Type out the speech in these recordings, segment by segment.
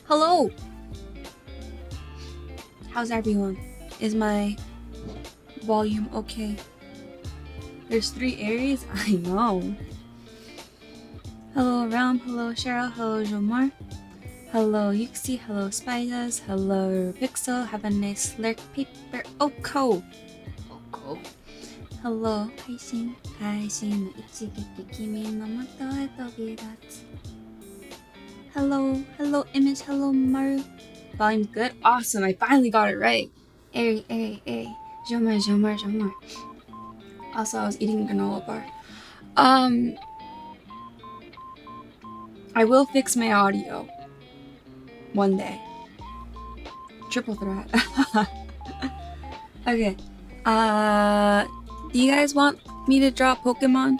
Hello! How's everyone? Is my volume okay? There's 3 Aries? I know. Hello Ram, hello Cheryl, hello Jomar, hello Yuxi, hello Spiders, hello Pixel, have a nice lurk paper, Oko! Hello, 配信の一撃君のもとへ飛び立つ Hello, Image, hello Maru. Volume's good? Awesome, I finally got it right. Airy. Jomar. Also, I was eating a granola bar. I will fix my audio. One day. Triple threat. Okay. Do you guys want me to draw Pokemon?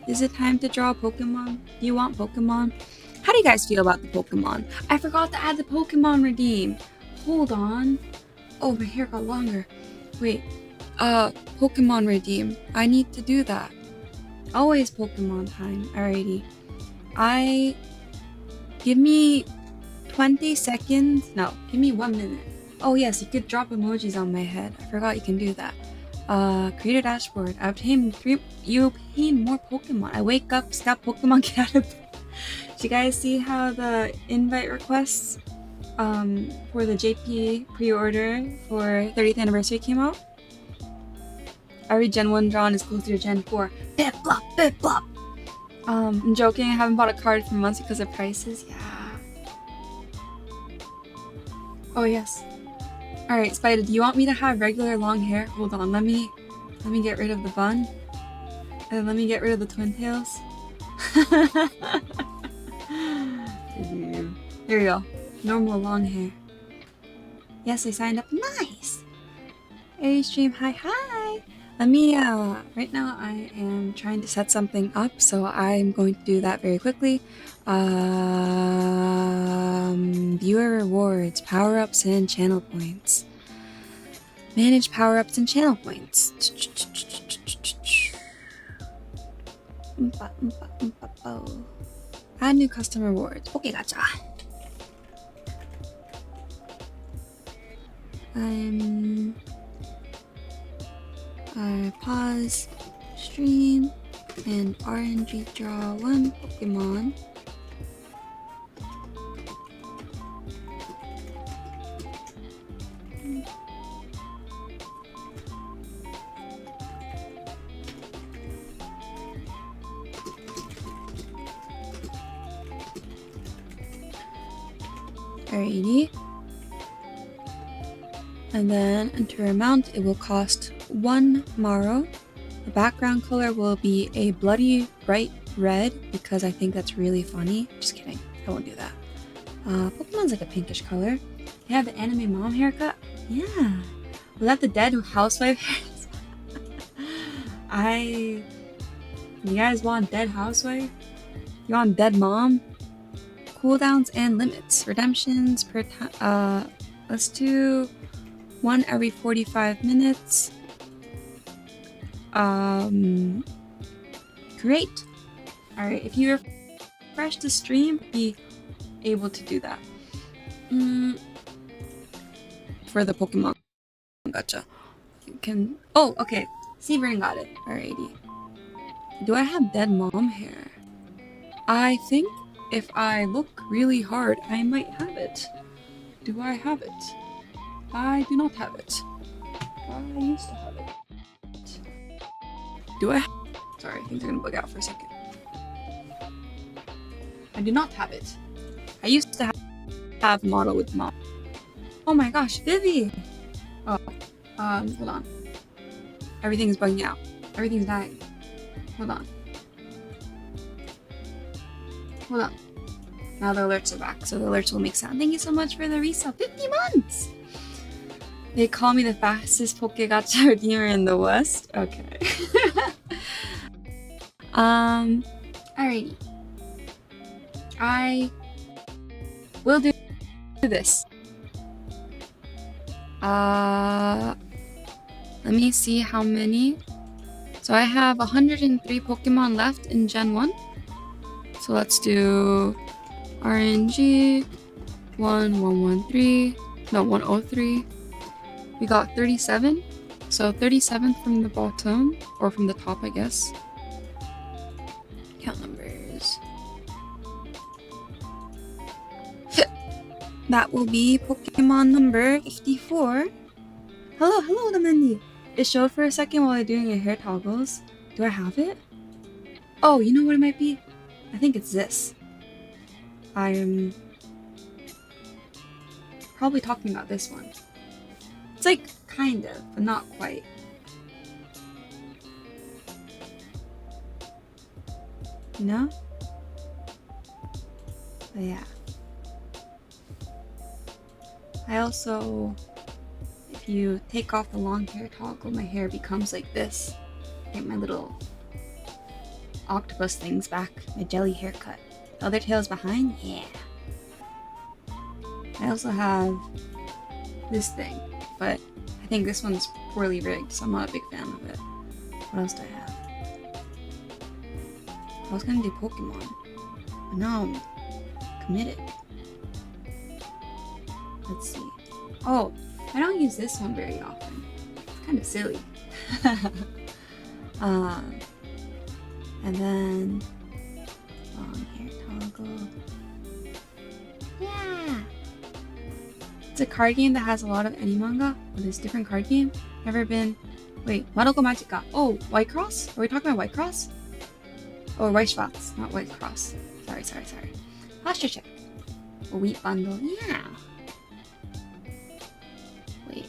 Is it time to draw Pokemon? Do you want Pokemon? How do you guys feel about the Pokemon? I forgot to add the Pokemon redeem. Hold on. Oh, my hair got longer. Wait. Pokemon redeem. I need to do that. Always Pokemon time. Alrighty. Give me 20 seconds. No, give me 1 minute. Oh yes, you could drop emojis on my head. I forgot you can do that. Create a dashboard. You obtain more Pokemon. I wake up, stop Pokemon, get out of bed. Did you guys see how the invite requests for the JP pre-order for 30th anniversary came out? Every Gen 1 drawn is closer to Gen 4. Bip blop. I'm joking, I haven't bought a card for months because of prices. Yeah. Oh yes. Alright, Spider, do you want me to have regular long hair? Hold on, let me get rid of the bun. And then let me get rid of the twin tails. There you go. Normal long hair. Yes, I signed up. Nice! Aries stream, hi. Let me, right now I am trying to set something up, so I'm going to do that very quickly. Viewer rewards, power-ups, and channel points. Manage power-ups and channel points. Add new custom rewards. Okay, gotcha. Pause stream and RNG draw one Pokemon. Alrighty. And then enter amount. It will cost 1 Maro. The background color will be a bloody bright red because I think that's really funny. Just kidding. I won't do that. Pokemon's like a pinkish color. They have the anime mom haircut. Yeah. Was that the dead housewife hair? You guys want dead housewife? You want dead mom? Cooldowns and limits. Redemptions per time. Let's do 1 every 45 minutes. Great. Alright, if you refresh the stream, be able to do that. For the Pokemon Gacha. You can. Oh, okay. Seaburn got it. Alrighty. Do I have dead mom hair? I think if I look really hard, I might have it. Do I have it? I do not have it. I used to have it. Do I? Sorry, things are gonna bug out for a second. I do not have it. I used to have model with mom. Oh my gosh, Vivi! Oh, hold on. Everything's bugging out. Everything's dying. Hold on. Hold on. Now the alerts are back, so the alerts will make sound. Thank you so much for the resub. 50 months! They call me the fastest Pokegacha redeemer in the West? Okay. Alrighty. I will do this. Let me see how many. So I have 103 Pokemon left in Gen 1. So let's do RNG 113. No, 103. We got 37. So 37 from the bottom, or from the top, I guess. Count numbers. That will be Pokemon number 54. Hello, Mandy. It showed for a second while I'm doing your hair toggles. Do I have it? Oh, you know what it might be? I think it's this. I'm probably talking about this one. It's like, kind of, but not quite. You know? But yeah. I also, if you take off the long hair toggle, my hair becomes like this. Get my little octopus things back, my jelly haircut. The other tail's behind? Yeah. I also have this thing, but I think this one's poorly rigged, so I'm not a big fan of it. What else do I have? I was gonna do Pokemon, but now I'm committed. Let's see. Oh, I don't use this one very often. It's kind of silly. And then long hair toggle. Yeah. It's a card game that has a lot of any manga. But it's a different card game. Never been. Wait, Madoka Magica. Oh, White Cross? Are we talking about White Cross? Oh, White Schwarz, not White Cross. Sorry. Posture check. A wheat bundle. Yeah. Wait.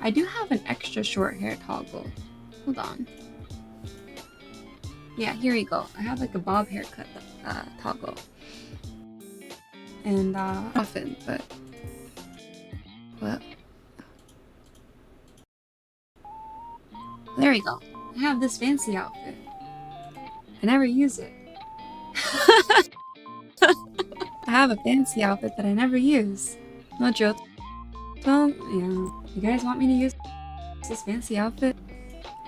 I do have an extra short hair toggle. Hold on. Yeah, here we go. I have like a bob haircut toggle. And often, but well, there we go. I have this fancy outfit. I never use it. I have a fancy outfit that I never use. No joke. Well, yeah. You guys want me to use this fancy outfit?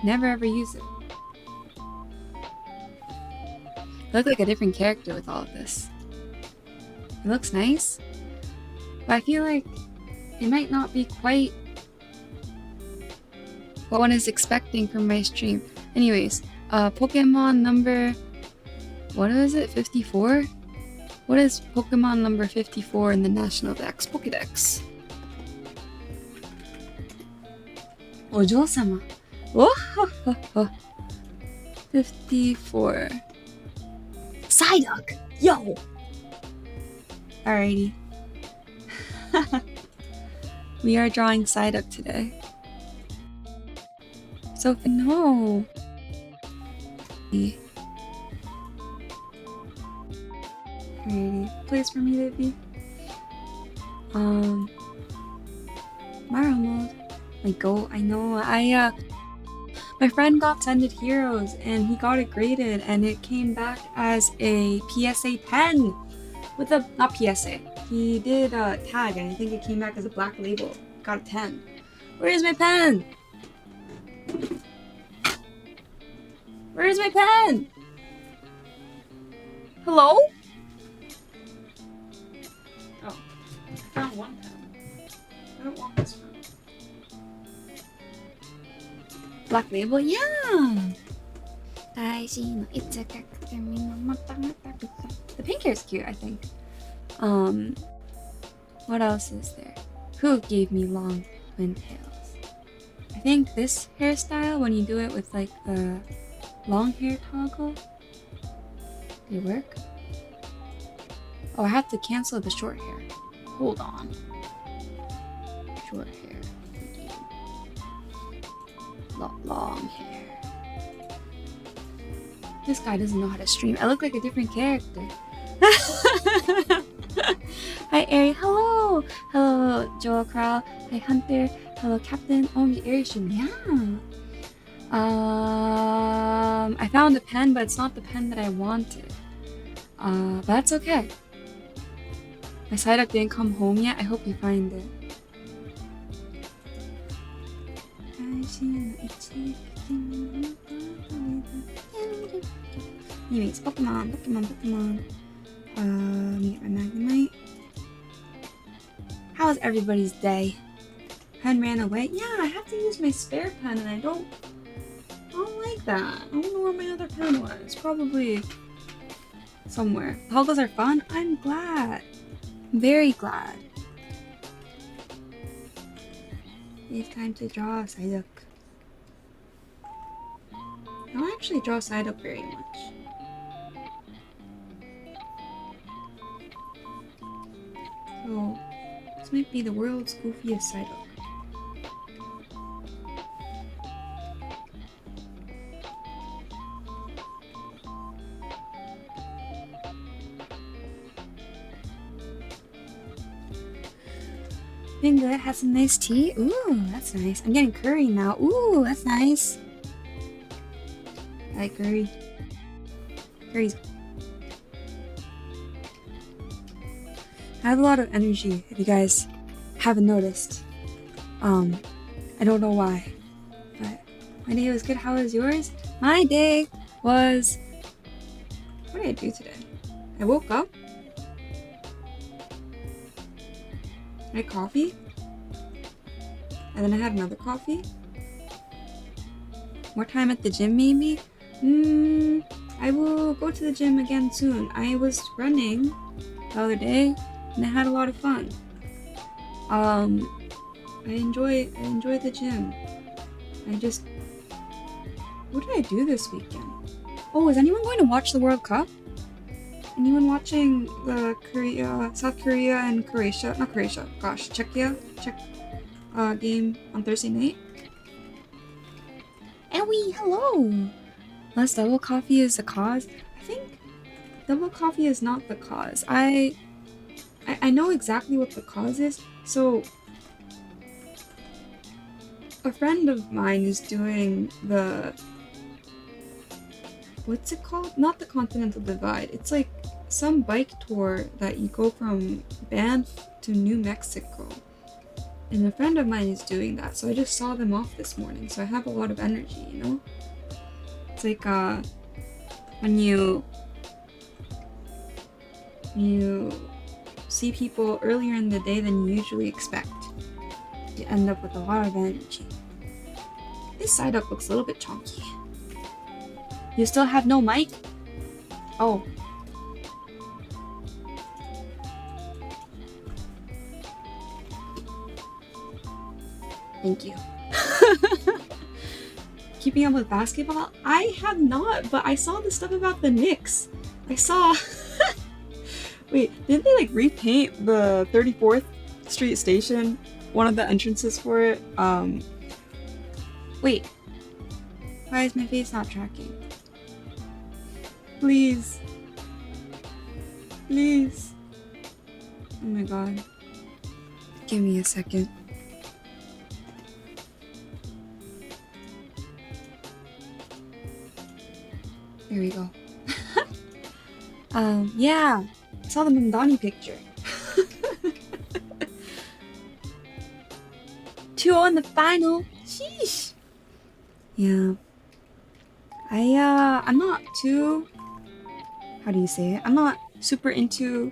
Never ever use it. I look like a different character with all of this. It looks nice, but I feel like it might not be quite what one is expecting from my stream. Anyways, Pokemon number... what is it? 54? What is Pokemon number 54 in the National Dex Pokédex? Ojo-sama. Oh, 54. Psyduck! Yo! Alrighty. We are drawing Psyduck today. So, no. Alrighty. Please for me, baby. Mario mode. Like, go. I know. My friend got Sended Heroes and he got it graded and it came back as a PSA 10 with a, not PSA, he did a tag and I think it came back as a black label. Got a 10. Where is my pen? Where is my pen? Hello? Oh, I found one pen. I don't want this one. Black label? Yeah! The pink hair is cute, I think. What else is there? Who gave me long twin tails? I think this hairstyle, when you do it with like the long hair toggle. Did it work? Oh, I have to cancel the short hair. Hold on. Short hair. Long hair. This guy doesn't know how to stream. I look like a different character. Hi, Ari. Hello. Hello, Joel Crow. Hi, Hunter. Hello, Captain. Oh, the Ari stream. Yeah. I found a pen, but it's not the pen that I wanted. But that's okay. My Psyduck didn't come home yet. I hope you find it. Anyways, Pokemon. Let me get my Magnemite. How was everybody's day? Pen ran away? Yeah, I have to use my spare pen and I don't like that. I don't know where my other pen was. Probably somewhere. Holidays are fun? I'm glad. I'm very glad. It's time to draw a Psyduck. I don't actually draw Psyduck very much. So, this might be the world's goofiest Psyduck. Been good, had some nice tea. Ooh, that's nice. I'm getting curry now. Ooh, that's nice. I like curry. Curry's. I have a lot of energy, if you guys haven't noticed. I don't know why. But my day was good. How was yours? My day was... What did I do today? I woke up. I had coffee. And then I had another coffee. More time at the gym, maybe? I will go to the gym again soon. I was running the other day and I had a lot of fun. I enjoy the gym. What did I do this weekend? Oh, is anyone going to watch the World Cup? Anyone watching the South Korea and Croatia? Not Croatia. Gosh, Czechia game on Thursday night. Ewie, hello. Unless double coffee is the cause. I think double coffee is not the cause. I know exactly what the cause is. So a friend of mine is doing the, what's it called? Not the Continental Divide. It's like some bike tour that you go from Banff to New Mexico. And a friend of mine is doing that, so I just saw them off this morning, so I have a lot of energy, you know? It's like when you see people earlier in the day than you usually expect, you end up with a lot of energy. This side up looks a little bit chunky. You still have no mic? Oh. Thank you. Keeping up with basketball? I have not, but I saw the stuff about the Knicks. I saw... Wait, didn't they like repaint the 34th Street station? One of the entrances for it? Wait. Why is my face not tracking? Please. Please. Oh my god. Give me a second. There we go. Yeah. I saw the Mamdani picture. 2-0 in the final. Sheesh. Yeah. I'm not too... How do you say it? I'm not super into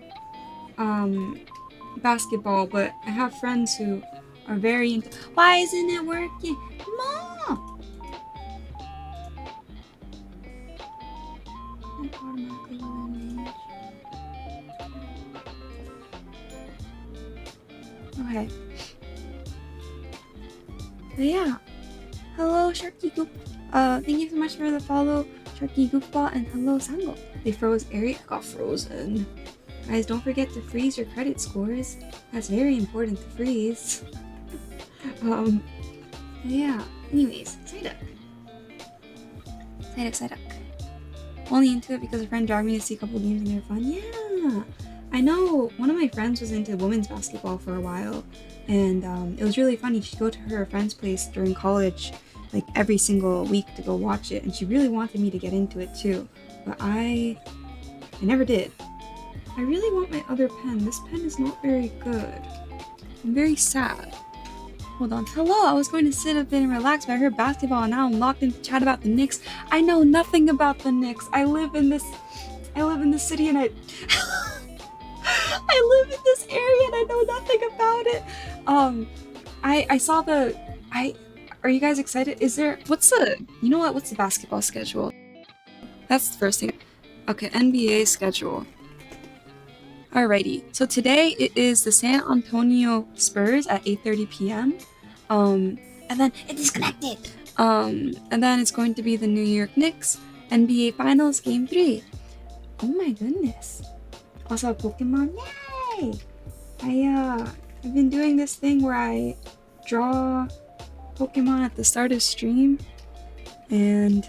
basketball, but I have friends who are very into... Why isn't it working? Mom! Okay. But yeah. Hello, Sharky Goop. Thank you so much for the follow, Sharky Goofball, and hello, Sango. They froze Eric got frozen. Guys, don't forget to freeze your credit scores. That's very important to freeze. Yeah. Anyways, Psyduck. Psyduck. Only into it because a friend dragged me to see a couple games and they're fun. Yeah. I know one of my friends was into women's basketball for a while, and it was really funny. She'd go to her friend's place during college, like every single week to go watch it, and she really wanted me to get into it too, but I never did. I really want my other pen. This pen is not very good. I'm very sad. Hold on. Hello, I was going to sit up and relax, but I heard basketball and now I'm locked in to chat about the Knicks. I know nothing about the Knicks. I live in this city and I live in this area and I know nothing about it. I saw are you guys excited? What's the basketball schedule? That's the first thing. Okay, NBA schedule. Alrighty, so today it is the San Antonio Spurs at 8:30 p.m. And then it disconnected. And then it's going to be the New York Knicks NBA Finals Game 3. Oh my goodness. Also Pokemon, yay! I've been doing this thing where I draw Pokemon at the start of stream, and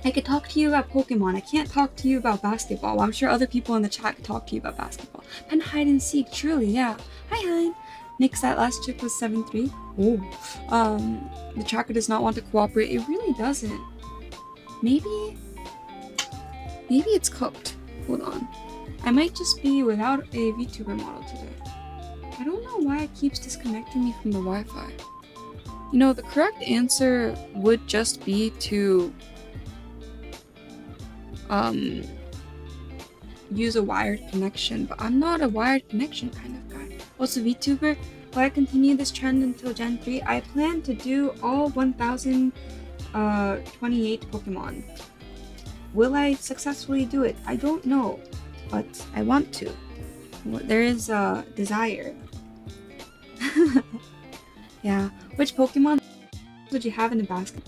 I could talk to you about Pokemon. I can't talk to you about basketball. I'm sure other people in the chat could talk to you about basketball. And hide and seek, truly, yeah. Hi, Hein. Nick's that last chip was 7-3. Oh. The tracker does not want to cooperate. It really doesn't. Maybe it's cooked. Hold on. I might just be without a VTuber model today. I don't know why it keeps disconnecting me from the Wi-Fi. You know, the correct answer would just be to use a wired connection, but I'm not a wired connection kind of guy. Also, VTuber, will I continue this trend until Gen 3? I plan to do all 1028 Pokemon. Will I successfully do it? I don't know, but I want to. There is a desire. Yeah. Which Pokemon would you have in a basket?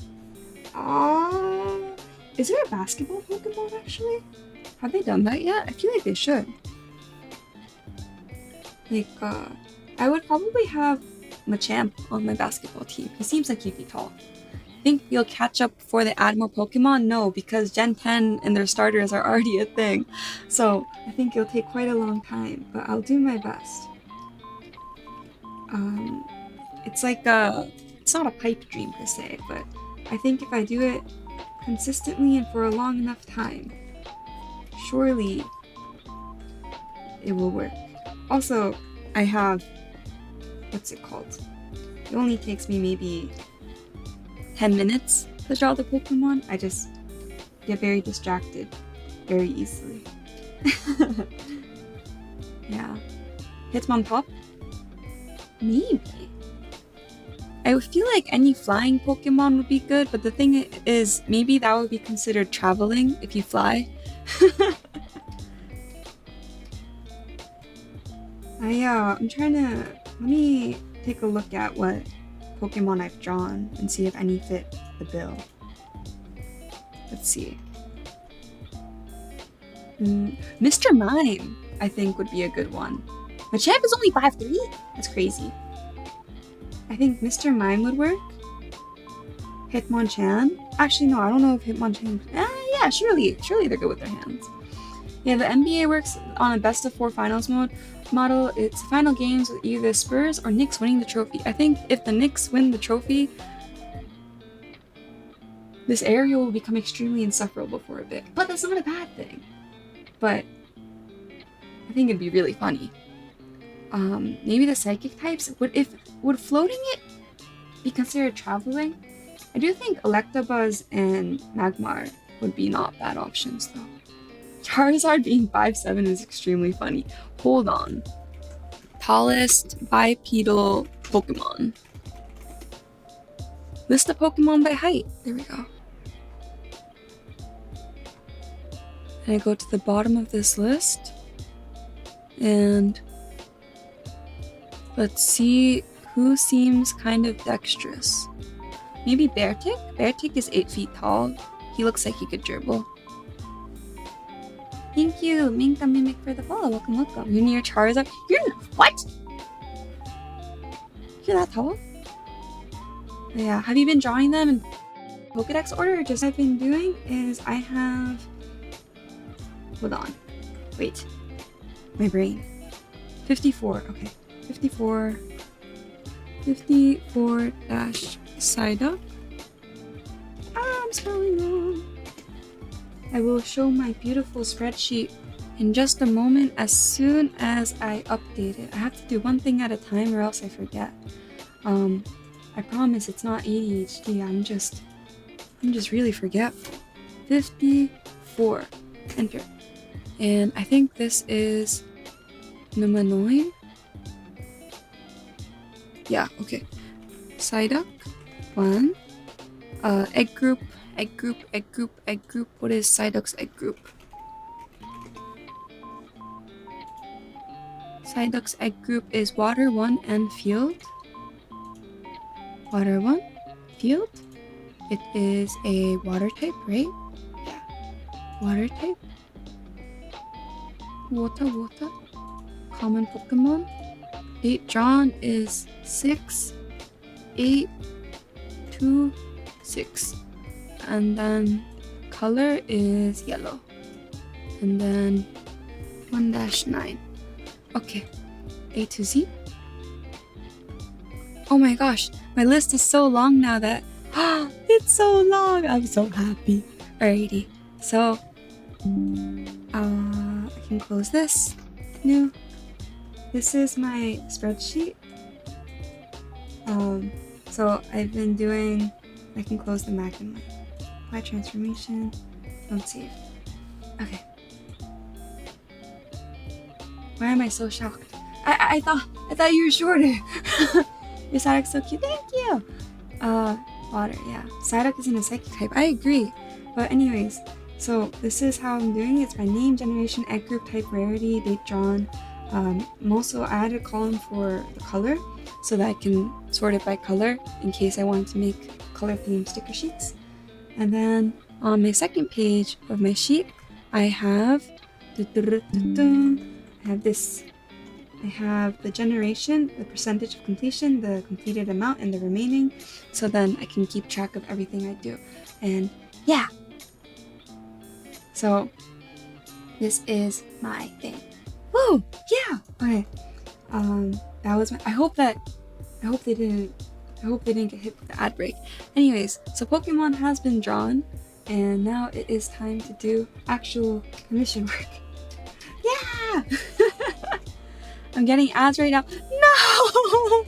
Is there a basketball Pokemon actually? Have they done that yet? I feel like they should. Like, I would probably have Machamp on my basketball team. He seems like he'd be tall. Think you'll catch up before they add more Pokemon? No, because Gen 10 and their starters are already a thing. So I think it'll take quite a long time, but I'll do my best. It's like it's not a pipe dream per se, but I think if I do it consistently and for a long enough time, surely it will work. Also, I have what's it called? It only takes me maybe 10 minutes to draw the Pokemon. I just get very distracted very easily. Yeah. Hitmontop? Maybe. I feel like any flying Pokemon would be good, but the thing is, maybe that would be considered traveling if you fly. I'm trying to... Let me take a look at what Pokemon I've drawn and see if any fit the bill. Let's see. Mr. Mime, I think, would be a good one. Machamp is only 5'3"? That's crazy. I think Mr. Mime would work. Hitmonchan? Actually, no, I don't know if Hitmonchan... yeah, surely they're good with their hands. Yeah, the NBA works on a best of 4 finals model. It's final games with either Spurs or Knicks winning the trophy. I think if the Knicks win the trophy, this area will become extremely insufferable for a bit. But that's not a bad thing. But I think it'd be really funny. Maybe the psychic types would floating it be considered traveling? I do think Electabuzz and Magmar would be not bad options though. Charizard being 5'7" is extremely funny. Hold on. Tallest bipedal Pokemon. List the Pokemon by height. There we go. And I go to the bottom of this list. And let's see who seems kind of dexterous. Maybe Beartic? Beartic is 8 feet tall. He looks like he could dribble. Thank you, Minka Mimic, for the follow. Welcome, welcome. You're near Charizard? What? You're that tall? Yeah, have you been drawing them in Pokedex order? Just what I've been doing is I have... Hold on. Wait. My brain. 54. Okay. 54. 54 dash Psyduck. I'm spelling wrong. I will show my beautiful spreadsheet in just a moment as soon as I update it. I have to do one thing at a time or else I forget. I promise it's not ADHD. I'm just really forgetful. 54. Enter. And I think this is Numanoid. Yeah, okay. Psyduck. 1. Egg group. What is Psyduck's egg group? Psyduck's egg group is water 1 and field. Water 1, field. It is a water type, right? Yeah. Water type. Water. Common Pokemon. 8 drawn is 6, 8, 2, 6. And then color is yellow. And then 1-9. Okay. A to Z. Oh my gosh, my list is so long now that it's so long. I'm so happy. Alrighty. So I can close this. New. This is my spreadsheet. So I've been doing, I can close the Magnemite. Apply transformation. Don't save. Okay. Why am I so shocked? I thought you were shorter. Your Psyduck's so cute. Thank you. Water. Yeah. Psyduck isn't a psychic type. I agree. But anyways, so this is how I'm doing it. It's by name, generation, egg group, type, rarity, date drawn. Also, I added a column for the color so that I can sort it by color in case I want to make color themed sticker sheets. And then on my second page of my sheet, I have this. I have the generation, the percentage of completion, the completed amount, and the remaining, so then I can keep track of everything I do. And yeah. So this is my thing. Woo! Yeah. Okay. That was my. I hope they didn't get hit with the ad break. Anyways, so Pokemon has been drawn, and now it is time to do actual commission work. Yeah! I'm getting ads right now. No!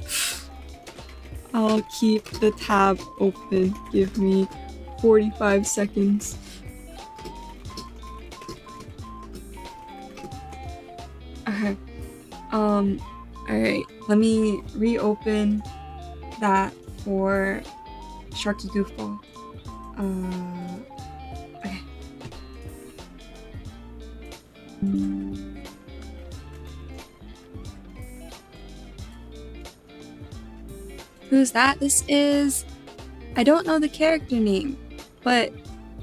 I'll keep the tab open. Give me 45 seconds. Okay. Alright. Let me reopen that for Sharky Goofball. Okay. Who's that? This is... I don't know the character name, but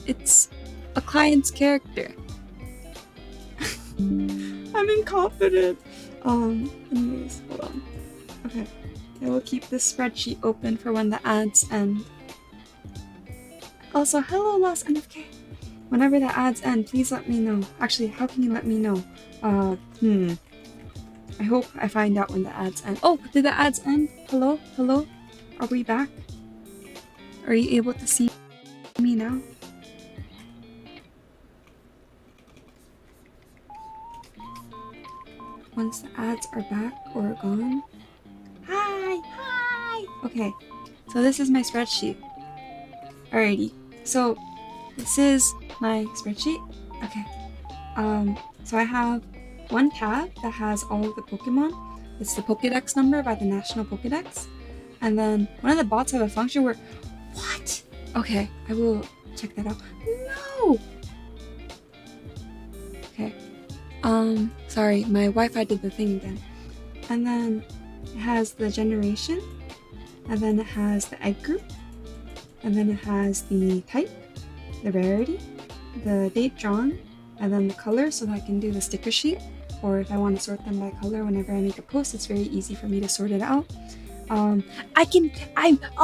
it's a client's character. I'm inconfident. Anyways, hold on. Okay. I will keep this spreadsheet open for when the ads end. Also, hello Lost NFK. Whenever the ads end, please let me know. Actually, how can you let me know? I hope I find out when the ads end. Oh, did the ads end? Hello? Hello? Are we back? Are you able to see me now? Once the ads are back or gone. Hi! Hi! Okay, so this is my spreadsheet. Alrighty, so this is my spreadsheet. Okay, so I have one tab that has all of the Pokemon. It's the Pokédex number by the National Pokédex. And then one of the bots have a function where... What? Okay, I will check that out. No! Okay. Sorry, my Wi-Fi did the thing again. And then it has the generation, and then it has the egg group, and then it has the type, the rarity, the date drawn, and then the color so that I can do the sticker sheet, or if I want to sort them by color whenever I make a post, it's very easy for me to sort it out. I'll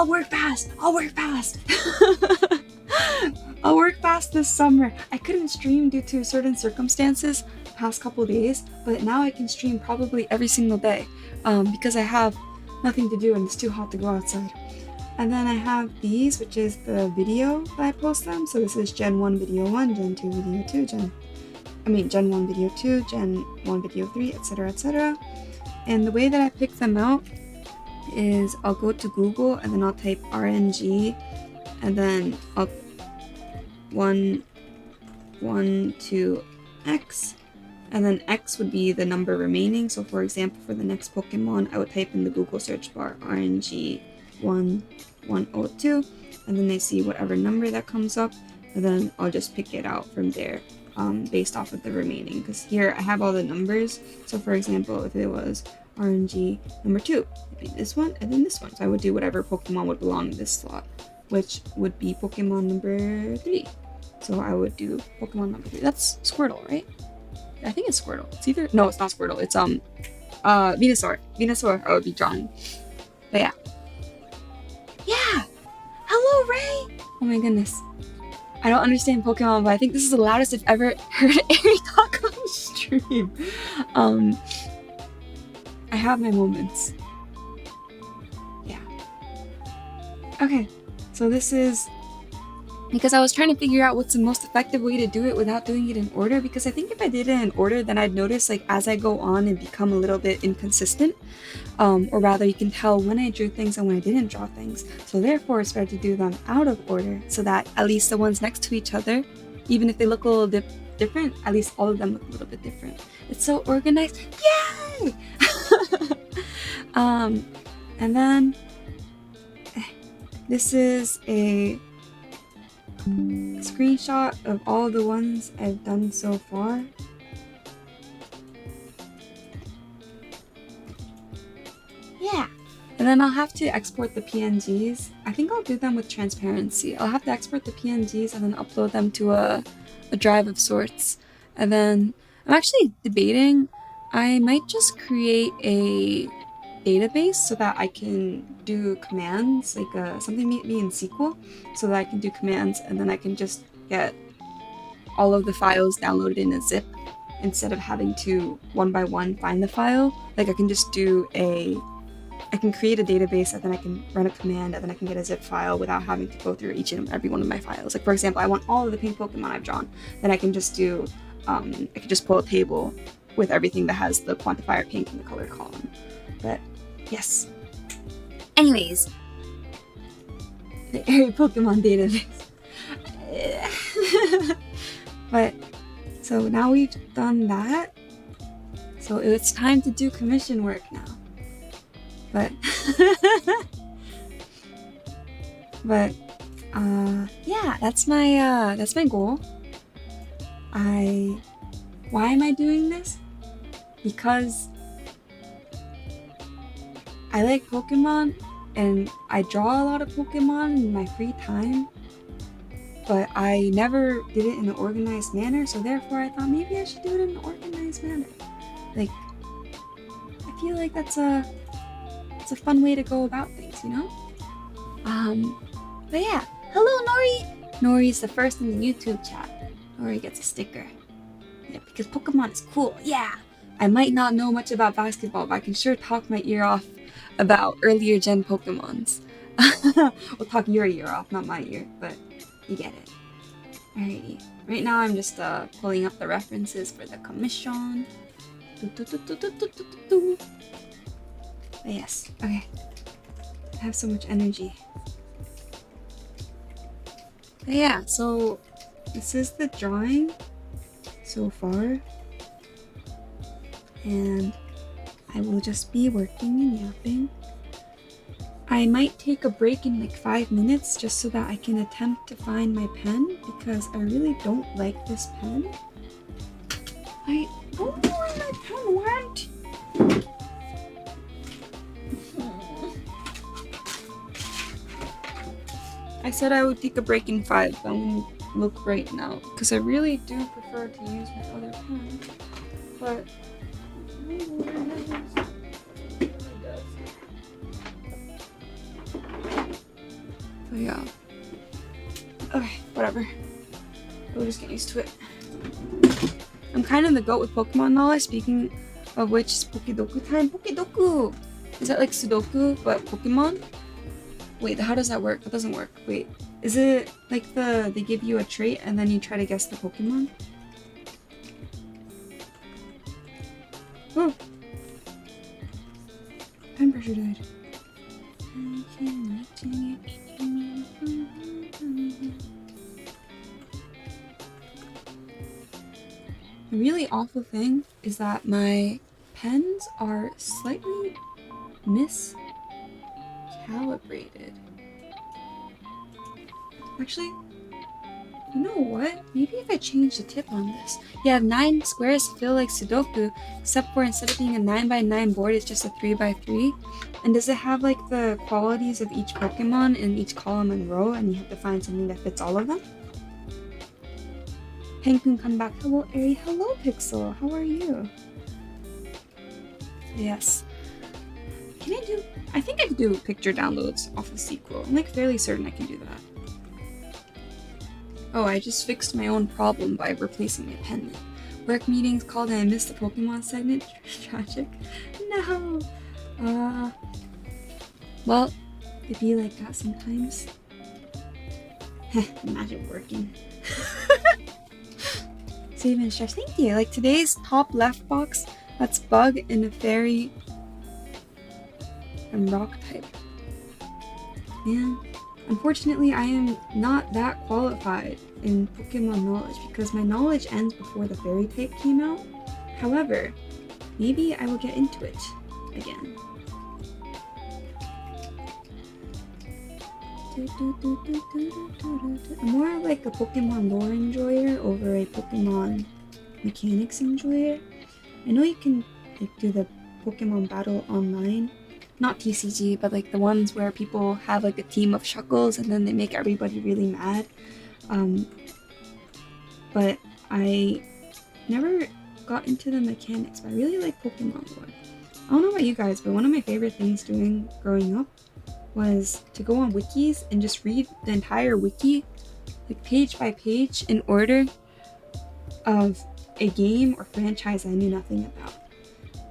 work fast! I'll work fast! I'll work fast this summer. I couldn't stream due to certain circumstances the past couple days, but now I can stream probably every single day because I have nothing to do and it's too hot to go outside. And then I have these, which is the video that I post them. So this is Gen 1 Video 1, Gen 2 Video 2, Gen 1 Video 2, Gen 1 Video 3, etc, etc. And the way that I pick them out is I'll go to Google and then I'll type RNG and then I'll 1, 2, X, and then X would be the number remaining. So for example, for the next Pokemon, I would type in the Google search bar RNG 1102, and then I see whatever number that comes up, and then I'll just pick it out from there based off of the remaining, because here I have all the numbers. So for example, if it was RNG number 2, it'd be this one and then this one. So I would do whatever Pokemon would belong in this slot, which would be Pokemon number 3. So I would do Pokemon number 3. That's Squirtle, right? I think it's Squirtle. It's either... No, it's not Squirtle. It's Venusaur. Venusaur I would be drawing. But yeah. Yeah! Hello, Ray! Oh my goodness. I don't understand Pokemon, but I think this is the loudest I've ever heard Ari talk on stream. I have my moments. Yeah. Okay. So this is... Because I was trying to figure out what's the most effective way to do it without doing it in order, because I think if I did it in order, then I'd notice like as I go on and become a little bit inconsistent, or rather you can tell when I drew things and when I didn't draw things. So therefore it's better to do them out of order so that at least the ones next to each other, even if they look a little different, at least all of them look a little bit different. It's so organized. Yay! And then this is a screenshot of all the ones I've done so far. Yeah. And then I'll have to export the PNGs. I think I'll do them with transparency. I'll have to export the PNGs and then upload them to a drive of sorts. And then I'm actually debating, I might just create a database so that I can do commands, like something maybe in SQL, so that I can do commands and then I can just get all of the files downloaded in a zip instead of having to one by one find the file. Like I can just do I can create a database and then I can run a command and then I can get a zip file without having to go through each and every one of my files. Like for example, I want all of the pink Pokemon I've drawn, then I can just do, I can just pull a table with everything that has the quantifier pink in the color column. But yes. Anyways, the Airy Pokemon database. But so now we've done that, so it's time to do commission work now. But yeah, that's my goal. Why am I doing this? Because I like Pokemon and I draw a lot of Pokemon in my free time, but I never did it in an organized manner, so therefore I thought maybe I should do it in an organized manner. Like, I feel like it's a fun way to go about things, you know? But yeah, hello Nori! Nori's the first in the YouTube chat. Nori gets a sticker. Yeah, because Pokemon is cool, yeah! I might not know much about basketball, but I can sure talk my ear off about earlier gen Pokemons. We'll talk your ear off, not my ear, but you get it. Alrighty. Right now I'm just pulling up the references for the commission. But yes, okay. I have so much energy. But yeah, so this is the drawing so far. And I will just be working and yapping. I might take a break in like 5 minutes just so that I can attempt to find my pen, because I really don't like this pen. I don't know where my pen went. I said I would take a break in 5, but I'm gonna look right now because I really do prefer to use my other pen. But so yeah. Okay, whatever. We'll just get used to it. I'm kind of the goat with Pokemon knowledge, speaking of which, it's Pokedoku time. Pokedoku! Is that like Sudoku, but Pokemon? Wait, how does that work? That doesn't work. Wait, is it like they give you a trait and then you try to guess the Pokemon? Oh! Pen pressure died. The really awful thing is that my pens are slightly miscalibrated. Actually, you know what? Maybe if I change the tip on this. You have 9 squares to fill like Sudoku, except for instead of being a 9x9 board, it's just a 3x3. And does it have like the qualities of each Pokemon in each column and row, and you have to find something that fits all of them? Penkun, come back. Hello, Airy. Hello, Pixel. How are you? Yes. I think I can do picture downloads off the sequel. I'm like fairly certain I can do that. Oh, I just fixed my own problem by replacing my pen. Work meetings called and I missed the Pokemon segment. Tragic. No. Well, it be like that sometimes. Imagine working. Save and stress. Thank you. Like today's top left box, that's Bug and a Fairy and Rock type. Man, unfortunately I am not that qualified in Pokemon knowledge because my knowledge ends before the Fairy type came out. However, maybe I will get into it again. I'm more like a Pokemon lore enjoyer over a Pokemon mechanics enjoyer. I know you can like do the Pokemon battle online, not TCG, but like the ones where people have like a team of Shuckles and then they make everybody really mad. But I never got into the mechanics, but I really like Pokemon lore. I don't know about you guys, but one of my favorite things doing growing up was to go on wikis and just read the entire wiki, like page by page, in order of a game or franchise I knew nothing about.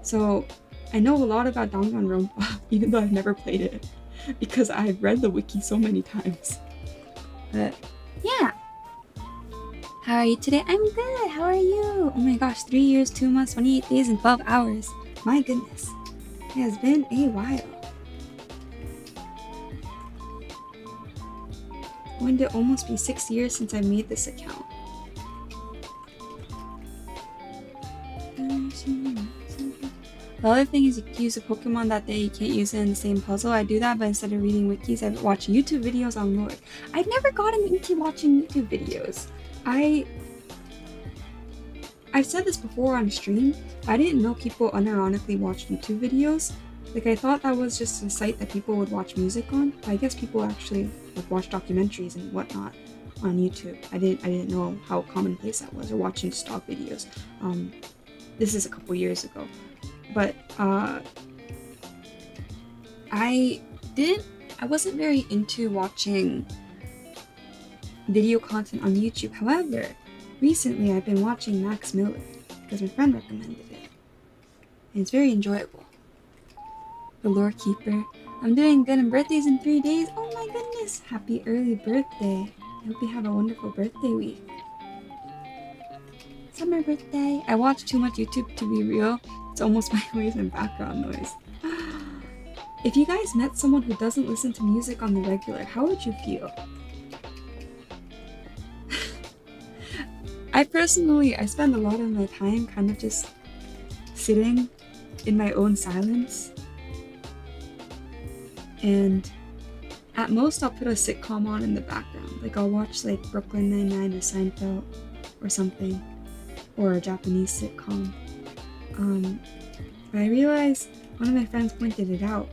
So I know a lot about Danganronpa, even though I've never played it, because I've read the wiki so many times. But yeah. How are you today? I'm good. How are you? Oh my gosh, 3 years, 2 months, 28 days, and 12 hours. My goodness. It has been a while. Going to almost be 6 years since I made this account. The other thing is you can use a Pokemon that day, you can't use it in the same puzzle. I do that, but instead of reading wikis, I watch YouTube videos on lore. I've never gotten into watching YouTube videos. I've said this before on stream, I didn't know people unironically watched YouTube videos. Like, I thought that was just a site that people would watch music on, but I guess people actually like, watch documentaries and whatnot on YouTube. I didn't know how commonplace that was, or watching stock videos. This is a couple years ago. But I wasn't very into watching video content on YouTube. However, recently I've been watching Max Miller because my friend recommended it. And it's very enjoyable. The Lore Keeper. I'm doing good, and birthday's in 3 days. Oh my goodness! Happy early birthday. I hope you have a wonderful birthday week. Summer birthday. I watch too much YouTube to be real. It's almost my ways and background noise. If you guys met someone who doesn't listen to music on the regular, how would you feel? I spend a lot of my time kind of just sitting in my own silence. And at most I'll put a sitcom on in the background. Like I'll watch like Brooklyn Nine-Nine or Seinfeld or something. Or a Japanese sitcom. But I realized, one of my friends pointed it out,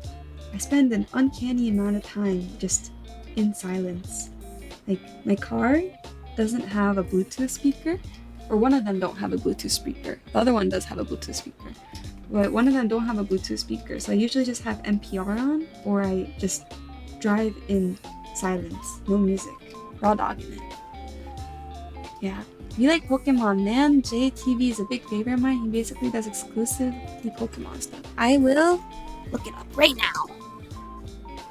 I spend an uncanny amount of time just in silence. Like, my car doesn't have a Bluetooth speaker, or one of them don't have a Bluetooth speaker. The other one does have a Bluetooth speaker, but one of them don't have a Bluetooth speaker, so I usually just have NPR on, or I just drive in silence, no music, raw dogging it. Yeah. If you like Pokemon, man, JTV is a big favorite of mine. He basically does exclusively Pokemon stuff. I will look it up right now.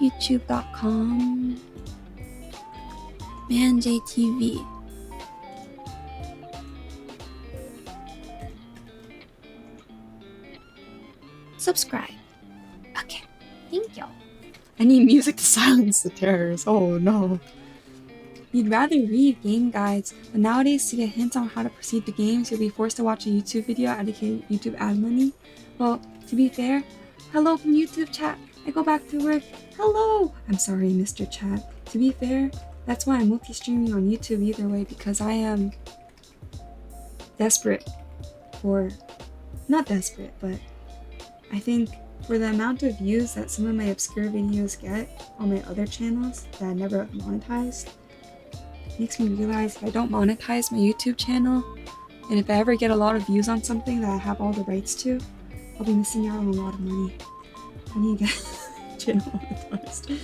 YouTube.com ManJTV. Subscribe. Okay, thank you. I need music to silence the terrors. Oh no. You'd rather read game guides, but nowadays to get hints on how to proceed the games, you'll be forced to watch a YouTube video to get YouTube ad money. Well, to be fair, hello from YouTube chat. I go back to work. Hello! I'm sorry, Mr. Chat. To be fair, that's why I'm multi-streaming on YouTube either way, because I am desperate for... Not desperate, but I think for the amount of views that some of my obscure videos get on my other channels that I never monetized, makes me realize if I don't monetize my YouTube channel, and if I ever get a lot of views on something that I have all the rights to, I'll be missing out on a lot of money. I need to get channel monetized.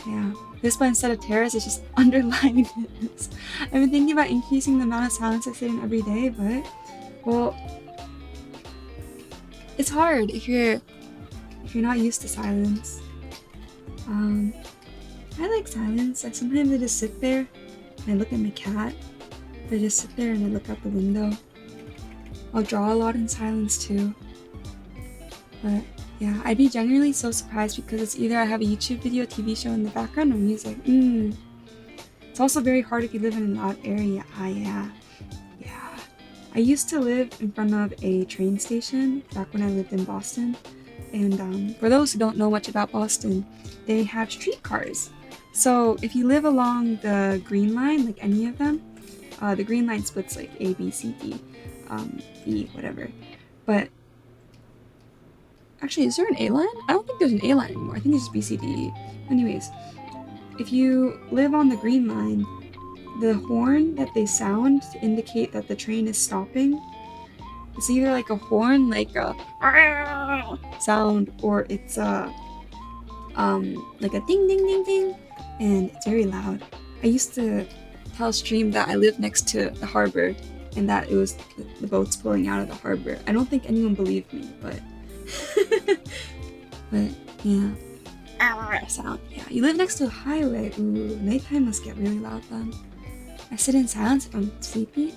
Yeah. This, but instead of terrors, it's just underlying it. I've been thinking about increasing the amount of silence I sit in every day, but, well, it's hard if you're not used to silence. I like silence. Like sometimes I just sit there and I look at my cat. I just sit there and I look out the window. I'll draw a lot in silence too. But yeah, I'd be genuinely so surprised because it's either I have a YouTube video, TV show in the background, or music. It's also very hard if you live in an odd area. Yeah. I used to live in front of a train station back when I lived in Boston. And for those who don't know much about Boston, they have streetcars. So if you live along the Green Line, like any of them, the Green Line splits like A, B, C, D, E, whatever. But actually, is there an A line? I don't think there's an A line anymore. I think it's just B, C, D, E. Anyways, if you live on the Green Line, the horn that they sound to indicate that the train is stopping, it's either like a horn, like a sound, or it's a like a ding ding ding ding, and it's very loud. I used to tell stream that I live next to the harbor and that it was the boats pulling out of the harbor. I don't think anyone believed me, but but yeah. Sound. Yeah, you live next to a highway. Ooh, nighttime must get really loud then. I sit in silence if I'm sleepy.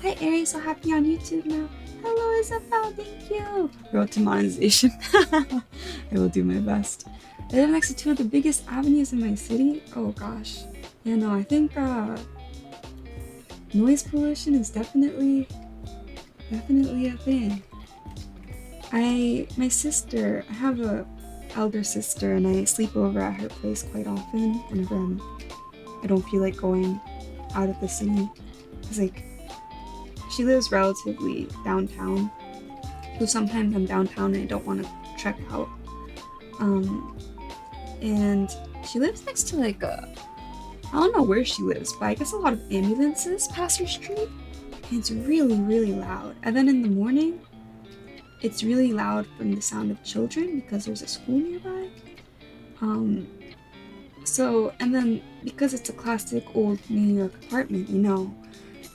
Hi Aries, so happy on YouTube now. Hello, Isabel. Thank you. Road to monetization. I will do my best. I live next to two of the biggest avenues in my city. Oh gosh. Yeah, no, I think noise pollution is definitely a thing. I have a elder sister, and I sleep over at her place quite often whenever I don't feel like going out of the city. Cause like she lives relatively downtown, so sometimes I'm downtown and I don't want to trek out. And she lives next to like I don't know where she lives, but I guess a lot of ambulances pass her street, and it's really, really loud. And then in the morning, it's really loud from the sound of children because there's a school nearby. So, and then because it's a classic old New York apartment, you know,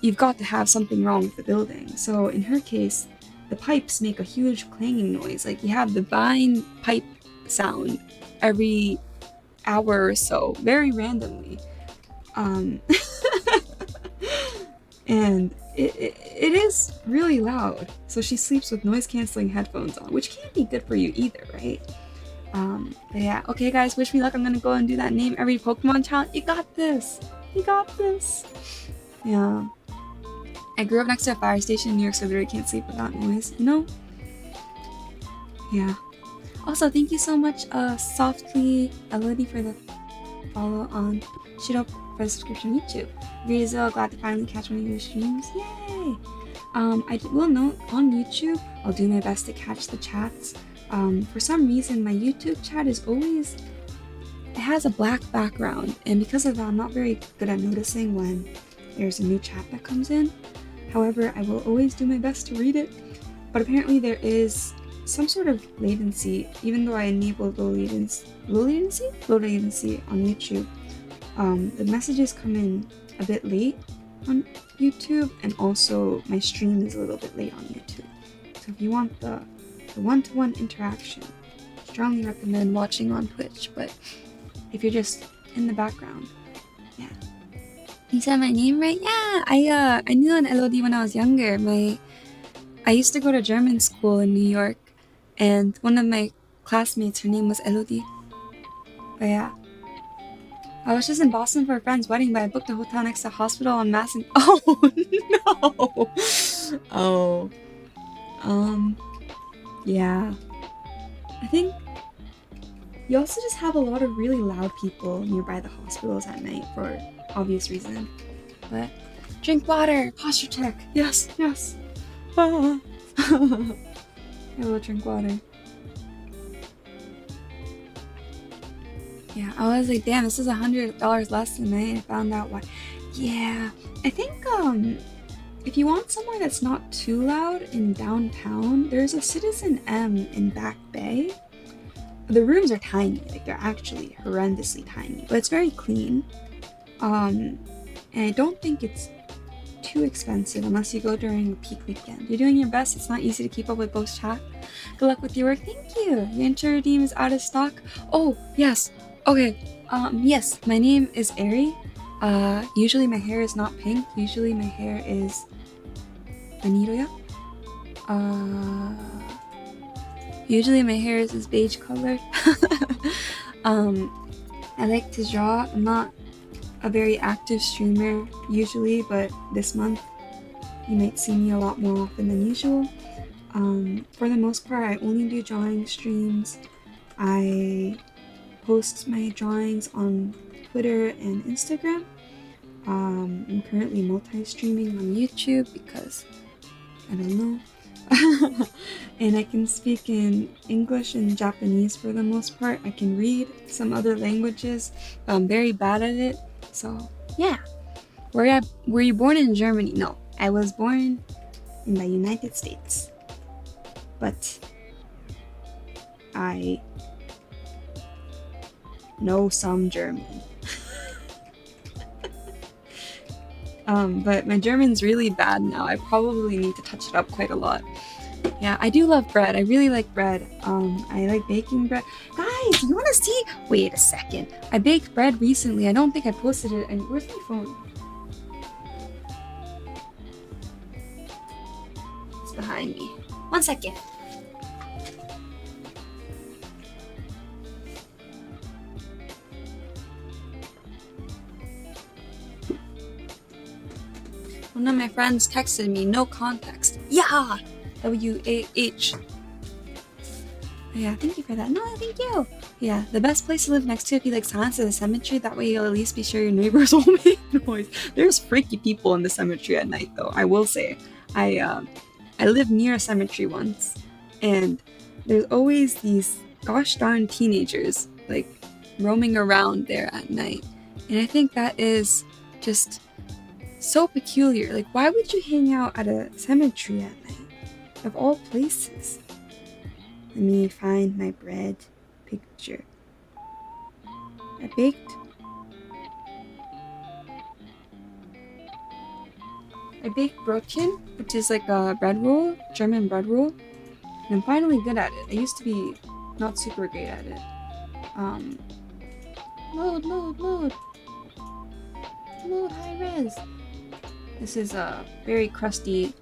you've got to have something wrong with the building. So in her case, the pipes make a huge clanging noise. Like you have the Vine pipe sound every hour or so, very randomly. And it is really loud. So she sleeps with noise canceling headphones on, which can't be good for you either, right? But yeah, okay guys, wish me luck. I'm gonna go and do that name every Pokemon challenge. You got this. You got this. Yeah. I grew up next to a fire station in New York, so I literally can't sleep without noise, you know? Yeah. Also, thank you so much, Softly Elodie, for the follow on Shiro, for the subscription on YouTube. Rizzo, glad to finally catch one of your streams. Yay! I will note on YouTube, I'll do my best to catch the chats. For some reason, my YouTube chat is always, it has a black background, and because of that, I'm not very good at noticing when there's a new chat that comes in. However, I will always do my best to read it, but apparently there is some sort of latency, even though I enabled low latency on YouTube. The messages come in a bit late on YouTube, and also my stream is a little bit late on YouTube. So if you want the one-to-one interaction, strongly recommend watching on Twitch, but if you're just in the background, yeah. You said my name right? Yeah, I knew an Elodie when I was younger. I used to go to German school in New York, and one of my classmates, her name was Elodie. But yeah. I was just in Boston for a friend's wedding, but I booked a hotel next to a hospital on Mass and oh no! Oh. Yeah. I think you also just have a lot of really loud people nearby the hospitals at night for obvious reason. But drink water, posture check. Yes. I will drink water. Yeah, I was like, damn, this is $100 less than I found out why. Yeah, I think if you want somewhere that's not too loud in downtown, there's a Citizen M in Back Bay. The rooms are tiny, like they're actually horrendously tiny, but it's very clean. And I don't think it's too expensive unless you go during a peak weekend. You're doing your best. It's not easy to keep up with both chat. Good luck with your work. Thank you. Your intro redeem is out of stock. Oh, yes. Okay. Yes, my name is Ari. Usually my hair is not pink. Usually my hair is Aniroya. Usually my hair is this beige color. I like to draw. I'm not a very active streamer usually, but this month you might see me a lot more often than usual. For the most part, I only do drawing streams. I post my drawings on Twitter and Instagram. I'm currently multi-streaming on YouTube because I don't know. And I can speak in English and Japanese for the most part. I can read some other languages, but I'm very bad at it. So yeah. Were you born in Germany? No, I was born in the United States, but I know some German. But my German's really bad now. I probably need to touch it up quite a lot. Yeah, I do love bread. I really like bread. I like baking bread. Guys, you wanna see? Wait a second. I baked bread recently. I don't think I posted it. And where's my phone? It's behind. behind me. 1 second. One of my friends texted me, no context. Yeah! W-A-H. Yeah, thank you for that. No, thank you. Yeah, the best place to live next to if you like silence is a cemetery. That way you'll at least be sure your neighbors won't make noise. There's freaky people in the cemetery at night, though. I will say, I lived near a cemetery once, and there's always these gosh darn teenagers like roaming around there at night, and I think that is just so peculiar. Like, why would you hang out at a cemetery at night, of all places? Let me find my bread picture. I baked Brötchen, which is like a bread roll, German bread roll, and I'm finally good at it. I used to be not super great at it. Load, high res. This is a very crusty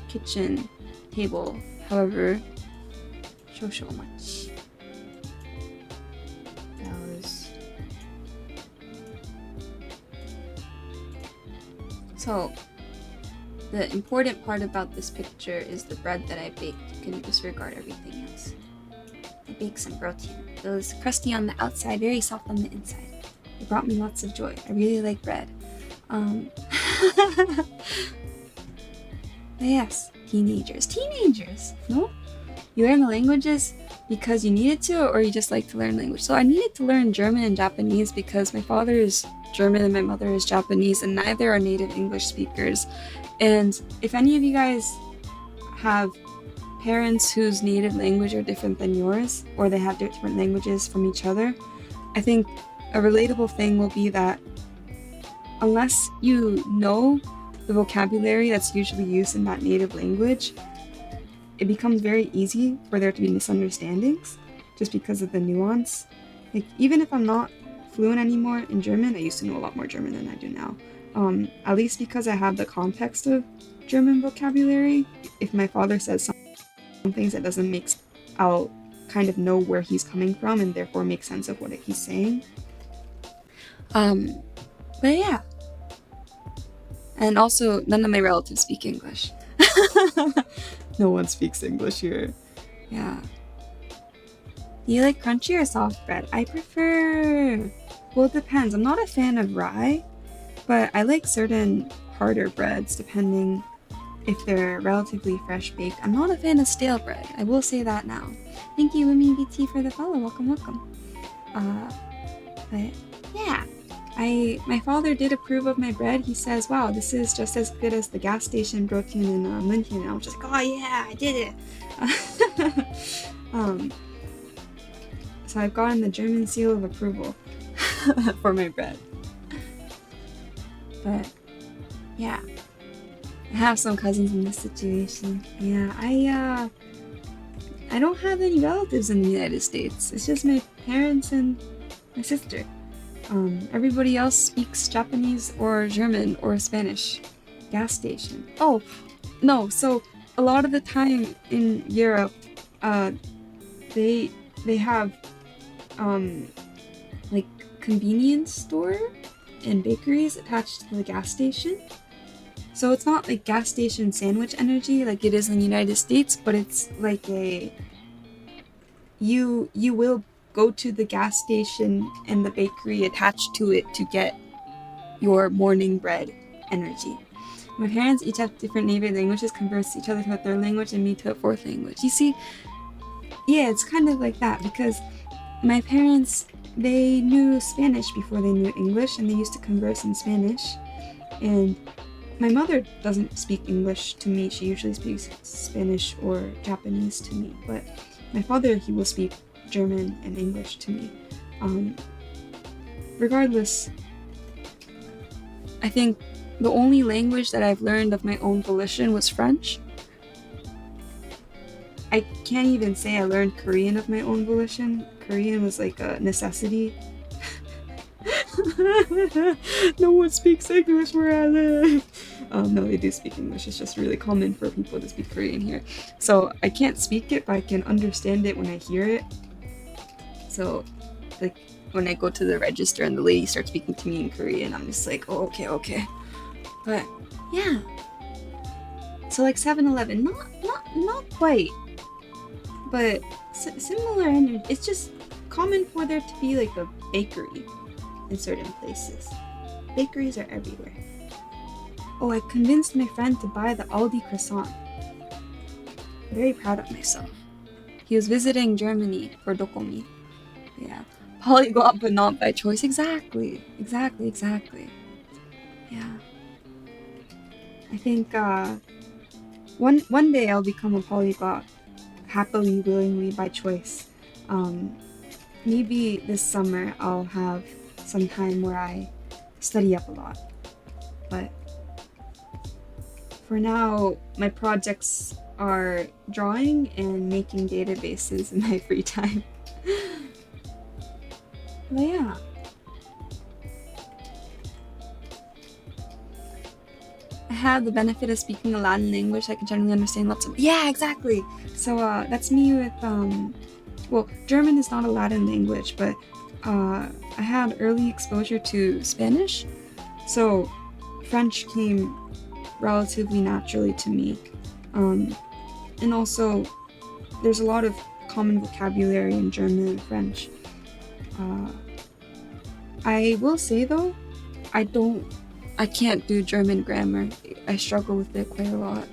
kitchen table. However, so much. So, the important part about this picture is the bread that I baked. You can disregard everything else. I baked some Brötchen. It was crusty on the outside, very soft on the inside. It brought me lots of joy. I really like bread. Yes, teenagers, no? You learn the languages because you needed to, or you just like to learn language? So I needed to learn German and Japanese because my father is German and my mother is Japanese, and neither are native English speakers. And if any of you guys have parents whose native language are different than yours, or they have different languages from each other, I think a relatable thing will be that unless you know the vocabulary that's usually used in that native language, it becomes very easy for there to be misunderstandings just because of the nuance. Like, even if I'm not fluent anymore in German, I used to know a lot more German than I do now. At least because I have the context of German vocabulary, if my father says some things that doesn't make sense, I'll kind of know where he's coming from and therefore make sense of what he's saying. But yeah. And also, none of my relatives speak English. No one speaks English here. Yeah. Do you like crunchy or soft bread? I prefer... Well, it depends. I'm not a fan of rye, but I like certain harder breads depending if they're relatively fresh baked. I'm not a fan of stale bread. I will say that now. Thank you, Women BT, for the follow. Welcome. But yeah. My father did approve of my bread. He says, wow, this is just as good as the gas station Brötchen in München. And I was just like, oh yeah, I did it. So I've gotten the German seal of approval for my bread. But yeah, I have some cousins in this situation. Yeah, I don't have any relatives in the United States. It's just my parents and my sister. Everybody else speaks Japanese or German or Spanish. Gas station. Oh, no, so a lot of the time in Europe, they have, like, convenience store and bakeries attached to the gas station. So it's not like gas station sandwich energy like it is in the United States, but it's like you will go to the gas station and the bakery attached to it to get your morning bread energy. My parents each have different native languages, converse each other to a third language and me to a fourth language. You see, yeah, it's kind of like that because my parents, they knew Spanish before they knew English, and they used to converse in Spanish. And my mother doesn't speak English to me. She usually speaks Spanish or Japanese to me. But my father, he will speak German and English to me. Regardless, I think the only language that I've learned of my own volition was French. I can't even say I learned Korean of my own volition. Korean was like a necessity. No one speaks English where I live. No, they do speak English. It's just really common for people to speak Korean here. So I can't speak it, but I can understand it when I hear it. So, like, when I go to the register and the lady starts speaking to me in Korean, I'm just like, oh, okay. But yeah. So like 7-Eleven, not quite, but similar energy. It's just common for there to be like a bakery in certain places. Bakeries are everywhere. Oh, I convinced my friend to buy the Aldi croissant. Very proud of myself. He was visiting Germany for Dokomi. Yeah. Polyglot but not by choice. Exactly. Yeah. I think one day I'll become a polyglot happily, willingly, by choice. Maybe this summer I'll have some time where I study up a lot. But for now, my projects are drawing and making databases in my free time. But yeah. I have the benefit of speaking a Latin language. I can generally understand lots of... Yeah, exactly! So that's me with... Well, German is not a Latin language, but I had early exposure to Spanish. So French came relatively naturally to me. And also, there's a lot of common vocabulary in German and French. I will say though, I can't do German grammar. I struggle with it quite a lot.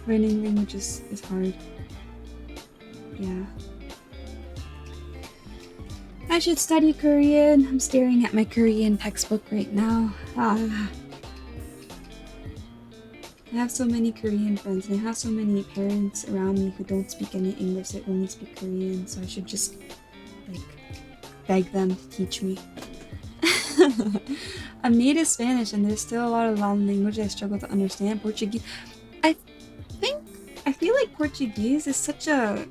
Learning languages is hard. Yeah. I should study Korean. I'm staring at my Korean textbook right now. I have so many Korean friends and I have so many parents around me who don't speak any English, they only speak Korean, so I should just like beg them to teach me. I'm native Spanish and there's still a lot of Latin language I struggle to understand. Portuguese, I feel like Portuguese is such a...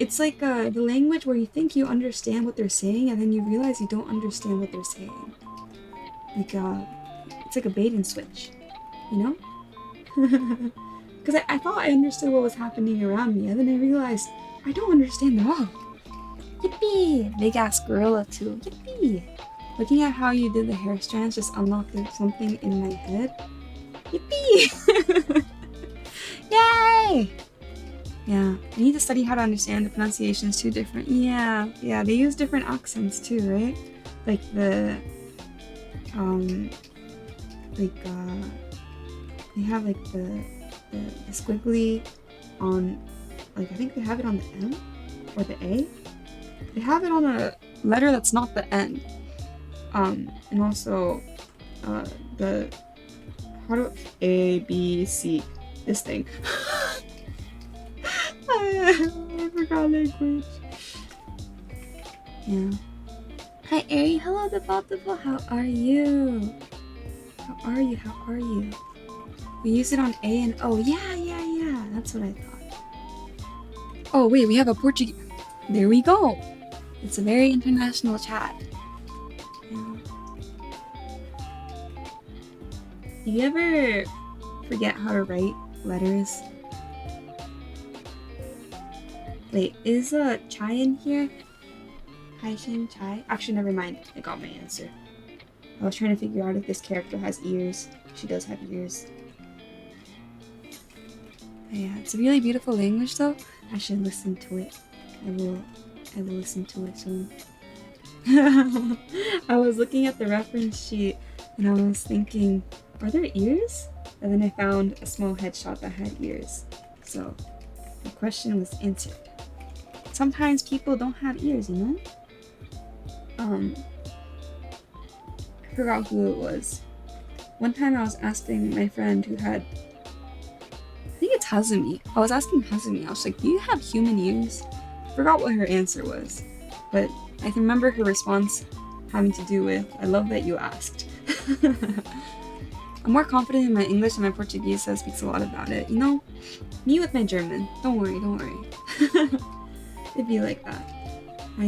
It's like the language where you think you understand what they're saying and then you realize you don't understand what they're saying. Like, it's like a bait and switch, you know? Because I thought I understood what was happening around me and then I realized I don't understand at all. Yippee! Big ass gorilla too. Yippee! Looking at how you did the hair strands just unlocked something in my head. Yippee! Yay! Yeah, I need to study how to understand the pronunciations too different. Yeah, they use different accents too, right? Like the, they have like the squiggly on, like I think they have it on the M or the A. They have it on a letter that's not the N. And also, the, how do, A, B, C, this thing. I forgot language. Yeah. Hi, Ari. Hello, Devoutable. How are you? How are you? We use it on A and O. Yeah. That's what I thought. Oh, wait. We have a Portuguese. There we go. It's a very international chat. Yeah. Do you ever forget how to write letters? Wait, is Chai in here? Haishin Chai? Actually, never mind. I got my answer. I was trying to figure out if this character has ears. She does have ears. But yeah, it's a really beautiful language though. I should listen to it. I will listen to it soon. I was looking at the reference sheet and I was thinking, are there ears? And then I found a small headshot that had ears. So the question was answered. Sometimes people don't have ears, you know? I forgot who it was. One time I was asking my friend who had, I think it's Hazumi. I was asking Hazumi, I was like, do you have human ears? I forgot what her answer was, but I can remember her response having to do with, I love that you asked. I'm more confident in my English than my Portuguese, so it speaks a lot about it. You know, me with my German. Don't worry. It'd be like that. I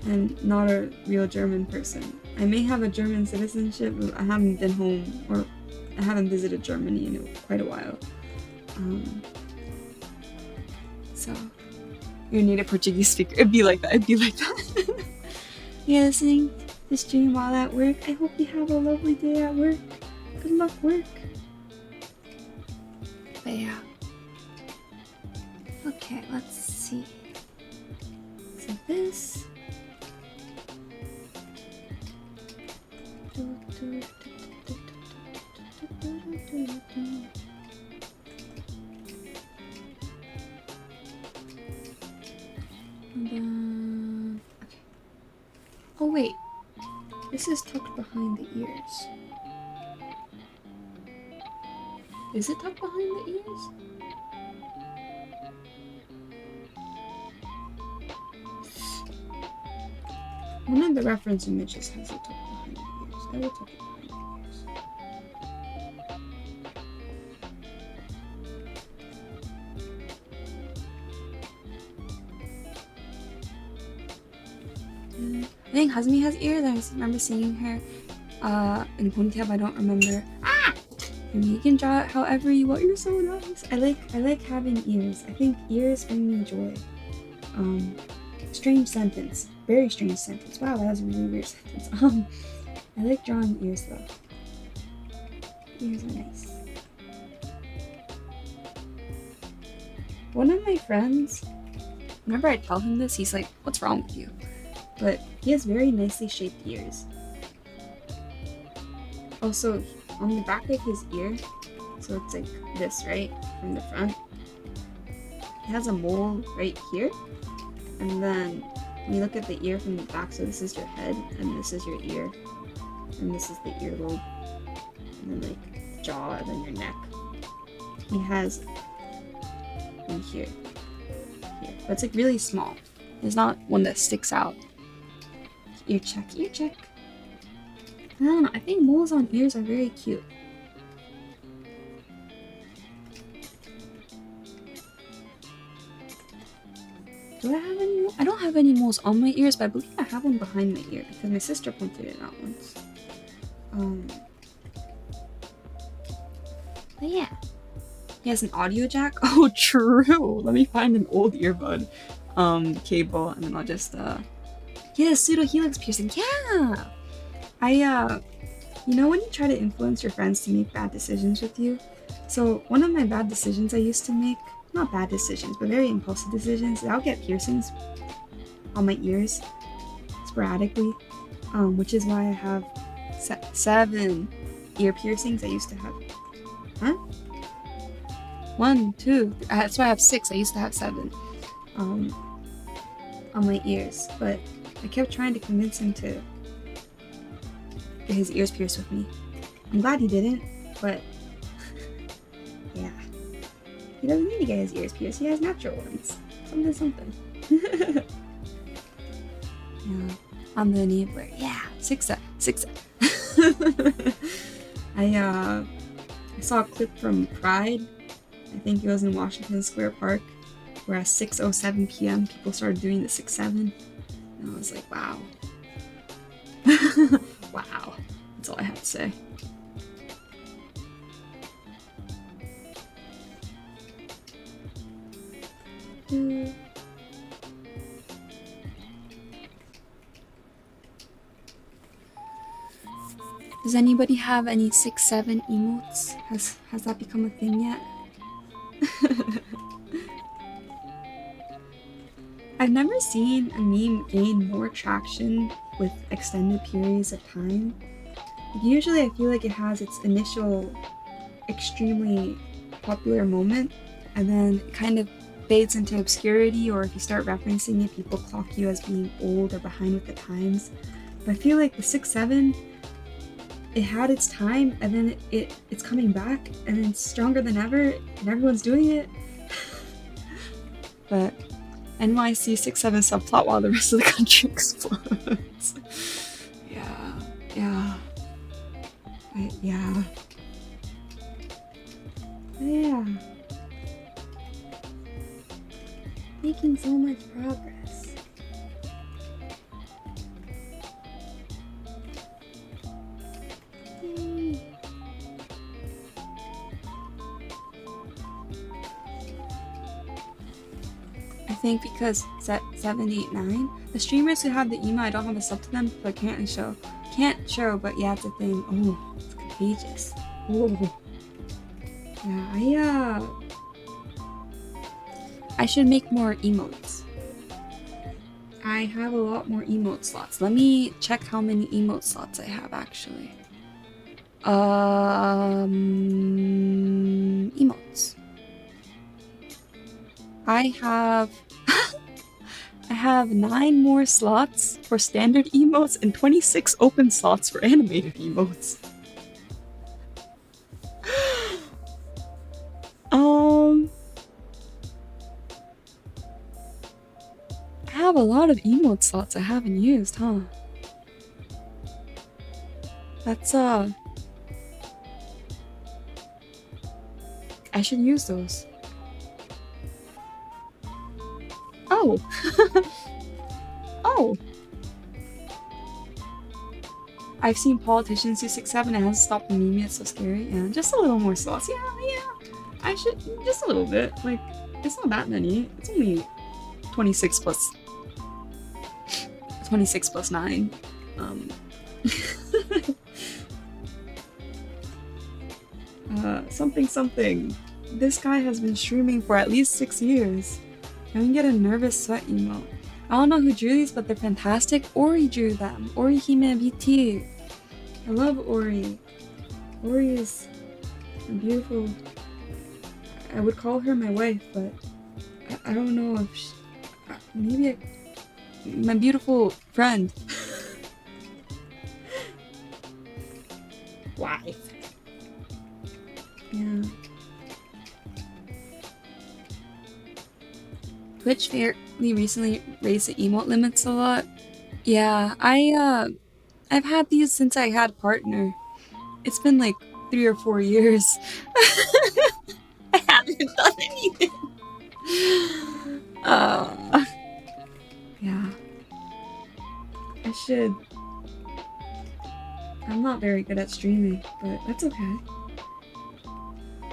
am not a real German person. I may have a German citizenship, but I haven't been home, or I haven't visited Germany in quite a while. So, you're a native Portuguese speaker. It'd be like that. It'd be like that. You're listening to stream while at work. I hope you have a lovely day at work. Good luck, work. But yeah. Okay, let's see. So this. And then, okay. Oh wait, this is tucked behind the ears. Is it tucked behind the ears? One of the reference images has it tucked behind the ears. I will tuck it behind the ears. I think Hazmi has ears. I just remember seeing her in ponytail, but I don't remember. And you can draw it however you want. You're so nice. I like having ears. I think ears bring me joy. Strange sentence. Very strange sentence. Wow, that was a really weird sentence. I like drawing ears though. Ears are nice. One of my friends, whenever I tell him this, he's like, "What's wrong with you?" But he has very nicely shaped ears. Also, on the back of his ear, so it's like this, right? From the front. He has a mole right here. And then when you look at the ear from the back, so this is your head, and this is your ear. And this is the earlobe. And then like the jaw, and then your neck. He has one here. Here. But it's like really small. It's not one that sticks out. Ear check, ear check. I don't know, I think moles on ears are very cute. Do I have any? I don't have any moles on my ears, but I believe I have one behind my ear because my sister pointed it out once. But yeah. He has an audio jack. Oh, true. Let me find an old earbud cable, and then I'll just yeah, pseudo helix piercing. Yeah. You know when you try to influence your friends to make bad decisions with you? So one of my bad decisions I used to make, not bad decisions, but very impulsive decisions, I'll get piercings on my ears sporadically, which is why I have 7 ear piercings. I used to have, 1, 2, that's why I have 6. I used to have 7 on my ears, but I kept trying to convince him to get his ears pierced with me. I'm glad he didn't, but yeah. He doesn't need to get his ears pierced, he has natural ones. Something. Yeah, I'm the enabler. Yeah, 6. I saw a clip from Pride. I think it was in Washington Square Park, where at 6:07 p.m. people started doing the 6-7. And I was like, wow. Wow. That's all I have to say. Does anybody have any 6-7 emotes? Has that become a thing yet? I've never seen a meme gain more traction with extended periods of time. Usually I feel like it has its initial extremely popular moment, and then it kind of fades into obscurity, or if you start referencing it, people clock you as being old or behind with the times. But I feel like the 6-7, it had its time, and then it's coming back, and it's stronger than ever, and everyone's doing it. But NYC 6-7 subplot while the rest of the country explodes. Yeah. Making so much progress. think because 789, the streamers who have the email, I don't have a sub to them, so I can't really show. Can't show, but yeah, it's a thing. Oh, it's contagious. Oh. Yeah, I should make more emotes. I have a lot more emote slots. Let me check how many emote slots I have actually. Emotes. I have I have 9 more slots for standard emotes and 26 open slots for animated emotes. I have a lot of emote slots I haven't used, huh? That's I should use those. Oh. Oh. I've seen politicians do 6-7. It hasn't stopped the meme yet. So scary. Yeah, just a little more slots. Yeah. I should just a little bit. Like, it's not that many. It's only 26 plus 9. Something. This guy has been streaming for at least 6 years. Can we get a nervous sweat emote? I don't know who drew these, but they're fantastic. Ori drew them. Ori Hime BT. I love Ori. Ori is a beautiful... I would call her my wife, but I don't know if she... Maybe my beautiful friend. Wife. Yeah. Twitch fairly recently raised the emote limits a lot. Yeah, I've had these since I had a partner. It's been like 3 or 4 years. I haven't done anything. Yeah. I should. I'm not very good at streaming, but that's okay.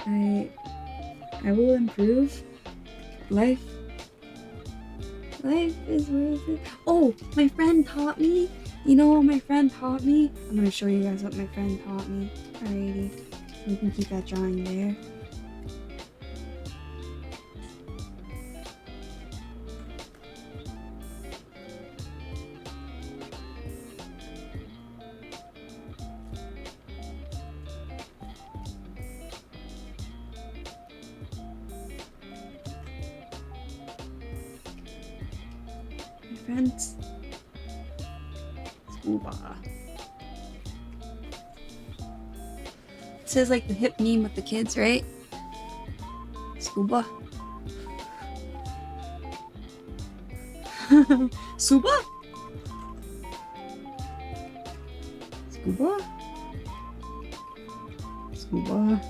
I will improve. Life is worth it. Oh, my friend taught me. You know what my friend taught me? I'm gonna show you guys what my friend taught me. Alrighty. We can keep that drawing there. Friends. Scuba. This is like the hip meme with the kids, right? Scuba. Suba? Scuba? Scuba.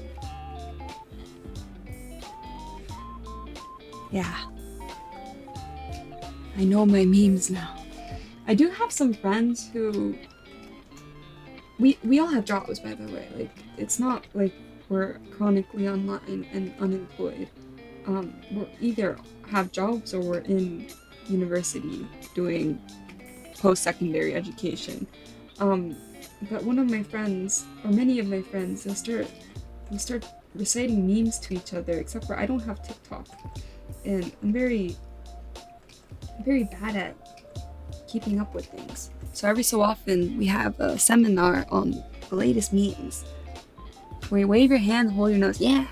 Yeah. I know my memes now. I do have some friends who... We all have jobs, by the way. Like, it's not like we're chronically online and unemployed. We're either have jobs or we're in university doing post-secondary education. But one of my friends, or many of my friends, they'll start reciting memes to each other, except for I don't have TikTok. And I'm very bad at keeping up with things. So every so often we have a seminar on the latest memes where you wave your hand, hold your nose, yeah.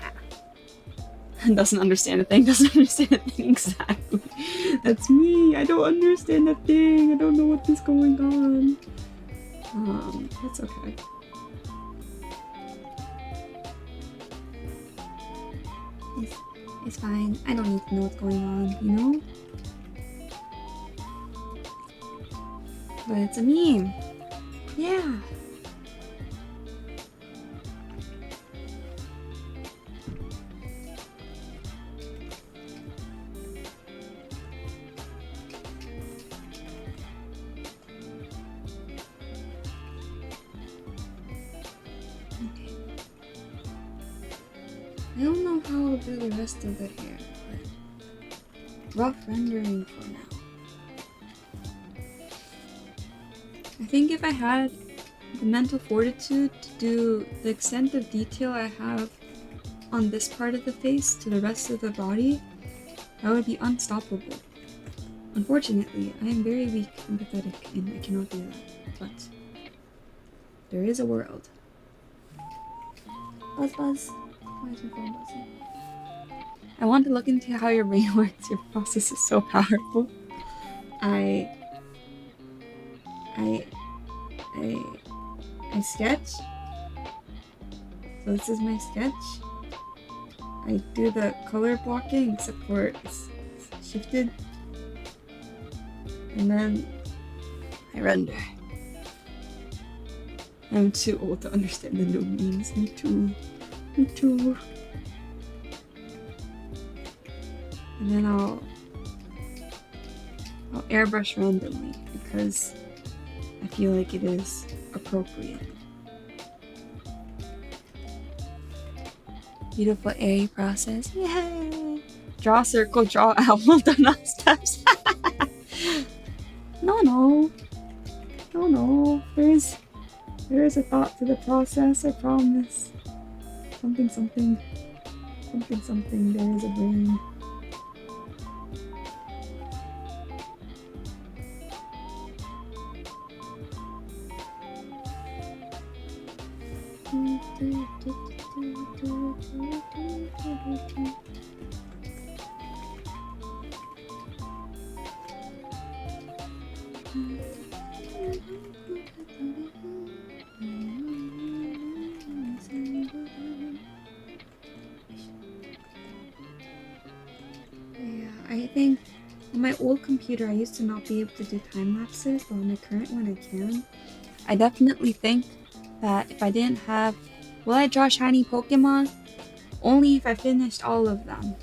Doesn't understand a thing, exactly. That's me. I don't understand a thing. I don't know what is going on. That's okay. It's fine. I don't need to know what's going on, you know? But it's a meme. Yeah. Okay. I don't know how I'll do the rest of the hair, but rough rendering for now. I think if I had the mental fortitude to do the extent of detail I have on this part of the face to the rest of the body, I would be unstoppable. Unfortunately, I am very weak and pathetic and I cannot do that, but there is a world. Buzz buzz. Why is my phone buzzing? I want to look into how your brain works. Your process is so powerful. I sketch. So this is my sketch. I do the color blocking, except for it's shifted. And then I render. I'm too old to understand the new memes. Me too. Me too. And then I'll airbrush randomly because I feel like it is appropriate. Beautiful AI process. Yay! Draw a circle, draw owl, do not steps. No. There is a thought to the process, I promise. Something. There is a brain. I think on my old computer I used to not be able to do time lapses, but on my current one I can. I definitely think that if I didn't have... Will I draw shiny Pokemon? Only if I finished all of them.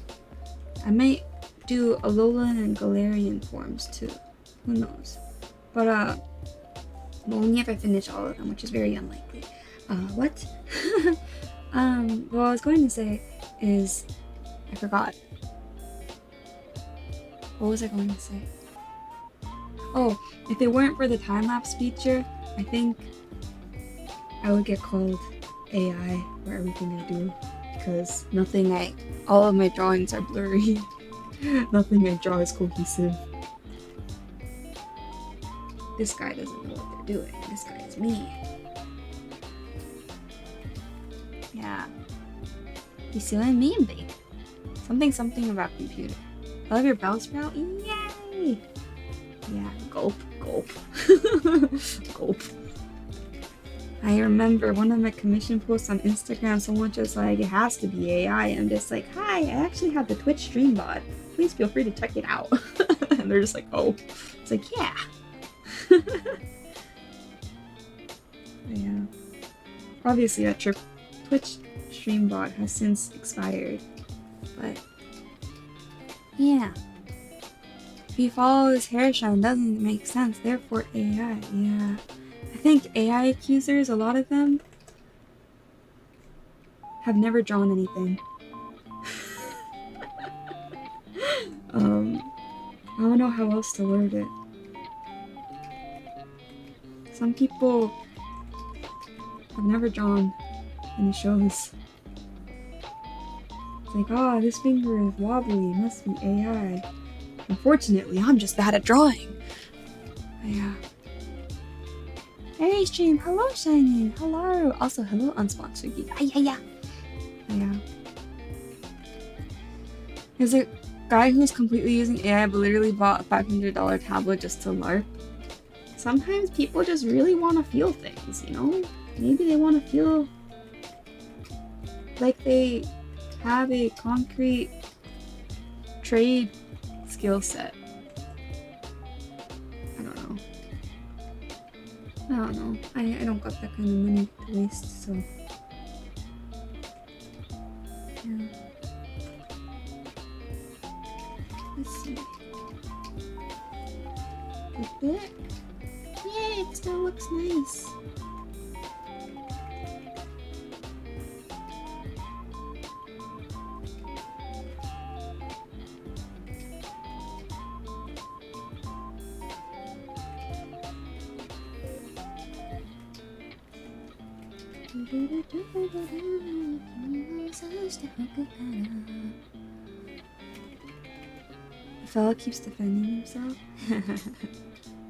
I might do Alolan and Galarian forms too. Who knows? But only if I finish all of them, which is very unlikely. What? What I was going to say is... I forgot. What was I going to say? Oh, if it weren't for the time-lapse feature, I think I would get called AI for everything I do. Because all of my drawings are blurry. Nothing I draw is cohesive. This guy doesn't know what they're doing. This guy is me. Yeah. You see what I mean, babe? Something about computer. I love your Bellsprout. Yay! Yeah, gulp. Gulp. I remember one of my commission posts on Instagram, someone just like, it has to be AI. And I'm just like, hi, I actually have the Twitch stream bot. Please feel free to check it out. And they're just like, oh. It's like, yeah. Yeah. Obviously, that Twitch stream bot has since expired. But yeah. If you follow this hair shine, doesn't make sense. Therefore, AI. Yeah. I think AI accusers, a lot of them, have never drawn anything. I don't know how else to word it. Some people have never drawn, and it shows. It's like, oh, this finger is wobbly, it must be AI. Unfortunately, I'm just bad at drawing. Yeah. Hey stream, hello Shining, hello. Also, hello Unsponsored Geek. Yeah. There's a guy who's completely using AI but literally bought a $500 tablet just to LARP. Sometimes people just really want to feel things, you know? Maybe they want to feel like they have a concrete trade skill set. I don't know. I don't got that kind of money to waste, so yeah. Let's see. A bit. Yay, it still looks nice. The fella keeps defending himself.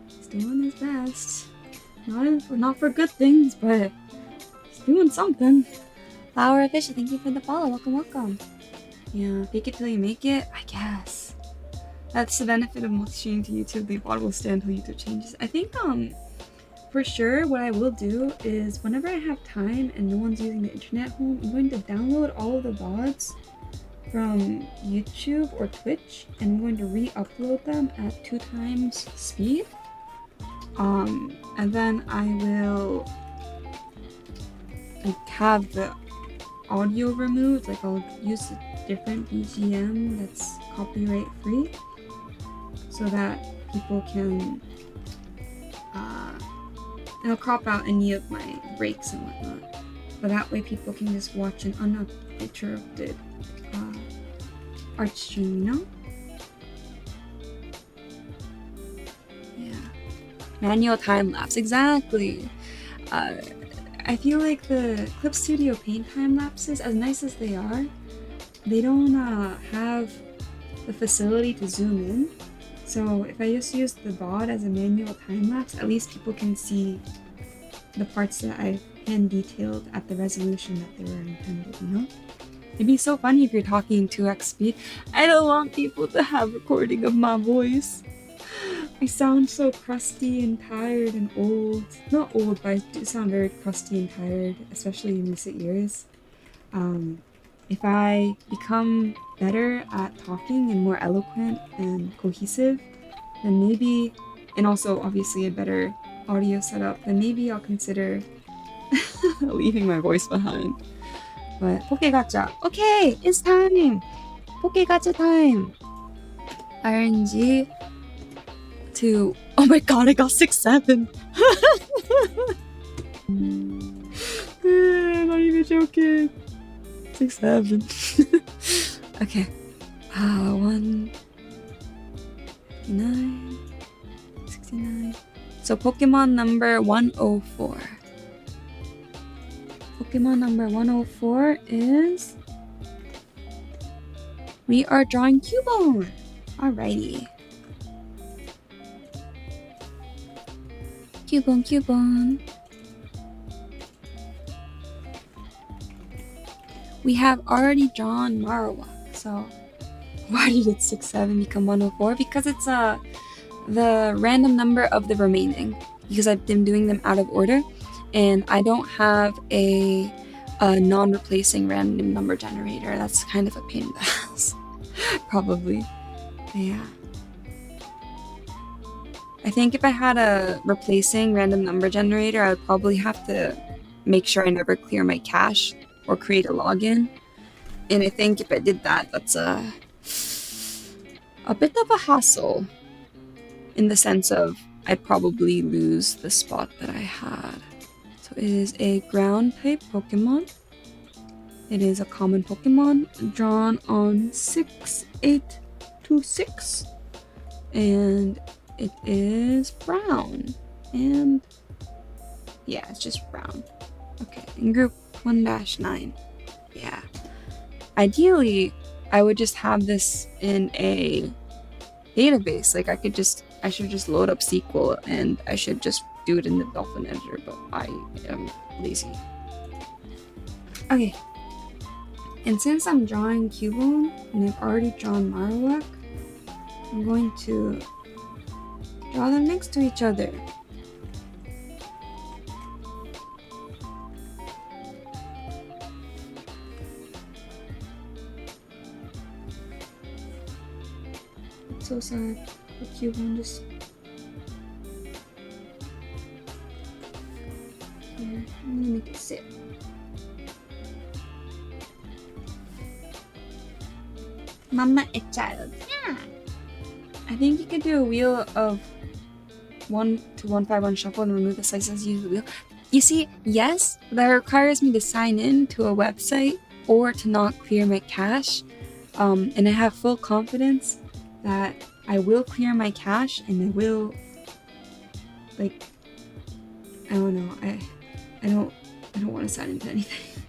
He's doing his best. Not for good things, but he's doing something. Flower Fish, thank you for the follow. Welcome, welcome. Yeah, fake it till you make it, I guess. That's the benefit of multi-streaming to YouTube. The bot will stay until YouTube changes. I think, for sure, what I will do is whenever I have time and no one's using the internet at home, I'm going to download all of the VODs from YouTube or Twitch, and I'm going to re-upload them at 2 times speed. And then I will like have the audio removed. Like I'll use a different BGM that's copyright free, so that people can. I'll crop out any of my breaks and whatnot, but that way people can just watch an uninterrupted art stream, you know? Yeah. Manual time lapse, exactly. I feel like the Clip Studio Paint time lapses, as nice as they are, they don't have the facility to zoom in. So if I just use the VOD as a manual time lapse, at least people can see the parts that I've hand detailed at the resolution that they were intended, you know? It'd be so funny if you're talking 2x speed. I don't want people to have recording of my voice. I sound so crusty and tired and old. Not old, but I do sound very crusty and tired, especially in recent years. If I become better at talking and more eloquent and cohesive, then maybe, and also obviously a better audio setup, then maybe I'll consider leaving my voice behind. But Pokegacha. Okay, it's time! Pokegacha time! RNG to... Oh my god, I got 6-7! I'm not even joking. 6-7. Okay. 159, 69. So Pokemon number 104. Pokemon number 104 is... We are drawing Cubone! Alrighty. Cubone, Cubone. We have already drawn Marowak, so why did it 6-7 become 104? Because it's the random number of the remaining, because I've been doing them out of order, and I don't have a non-replacing random number generator. That's kind of a pain in the ass. Probably. Yeah. I think if I had a replacing random number generator, I would probably have to make sure I never clear my cache or create a login. And I think if I did that, that's a bit of a hassle, in the sense of I'd probably lose the spot that I had. So it is a ground type Pokemon. It is a common Pokemon drawn on 6-8-2-6, and it is brown. And yeah, it's just brown. Okay, in group 1-9. Yeah. Ideally, I would just have this in a database. Like I should just load up SQL and I should just do it in the Dolphin editor, but I am lazy. Okay. And since I'm drawing Cubone and I've already drawn Marowak, I'm going to draw them next to each other. It's so sad. The Cubone just... Here, I'm gonna make it sit. Mama a child. Yeah. I think you could do a wheel of 1 to 151 shuffle and remove the slices, use the wheel. You see, yes, that requires me to sign in to a website or to not clear my cache. And I have full confidence that I will clear my cache and I will, like, I don't know, I don't I don't want to sign into anything.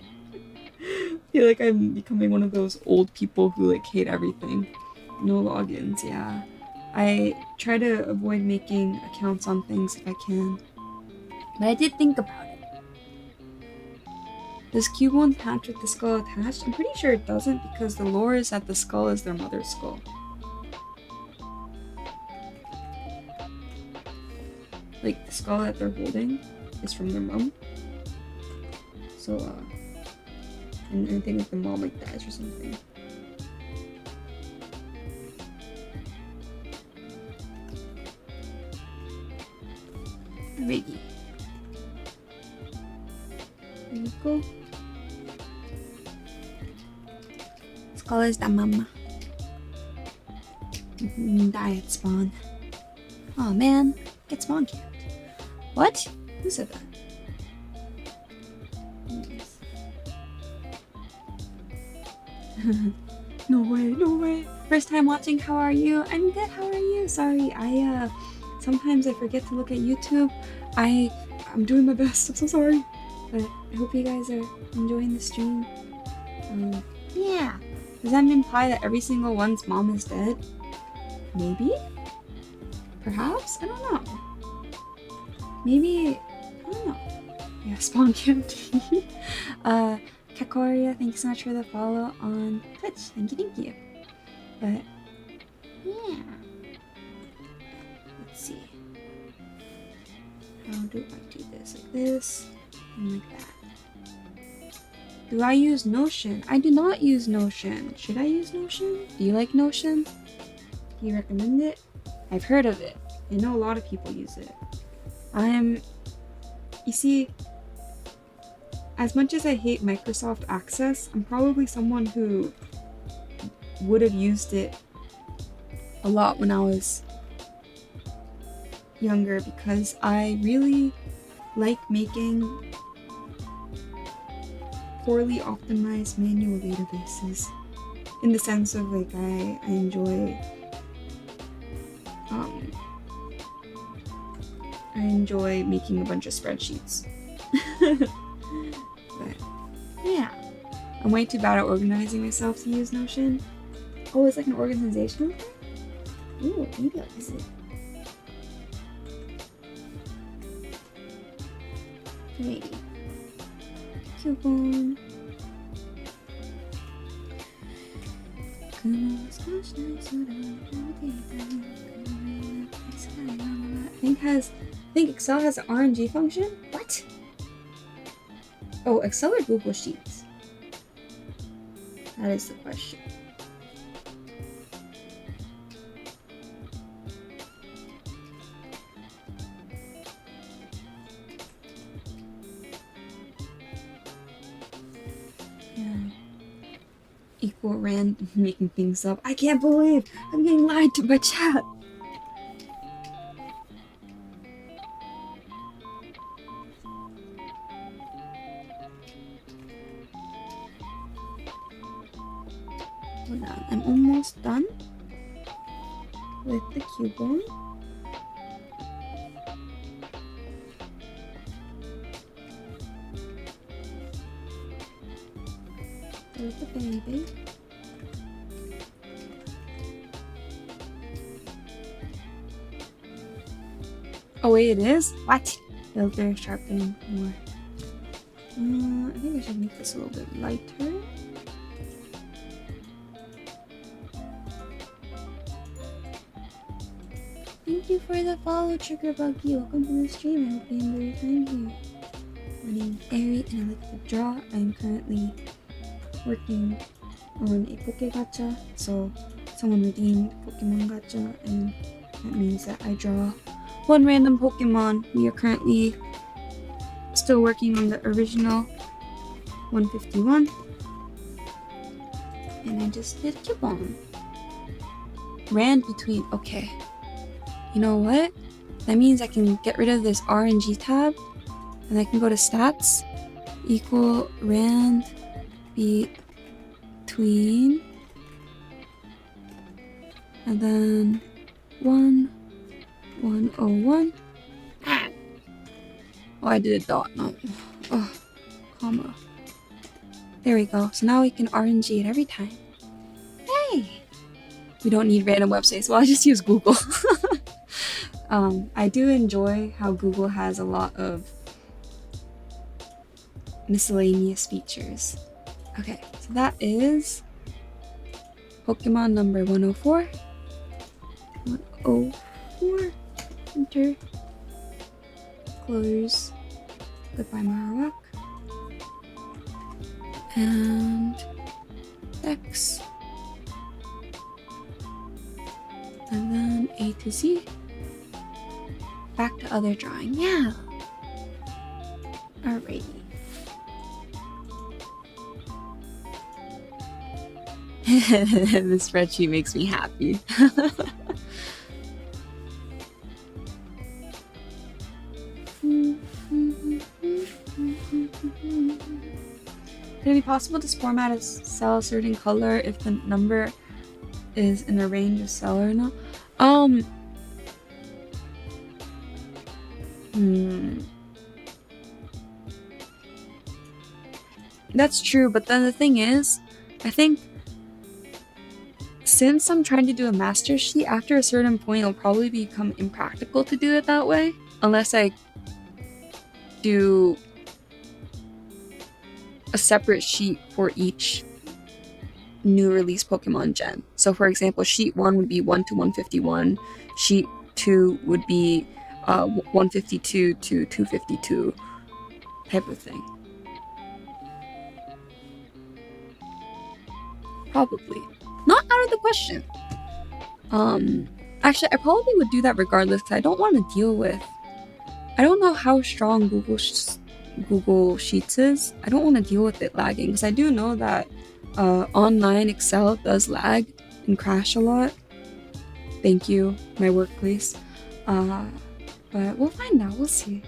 I feel like I'm becoming one of those old people who like hate everything. No logins, yeah. I try to avoid making accounts on things if I can. But I did think about it. Does Cubone hatch with the skull attached? I'm pretty sure it doesn't because the lore is that the skull is their mother's skull. Like, the skull that they're holding is from their mom. So, and I think like the mom like dies or something. Alrighty. There you go. Skull is the mama. Die at spawn. Oh man, get spawn camped. What? Who said that? No way, no way. First time watching, how are you? I'm good, how are you? Sorry, sometimes I forget to look at YouTube. I'm doing my best, I'm so sorry. But I hope you guys are enjoying the stream. Yeah. Does that imply that every single one's mom is dead? Maybe? Perhaps? I don't know. Maybe, I don't know. Yeah, spawn camp tea. Kakoria, thank you so much for the follow on Twitch. Thank you. But, yeah. Let's see. How do I do this? Like this, and like that. Do I use Notion? I do not use Notion. Should I use Notion? Do you like Notion? Do you recommend it? I've heard of it. I know a lot of people use it. You see, as much as I hate Microsoft Access, I'm probably someone who would have used it a lot when I was younger because I really like making poorly optimized manual databases. In the sense of like I enjoy making a bunch of spreadsheets. But yeah, I'm way too bad at organizing myself to use Notion. Oh, it's like an organizational thing? Ooh, maybe I'll use it. Maybe. Cubone. I think Excel has an RNG function? What? Oh, Excel or Google Sheets? That is the question. Yeah. Equal rand making things up. I can't believe I'm getting lied to by chat. Hold on, I'm almost done with the Cubone. There's the baby. Oh wait, it is? What? Filter sharpening more. I think I should make this a little bit lighter. Thank you for the follow, Trigger Buggy. Welcome to the stream. I hope you enjoy your time here. My name is Ari and I like to draw. I'm currently working on a Poke Gacha. So someone redeemed Pokemon Gacha and that means that I draw one random Pokemon. We are currently still working on the original 151. And I just did Cubone. Ran between, okay. You know what? That means I can get rid of this RNG tab and I can go to stats equal rand between and then 101. Oh, I did a dot, no. Oh, comma. There we go. So now we can RNG it every time. Hey! We don't need random websites. Well, I just use Google. I do enjoy how Google has a lot of miscellaneous features. Okay, so that is Pokemon number 104. 104. Enter. Close. Goodbye, Marowak. And X. And then A to Z. Back to other drawing. Yeah. Alrighty. This spreadsheet makes me happy. Could it be possible to format a cell a certain color if the number is in a range of cell or not? That's true, but then the thing is, I think since I'm trying to do a master sheet, after a certain point it'll probably become impractical to do it that way, unless I do a separate sheet for each new release Pokemon gen. So for example, sheet 1 would be 1 to 151, sheet 2 would be 152 to 252 type of thing. Probably. Not out of the question. Actually, I probably would do that regardless because I don't want to deal with... I don't know how strong Google Sheets is. I don't want to deal with it lagging because I do know that online Excel does lag and crash a lot. Thank you, my workplace. But we'll find out. We'll see.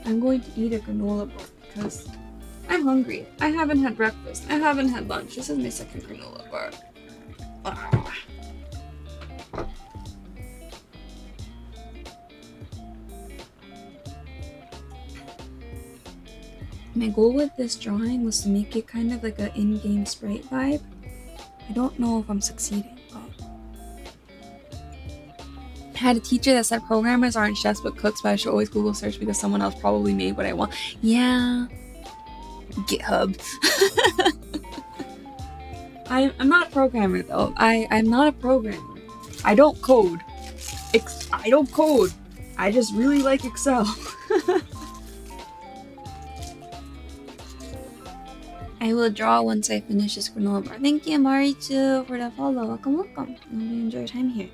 I'm going to eat a granola bar because I'm hungry. I haven't had breakfast. I haven't had lunch. This is my second granola bar. Ah. My goal with this drawing was to make it kind of like an in-game sprite vibe. I don't know if I'm succeeding, but... I had a teacher that said programmers aren't chefs but cooks, but I should always Google search because someone else probably made what I want. Yeah. GitHub. I'm not a programmer though. I'm not a programmer. I don't code. I don't code. I just really like Excel. I will draw once I finish this granola bar. Thank you, Marichu, for the follow. Welcome, welcome. I hope you enjoy your time here.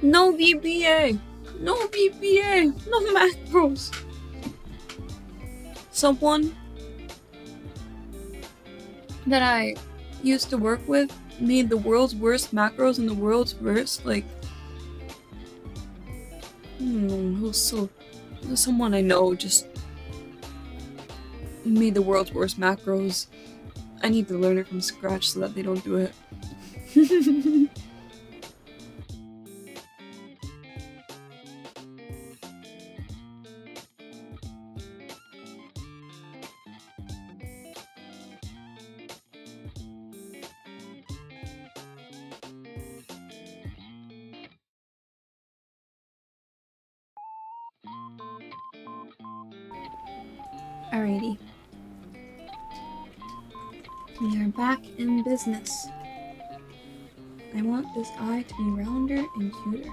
No VBA! No VBA! No macros! Someone that I used to work with made the world's worst macros and the world's worst, like... it was someone I know just made the world's worst macros. I need to learn it from scratch so that they don't do it. Alrighty. We are back in business. I want this eye to be rounder and cuter.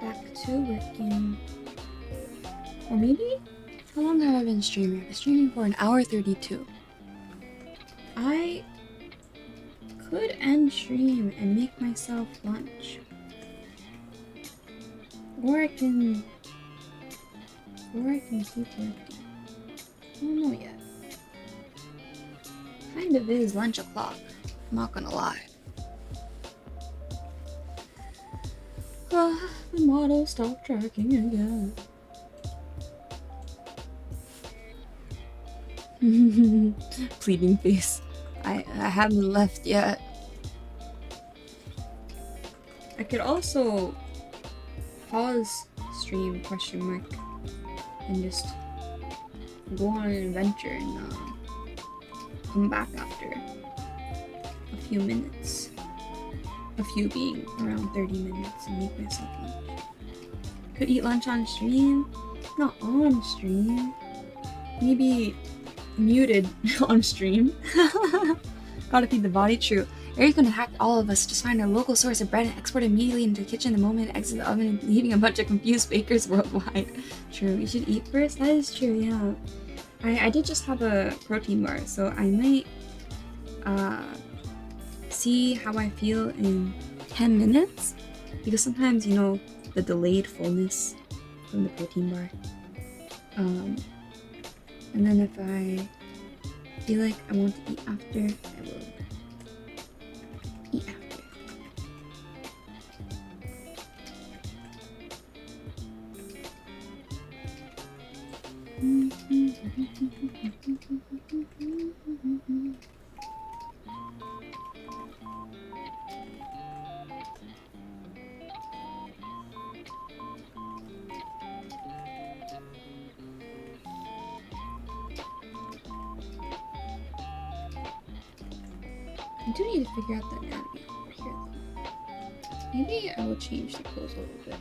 Back to working. Or maybe? How long have I been streaming? I've been streaming for an hour 32. I could end stream and make myself lunch. Or I can keep working. I don't know yet. Kind of is lunch o'clock. I'm not gonna lie. The model stopped tracking again. Pleading face. I haven't left yet. I could also pause stream ? And just go on an adventure and come back after a few minutes. A few being around 30 minutes and make myself lunch. Could eat lunch on stream? Not on stream. Maybe muted on stream. Gotta feed the body, true. Eric's gonna hack all of us, just find our local source of bread and export immediately into the kitchen the moment it exits the oven and leaving a bunch of confused bakers worldwide. True, we should eat first? That is true, yeah. I did just have a protein bar, so I might see how I feel in 10 minutes. Because sometimes, you know, the delayed fullness from the protein bar. And then if I feel like I want to eat after, I will eat after. I do need to figure out the anatomy over here though. Maybe I will change the pose a little bit.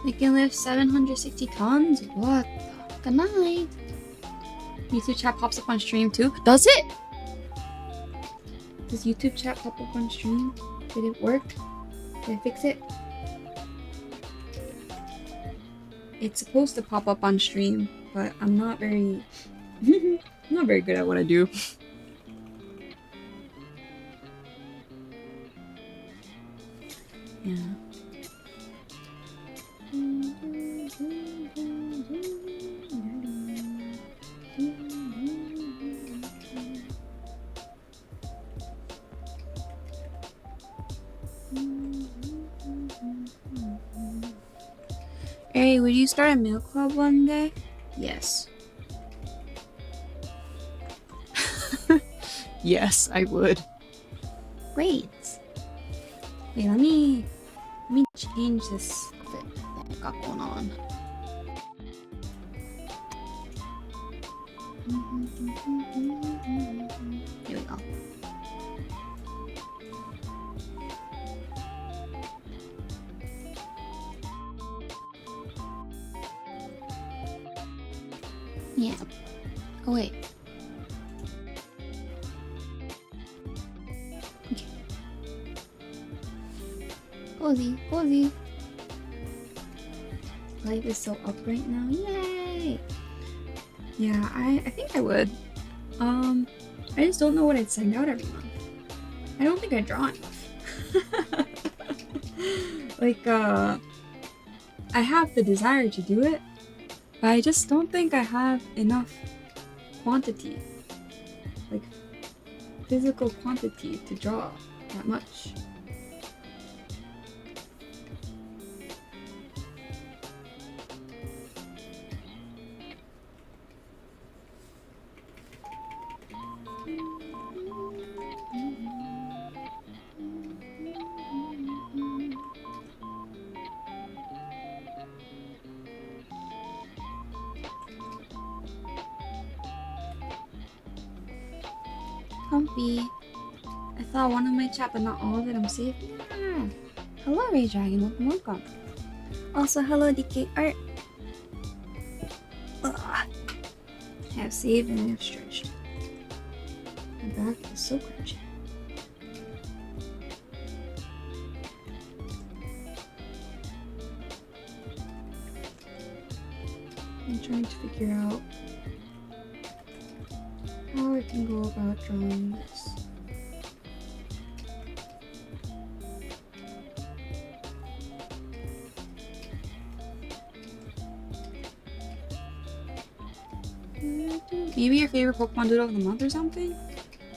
They can lift 760 tons? What the night? YouTube chat pops up on stream too? Does it? Does YouTube chat pop up on stream? Did it work? Did I fix it? It's supposed to pop up on stream, but I'm not very not very good at what I do. Yeah. Hey, would you start a meal club one day? Yes. Yes, I would. Great. Wait, let me change this outfit that I got going on. Here we go. Yeah. Oh wait. Okay. Cozy, cozy. Life is so up right now. Yay! Yeah, I think I would. I just don't know what I'd send out every month. I don't think I draw enough. Like, I have the desire to do it, but I just don't think I have enough quantity. Like, physical quantity to draw that much. Comfy. I thought one of my chat, but not all of it. I'm safe. Yeah. Hello, Ray Dragon. Welcome, welcome. Also, hello, DK Art. Ugh. I have saved and I have stretched. My back is so crunchy. I'm trying to figure out how I can go about drawing this. Maybe your favorite Pokemon Doodle of the month or something?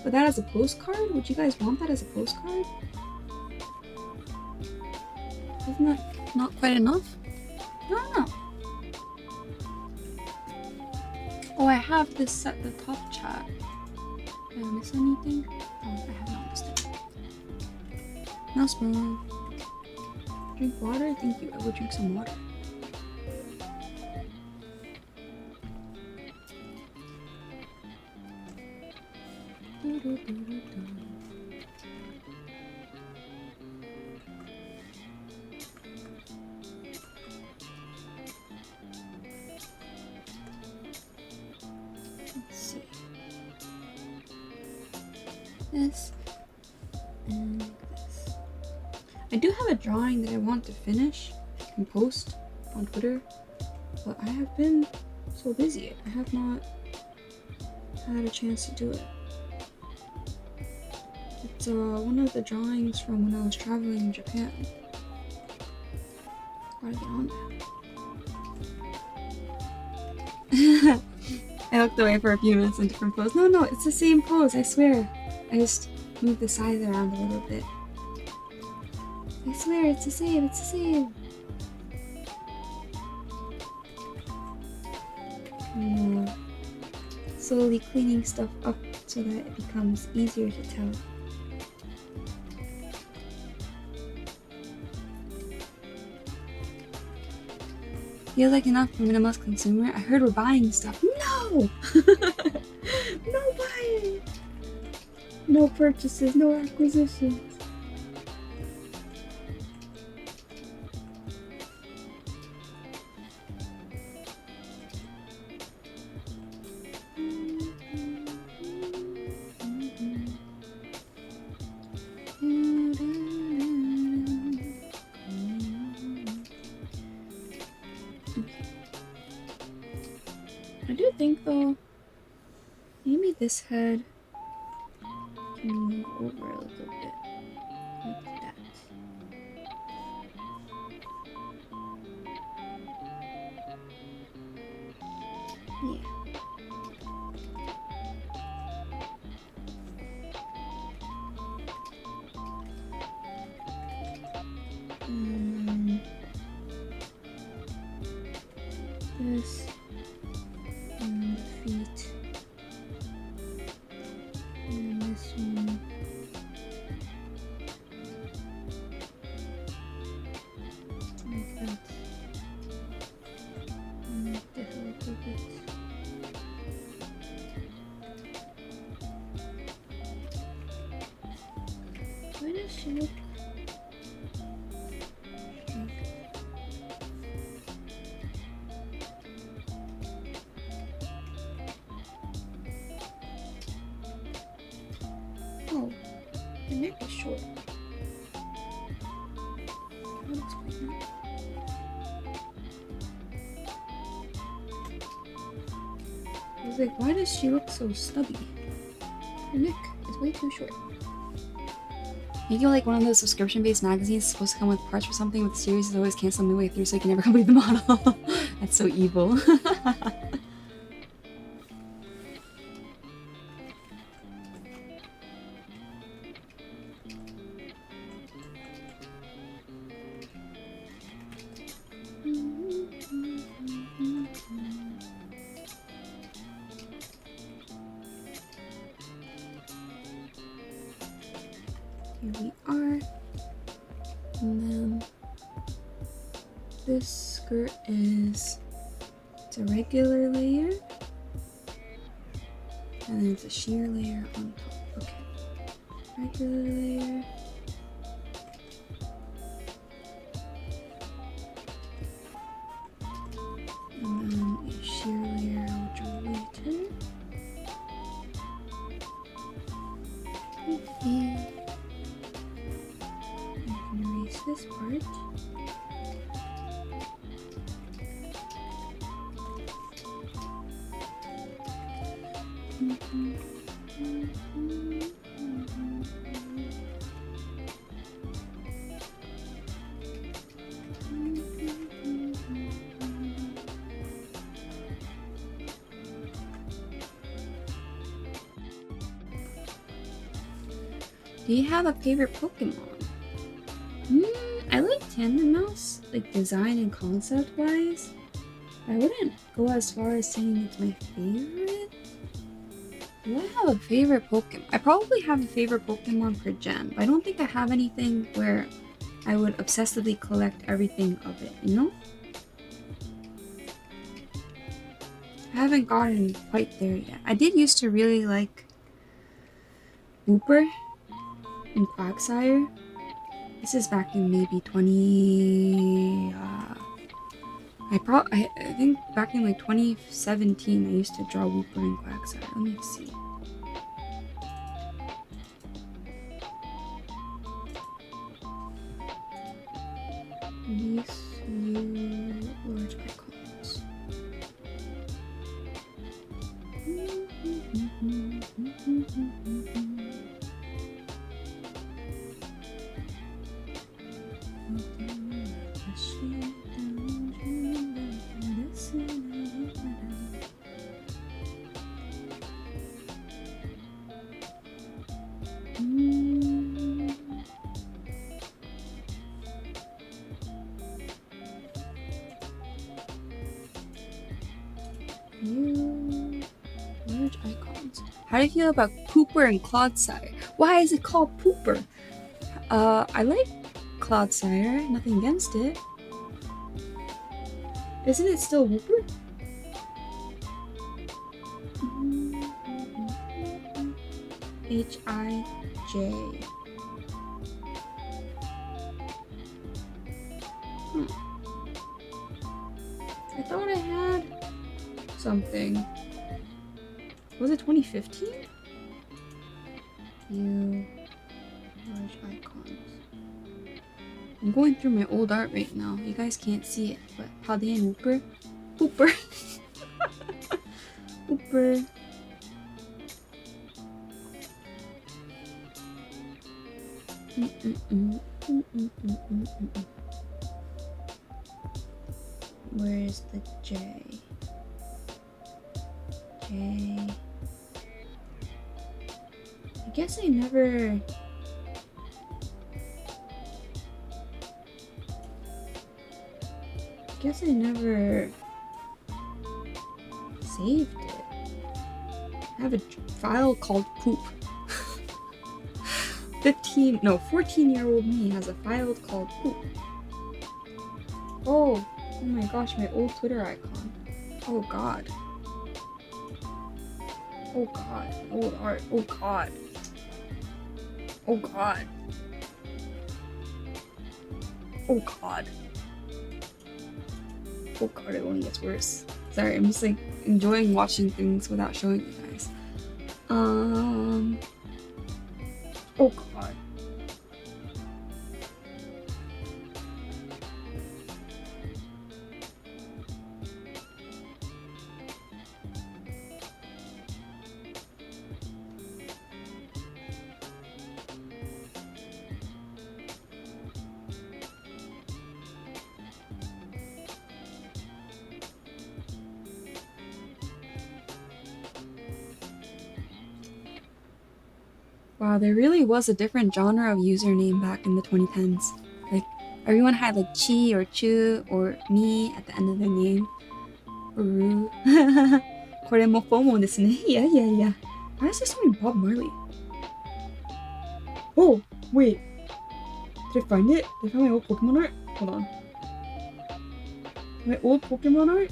But that as a postcard? Would you guys want that as a postcard? Isn't that not quite enough? I don't know. Oh, I have this set the top chat. Did I miss anything? Oh, I have not missed it. No spoon. Drink water? Thank you. I will drink some water. Let's see. This and this. I do have a drawing that I want to finish and post on Twitter, but I have been so busy. I have not had a chance to do it. It's one of the drawings from when I was traveling in Japan. Gotta get on that. I looked away for a few minutes in different pose. No, it's the same pose, I swear. I just moved the sides around a little bit. I swear, it's the same, it's the same. I'm slowly cleaning stuff up so that it becomes easier to tell. Feels like enough for minimalist consumer. I heard we're buying stuff. No! No buying! No purchases, no acquisitions. I do think though, maybe this head can move over a little bit, like that. Yeah. this, and the feet, and this one. Like that. And like this a little bit. Why does she look oh, the neck is short. I'll explain that. I was like, why does she look so stubby? Her neck is way too short. Making like one of those subscription-based magazines supposed to come with parts for something, but the series is always canceling midway through, so you can never complete the model. That's so evil. Here we are. And then this skirt is, it's a regular layer. And then it's a sheer layer on top. Okay. Regular layer. And then a sheer layer which are later. And I can erase this part. Do you have a favorite Pokemon? I like Tandemaus, like design and concept wise. I wouldn't go as far as saying it's my favorite. Do I have a favorite Pokemon? I probably have a favorite Pokemon per gen, but I don't think I have anything where I would obsessively collect everything of it, you know? I haven't gotten quite there yet. I did used to really like Wooper and Quagsire. This is back in maybe 20... I think back in like 2017 I used to draw Wooper and Quagsire. Let me see. These new large icons. Large icons. How do you feel about Pooper and Clodsire? Why is it called Pooper? I like Clodsire, nothing against it. Isn't it still Wooper? H-I-J. I thought I had something. Was it 2015? You large icons. I'm going through my old art right now. You guys can't see it, but Paldean Wooper. Wooper. Wooper. Where's the J? J. I guess I never... saved it. I have a file called poop. 14-year-old me has a file called poop. Oh my gosh, my old Twitter icon. Oh god. Oh god. Old art. Oh god. Oh god. Oh god. Oh god, it only gets worse. Sorry, I'm just like enjoying watching things without showing you guys. Oh god. Wow, there really was a different genre of username back in the 2010s. Like, everyone had like Chi or Chu or me at the end of their name. Uru. これもFOMO ですね. Yeah. Why is there so many Bob Marley? Oh, wait. Did I find it? Did I find my old Pokemon art? Hold on. My old Pokemon art?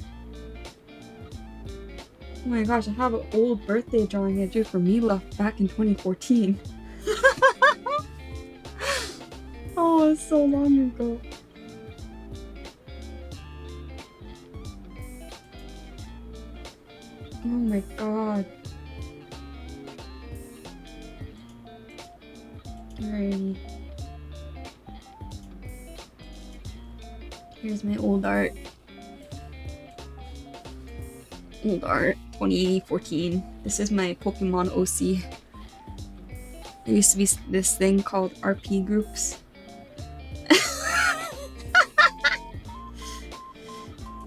Oh my gosh, I have an old birthday drawing I drew for Mila back in 2014. Oh, it's so long ago. Oh my god. Alrighty. Here's my old art. Old art, 2014. This is my Pokemon OC. There used to be this thing called RP groups.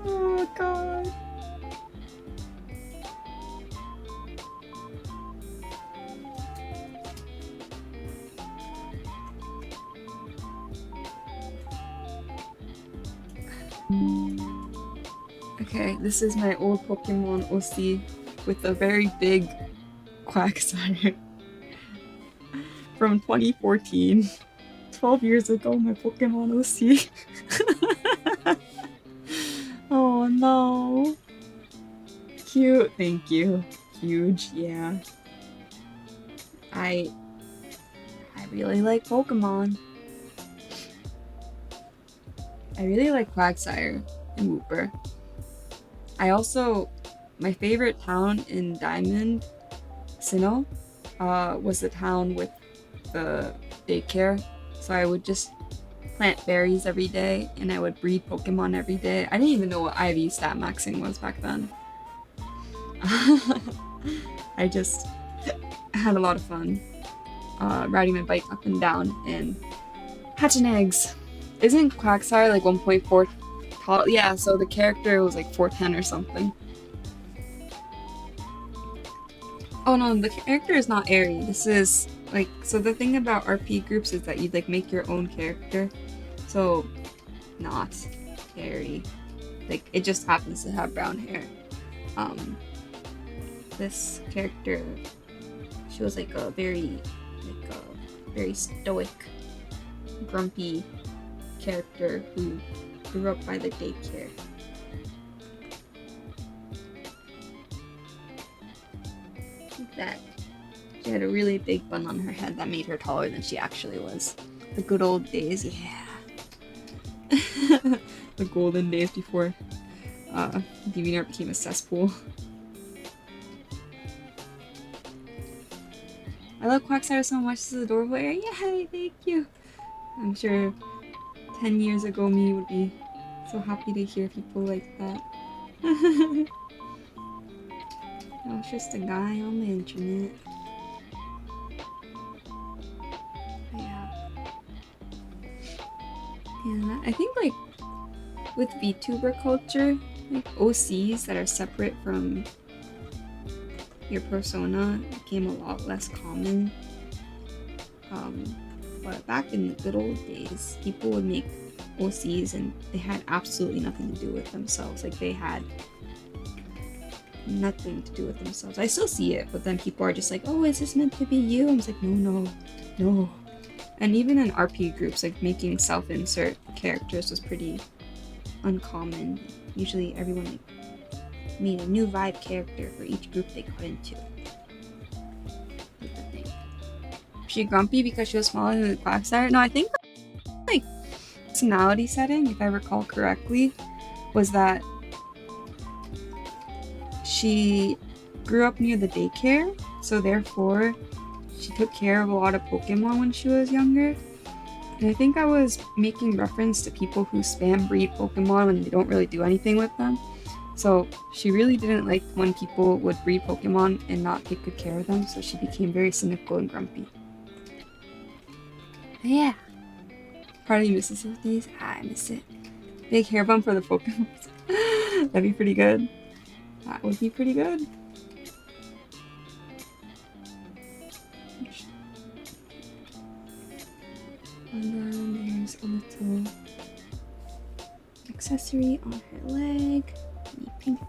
Oh god. Okay, this is my old Pokemon OC with a very big Quagsire from 2014. 12 years ago, my Pokemon OC. Oh no. Cute, thank you. Huge, yeah. I really like Pokemon. I really like Quagsire and Wooper. I also, my favorite town in Diamond, Sinnoh, was the town with the daycare. So I would just plant berries every day and I would breed Pokemon every day. I didn't even know what IV stat maxing was back then. I just had a lot of fun riding my bike up and down and hatching eggs. Isn't Quagsire like 1.4 tall? Yeah, so the character was like 4'10" or something. Oh no, the character is not airy. This is like, so the thing about RP groups is that you like make your own character. So, not airy. Like, it just happens to have brown hair. This character, she was like a very stoic, grumpy character who grew up by the daycare. Like that. She had a really big bun on her head that made her taller than she actually was. The good old days, yeah. The golden days before DeviantArt became a cesspool. I love Quagsire so much, this is adorable. Yeah, thank you. I'm sure 10 years ago me would be so happy to hear people like that. I was just a guy on the internet. Yeah. And I think like with VTuber culture, like OCs that are separate from your persona became a lot less common. But back in the good old days, people would make OCs and they had absolutely nothing to do with themselves. Like they had nothing to do with themselves. I still see it, but then people are just like, oh, is this meant to be you? I'm just like, no. And even in RP groups, like making self-insert characters was pretty uncommon. Usually everyone like made a new vibe character for each group they got into. Is she grumpy because she was smaller than the Quagsire? No, I think like personality setting, if I recall correctly, was that she grew up near the daycare, so therefore she took care of a lot of Pokemon when she was younger. And I think I was making reference to people who spam breed Pokemon when they don't really do anything with them. So she really didn't like when people would breed Pokemon and not take good care of them, so she became very cynical and grumpy. Yeah. Part of you misses those days? I miss it. Big hair bump for the Pokemon. That'd be pretty good. That would be pretty good. And then there's a little accessory on her leg. Pink.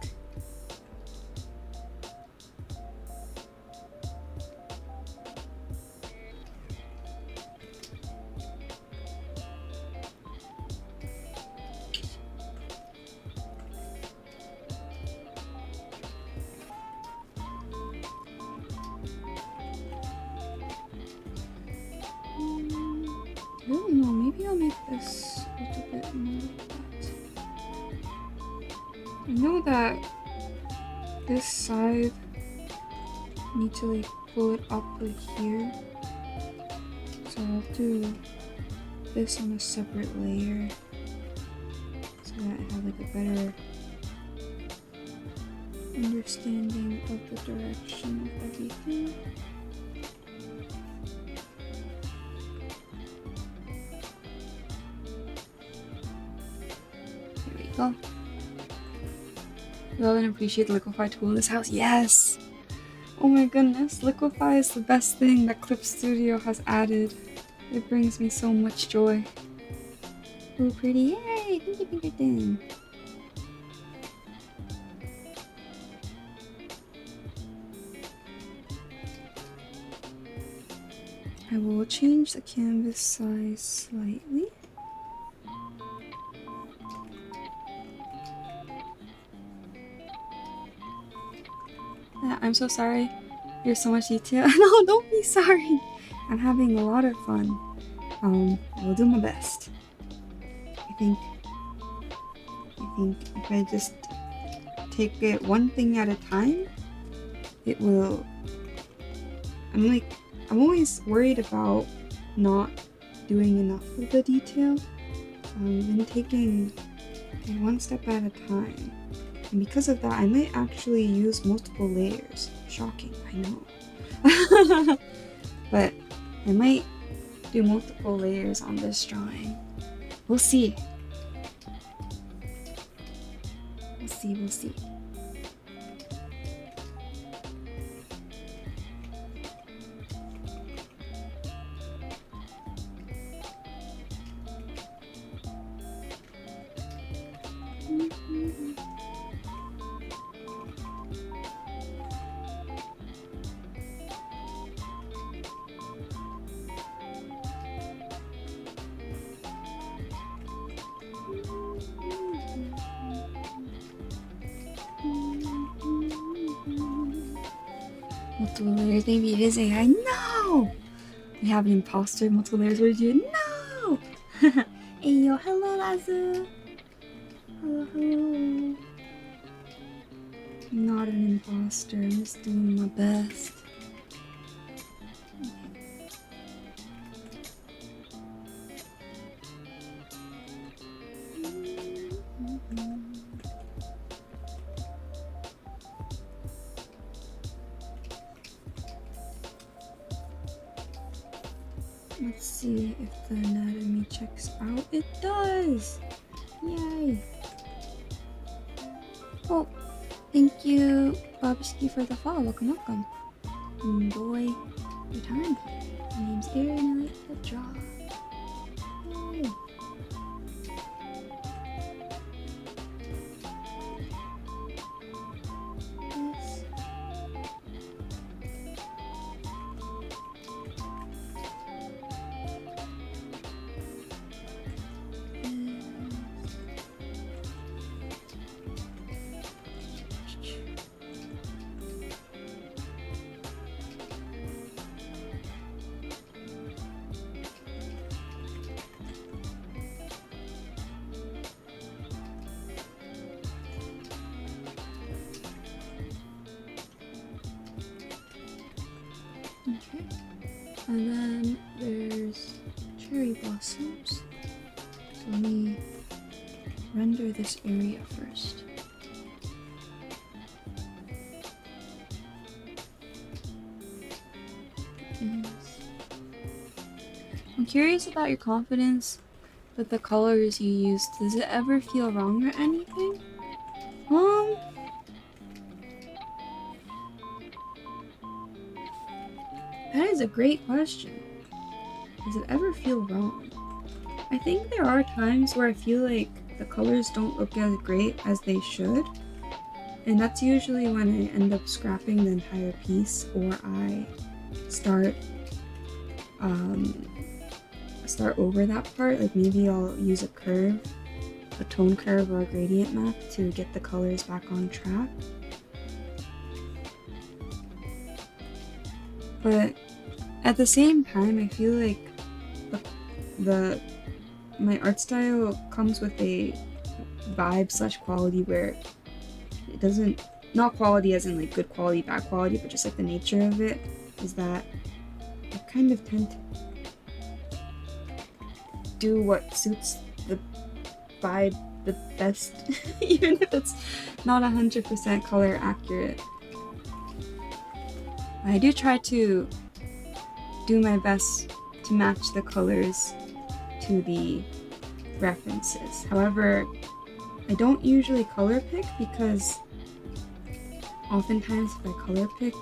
I don't know, maybe I'll make this a little bit more like that. I know that this side, I need to like pull it up right here. So I'll do this on a separate layer so that I have like a better understanding of the direction of everything. Go. Love and appreciate the Liquify tool in this house. Yes! Oh my goodness, Liquify is the best thing that Clip Studio has added. It brings me so much joy. Oh, pretty. Yay! Thank you, Pinkerton. I will change the canvas size slightly. I'm so sorry. There's so much detail. No, don't be sorry. I'm having a lot of fun. I will do my best. I think if I just take it one thing at a time, it will. I'm always worried about not doing enough of the detail. So I've been taking it one step at a time. And because of that, I might actually use multiple layers. Shocking, I know. But I might do multiple layers on this drawing. We'll see. We'll see. Multiple layers, maybe it is AI. No! We have an imposter, multiple layers, what did you do? No! Hey yo, hello Lazu! Hello. I'm not an imposter, I'm just doing my best. Let's see if the anatomy checks out. It does! Yay! Oh, thank you, Bobsky, for the follow. Welcome. Enjoy your time here. My name's Erin and I like to draw. Yay! Okay. And then there's cherry blossoms. So let me render this area first. I'm curious about your confidence with the colors you use. Does it ever feel wrong or anything? That is a great question. Does it ever feel wrong? I think there are times where I feel like the colors don't look as great as they should. And that's usually when I end up scrapping the entire piece, or I start over that part. Like maybe I'll use a curve, a tone curve or a gradient map to get the colors back on track. But at the same time, I feel like my art style comes with a vibe / quality where it doesn't, not quality as in like good quality, bad quality, but just like the nature of it is that I kind of tend to do what suits the vibe the best, even if it's not 100% color accurate. I do try to do my best to match the colors to the references. However, I don't usually color pick because oftentimes if I color pick,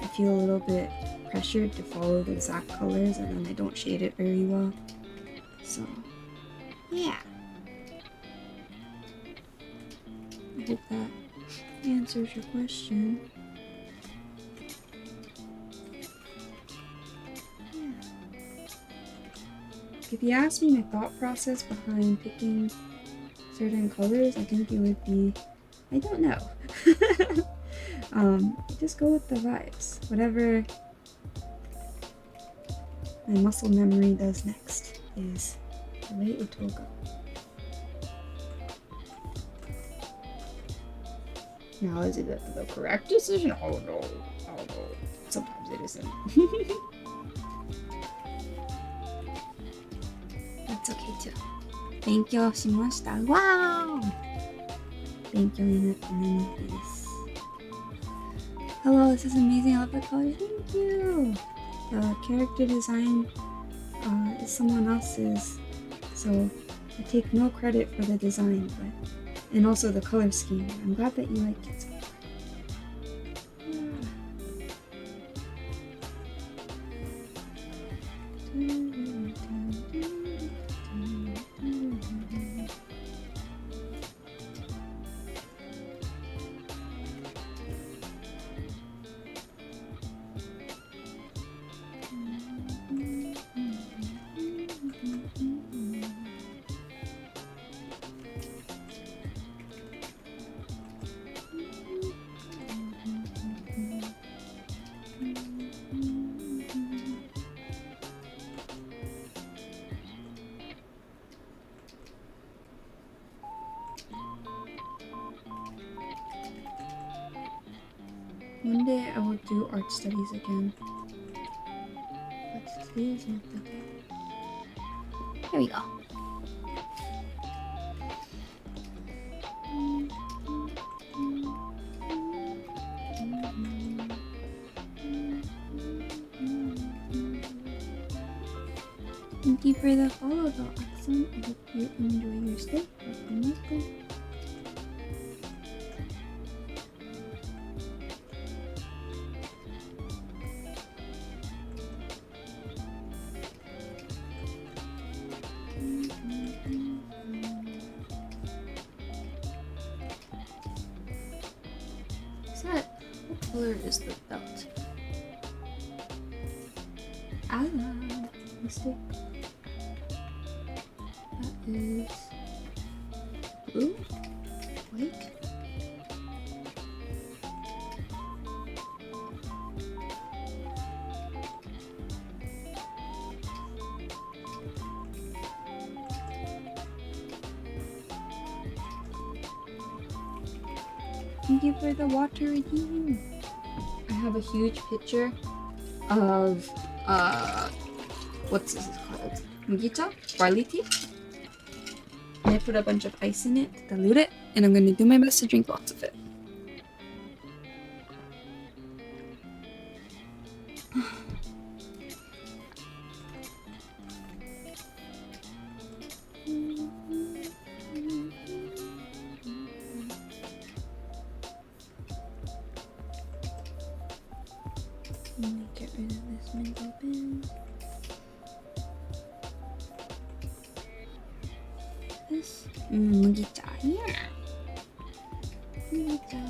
I feel a little bit pressured to follow the exact colors and then I don't shade it very well. So, yeah. I hope that answers your question. If you ask me my thought process behind picking certain colors, I think it would be, I don't know. Just go with the vibes. Whatever my muscle memory does next is the way it will go. Now, is it the correct decision? Oh no. Sometimes it isn't. That's okay too. 勉強しました。Wow! 勉強になって何よりです。Hello, this is amazing. I love the colors. Thank you! The character design is someone else's, so I take no credit for the design, and also the color scheme. I'm glad that you like it so far. One day I will do art studies again. But today is not the day. Here we go. Thank you for the follow though, Aksan. I hope you enjoy your stay. Welcome. What color is the belt? Mistake. That is blue? White? Thank you for the water redeem. I have a huge picture of what's this called? Mugicha? Barley tea. And I put a bunch of ice in it to dilute it, and I'm gonna do my best to drink lots of it. Let me get rid of this mango bin. This mugicha, yeah. Mugicha.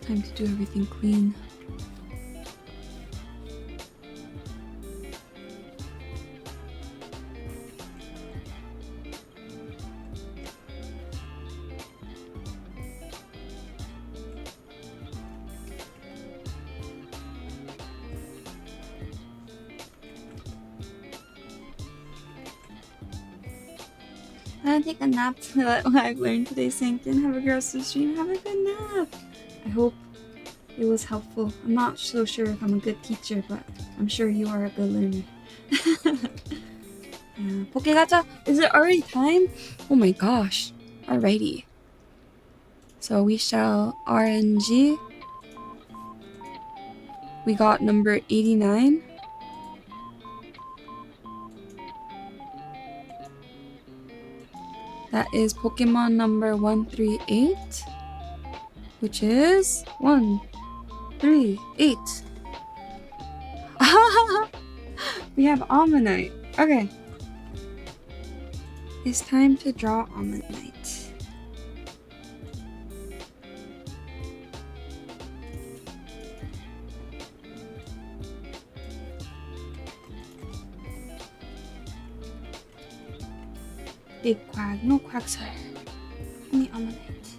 Time to do everything clean. I'm gonna take a nap to let what I've learned today sink in. Have a gross stream. Have a good nap. I hope it was helpful. I'm not so sure if I'm a good teacher, but I'm sure you are a good learner. Pokegacha, is it already time? Oh my gosh. Alrighty. So we shall RNG. We got number 89. That is Pokemon number 138, which is 138. We have Ammonite. Okay. It's time to draw Ammonite. Big Quag, no Quagsire. Only Ammonite.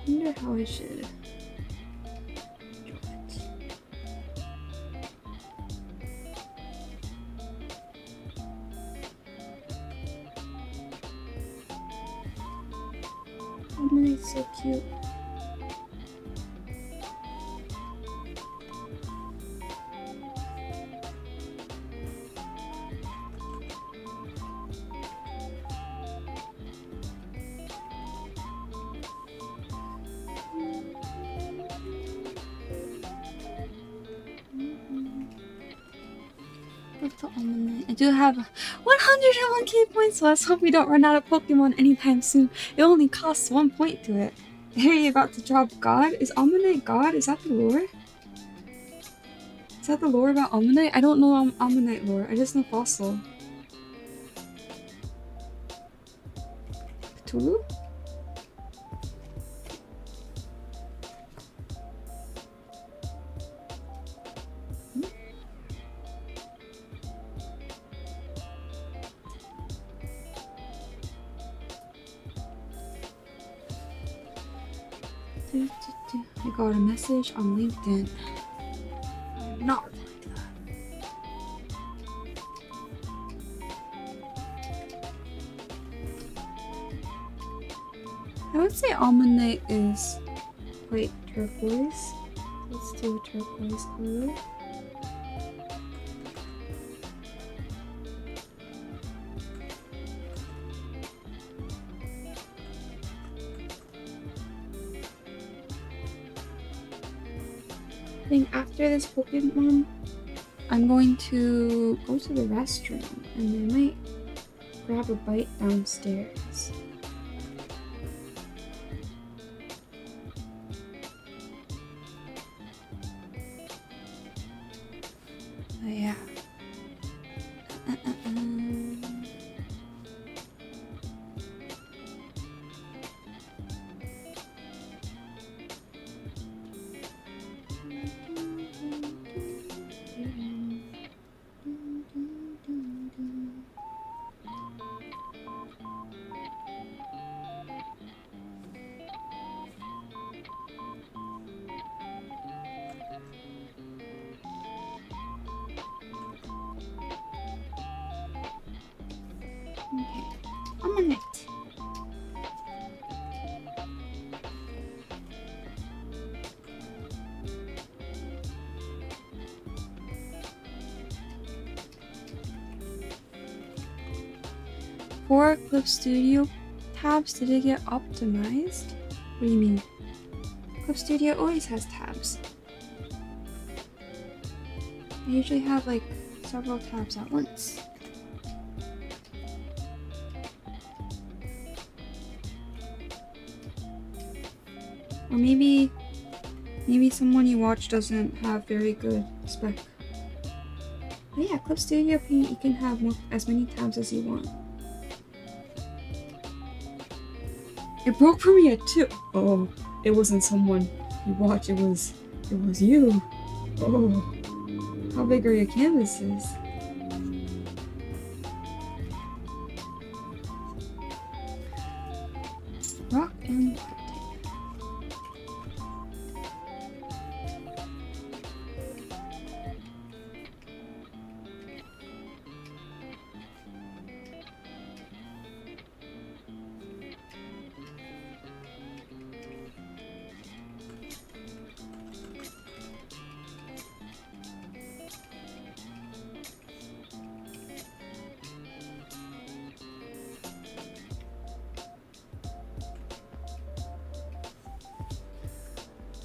I wonder how I should draw it. Ammonite's so cute. I do have 101k points, so let's hope we don't run out of Pokemon anytime soon. It only costs 1 point to it. Here you got to drop God. Is Ammonite God? Is that the lore? Is that the lore about Ammonite? I don't know Ammonite lore. I just know Fossil. Cthulhu? I got a message on LinkedIn. I'm not replying to that. I would say Ammonite is quite turquoise. Let's do a turquoise color. I think after this Pokemon, I'm going to go to the restroom and I might grab a bite downstairs. But yeah. Okay. Ammonite. For Clip Studio tabs, did it get optimized? What do you mean? Clip Studio always has tabs. I usually have like several tabs at once. Or maybe someone you watch doesn't have very good spec. But yeah, Clip Studio Paint, you can have as many tabs as you want. It broke for me at 2. Oh, it wasn't someone you watch, it was you. Oh, how big are your canvases? Rock and water tape.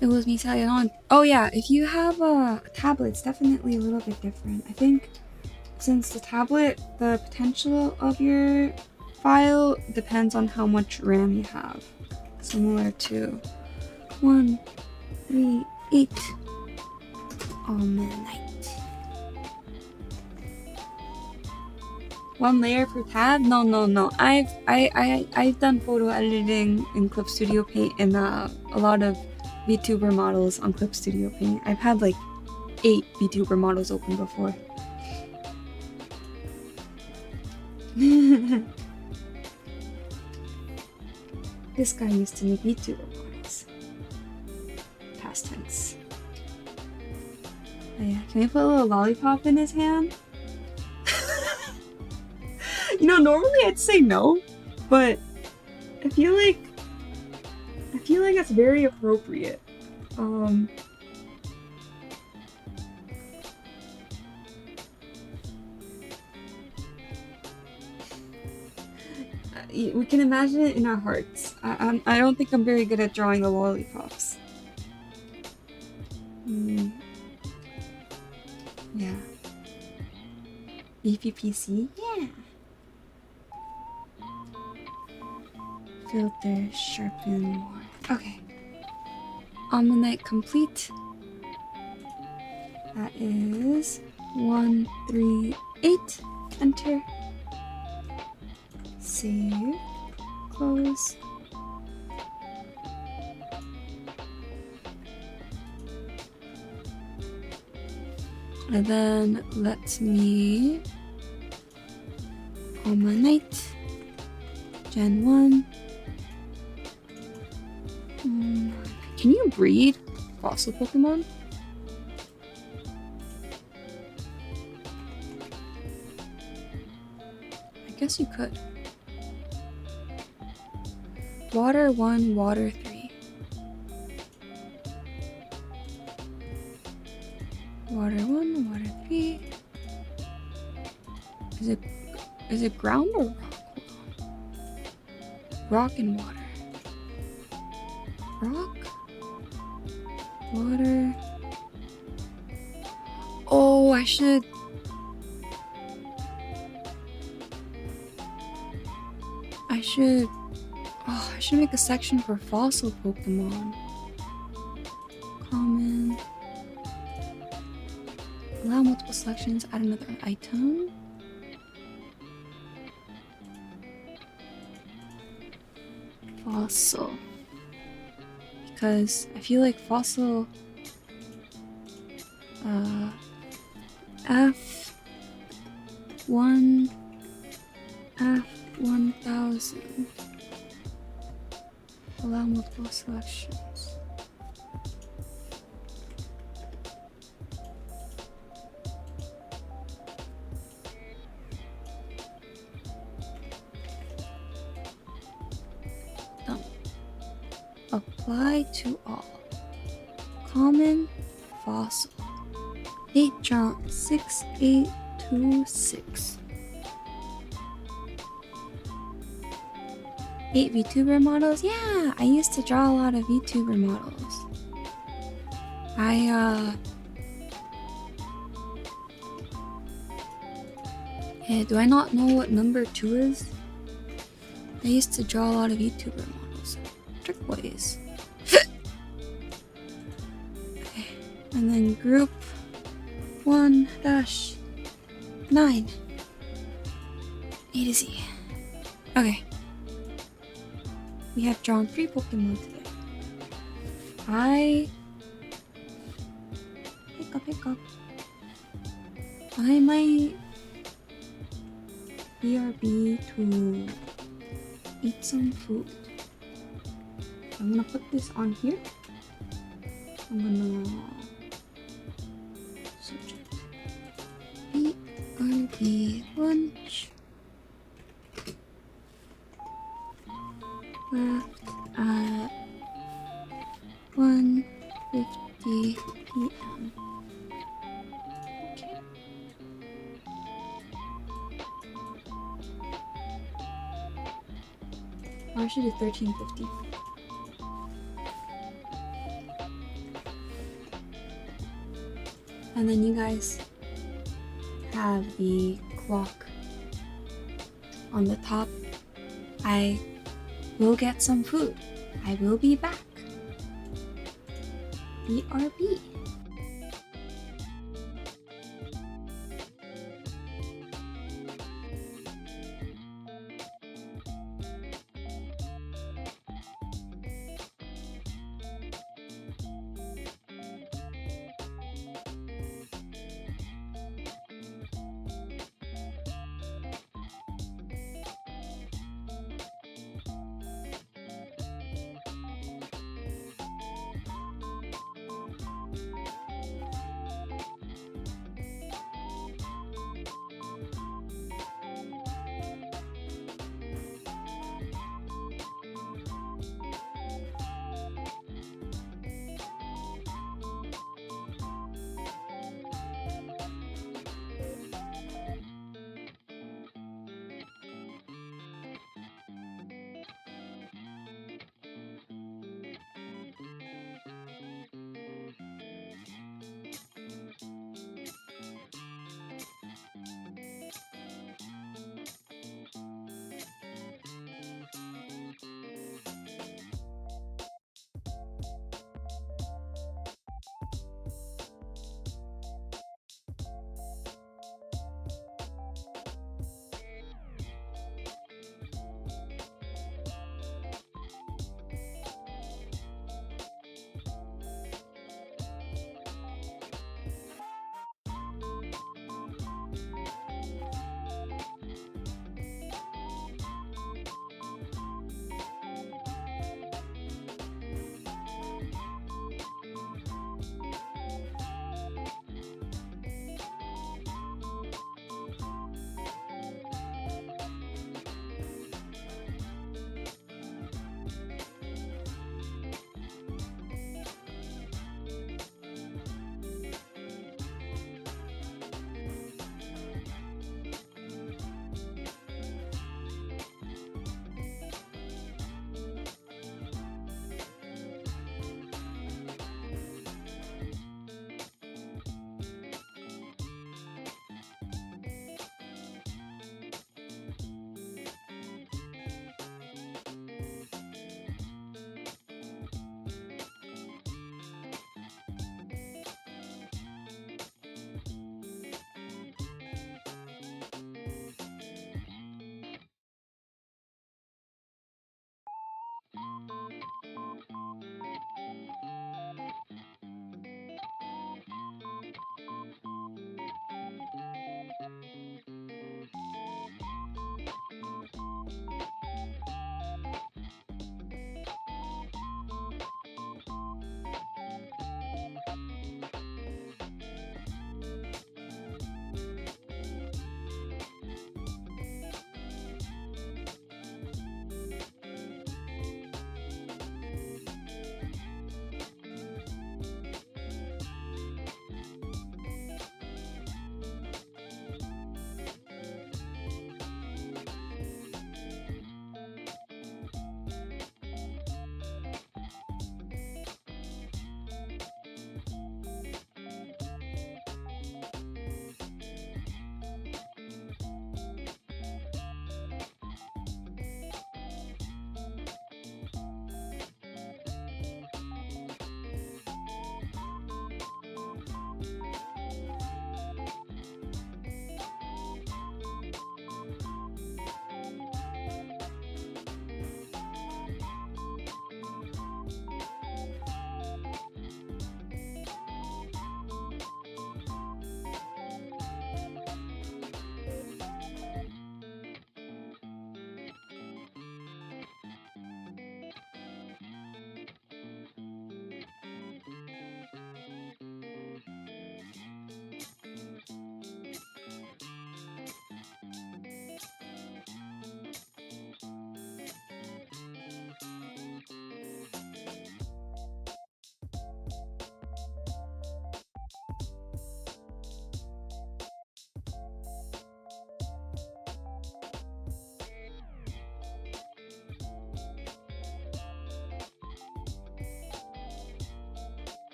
It was me selling on. Oh yeah, if you have a tablet, it's definitely a little bit different. I think since the tablet, the potential of your file depends on how much RAM you have. Similar to 138 Ammonite. 1 layer per tab? No. I've done photo editing in Clip Studio Paint and a lot of VTuber models on Clip Studio Paint. I've had like 8 VTuber models open before. This guy used to make VTuber models. Past tense. Oh yeah, can we put a little lollipop in his hand? You know, normally I'd say no, but I feel like that's very appropriate. We can imagine it in our hearts. I don't think I'm very good at drawing the lollipops. Yeah. BPPC? Yeah. Filter, sharpen more. Okay. Ammonite complete. That is 138. Enter. Save. Close. And then let me Ammonite Gen 1. Can you breed fossil Pokemon? I guess you could. Water 1, water 3. Water 1, water 3. Is it ground or rock? Hold on. Rock and water. Rock, water. Oh, I should make a section for fossil Pokemon. Common. Allow multiple selections. Add another item. Fossil. Because I feel like fossil F1000 allow multiple selections. Apply to all. Common fossil. Date drawn 6826. 8 VTuber models? Yeah, I used to draw a lot of VTuber models. Do I not know what number 2 is? I used to draw a lot of VTuber models. Turquoise. Okay. And then group 1-9. A to Z. Okay. We have drawn 3 Pokemon today. Hiccup. I might BRB to eat some food. I'm gonna put this on here. I'm gonna subject BRB lunch. Left at 1:50 p.m. Okay. Or I should do 13:50. And then you guys have the clock on the top. I will get some food. I will be back. BRB.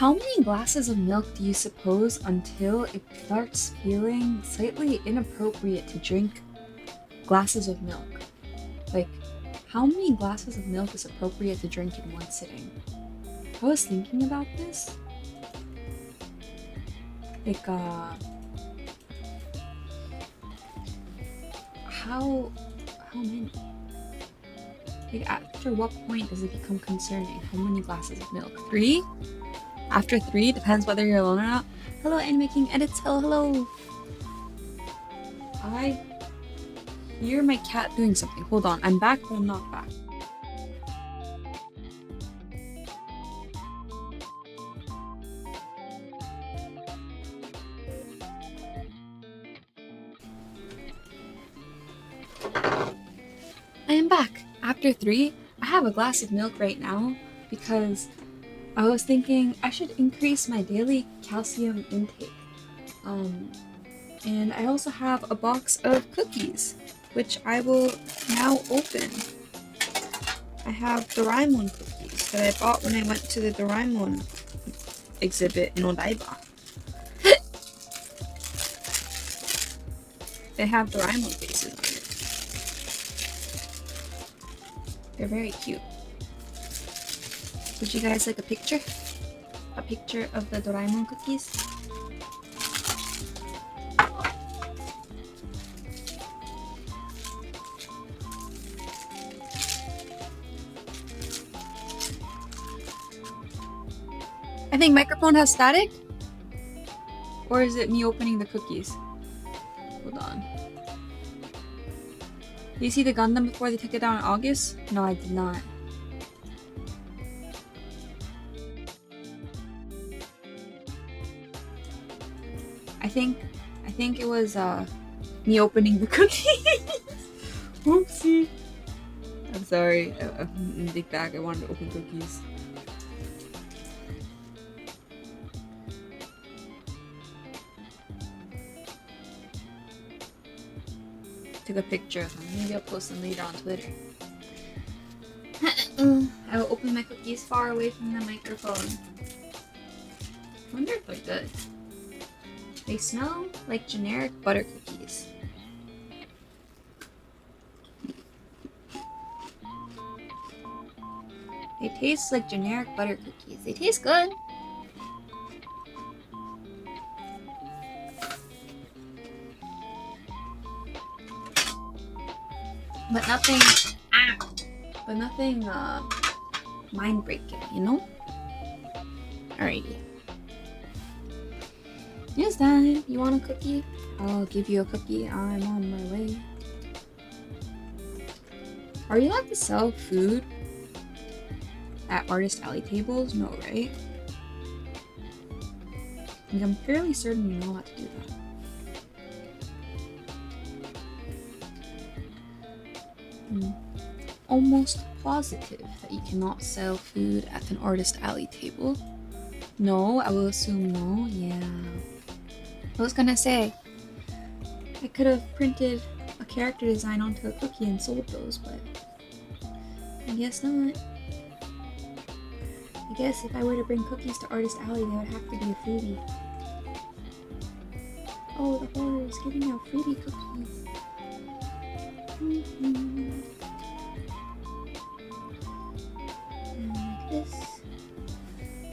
How many glasses of milk do you suppose until it starts feeling slightly inappropriate to drink glasses of milk? Like, how many glasses of milk is appropriate to drink in one sitting? I was thinking about this. Like, how many? Like, after what point does it become concerning? How many glasses of milk? 3? After 3, depends whether you're alone or not. Hello, Anime King Edits. Hello. I hear my cat doing something. Hold on, I'm back, but I'm not back. I am back. After 3, I have a glass of milk right now because I was thinking I should increase my daily calcium intake. And I also have a box of cookies. which I will now open. I have Doraemon cookies that I bought when I went to the Doraemon exhibit in Odaiba. They have Doraemon faces on it. They're very cute. Would you guys like a picture? A picture of the Doraemon cookies? I think microphone has static? Or is it me opening the cookies? Hold on. Did you see the Gundam before they took it down in August? No, I did not. I think it was me opening the cookies. Oopsie. I'm sorry. I'm big bag. I wanted to open cookies. Took a picture of them. Maybe I'll post them later on Twitter. I will open my cookies far away from the microphone. I wonder if they're good. They smell like generic butter cookies. They taste like generic butter cookies. They taste good. But nothing mind-breaking, you know? Alrighty. Yes, Dad. You want a cookie? I'll give you a cookie. I'm on my way. Are you allowed to sell food at Artist Alley tables? No, right? Like, I'm fairly certain you're not allowed to do that. I'm almost positive that you cannot sell food at an Artist Alley table. No, I will assume no. Yeah. I was gonna say, I could have printed a character design onto a cookie and sold those, but I guess not. I guess if I were to bring cookies to Artist Alley, they would have to be a freebie. Oh, the horror is giving out freebie cookies. And like this.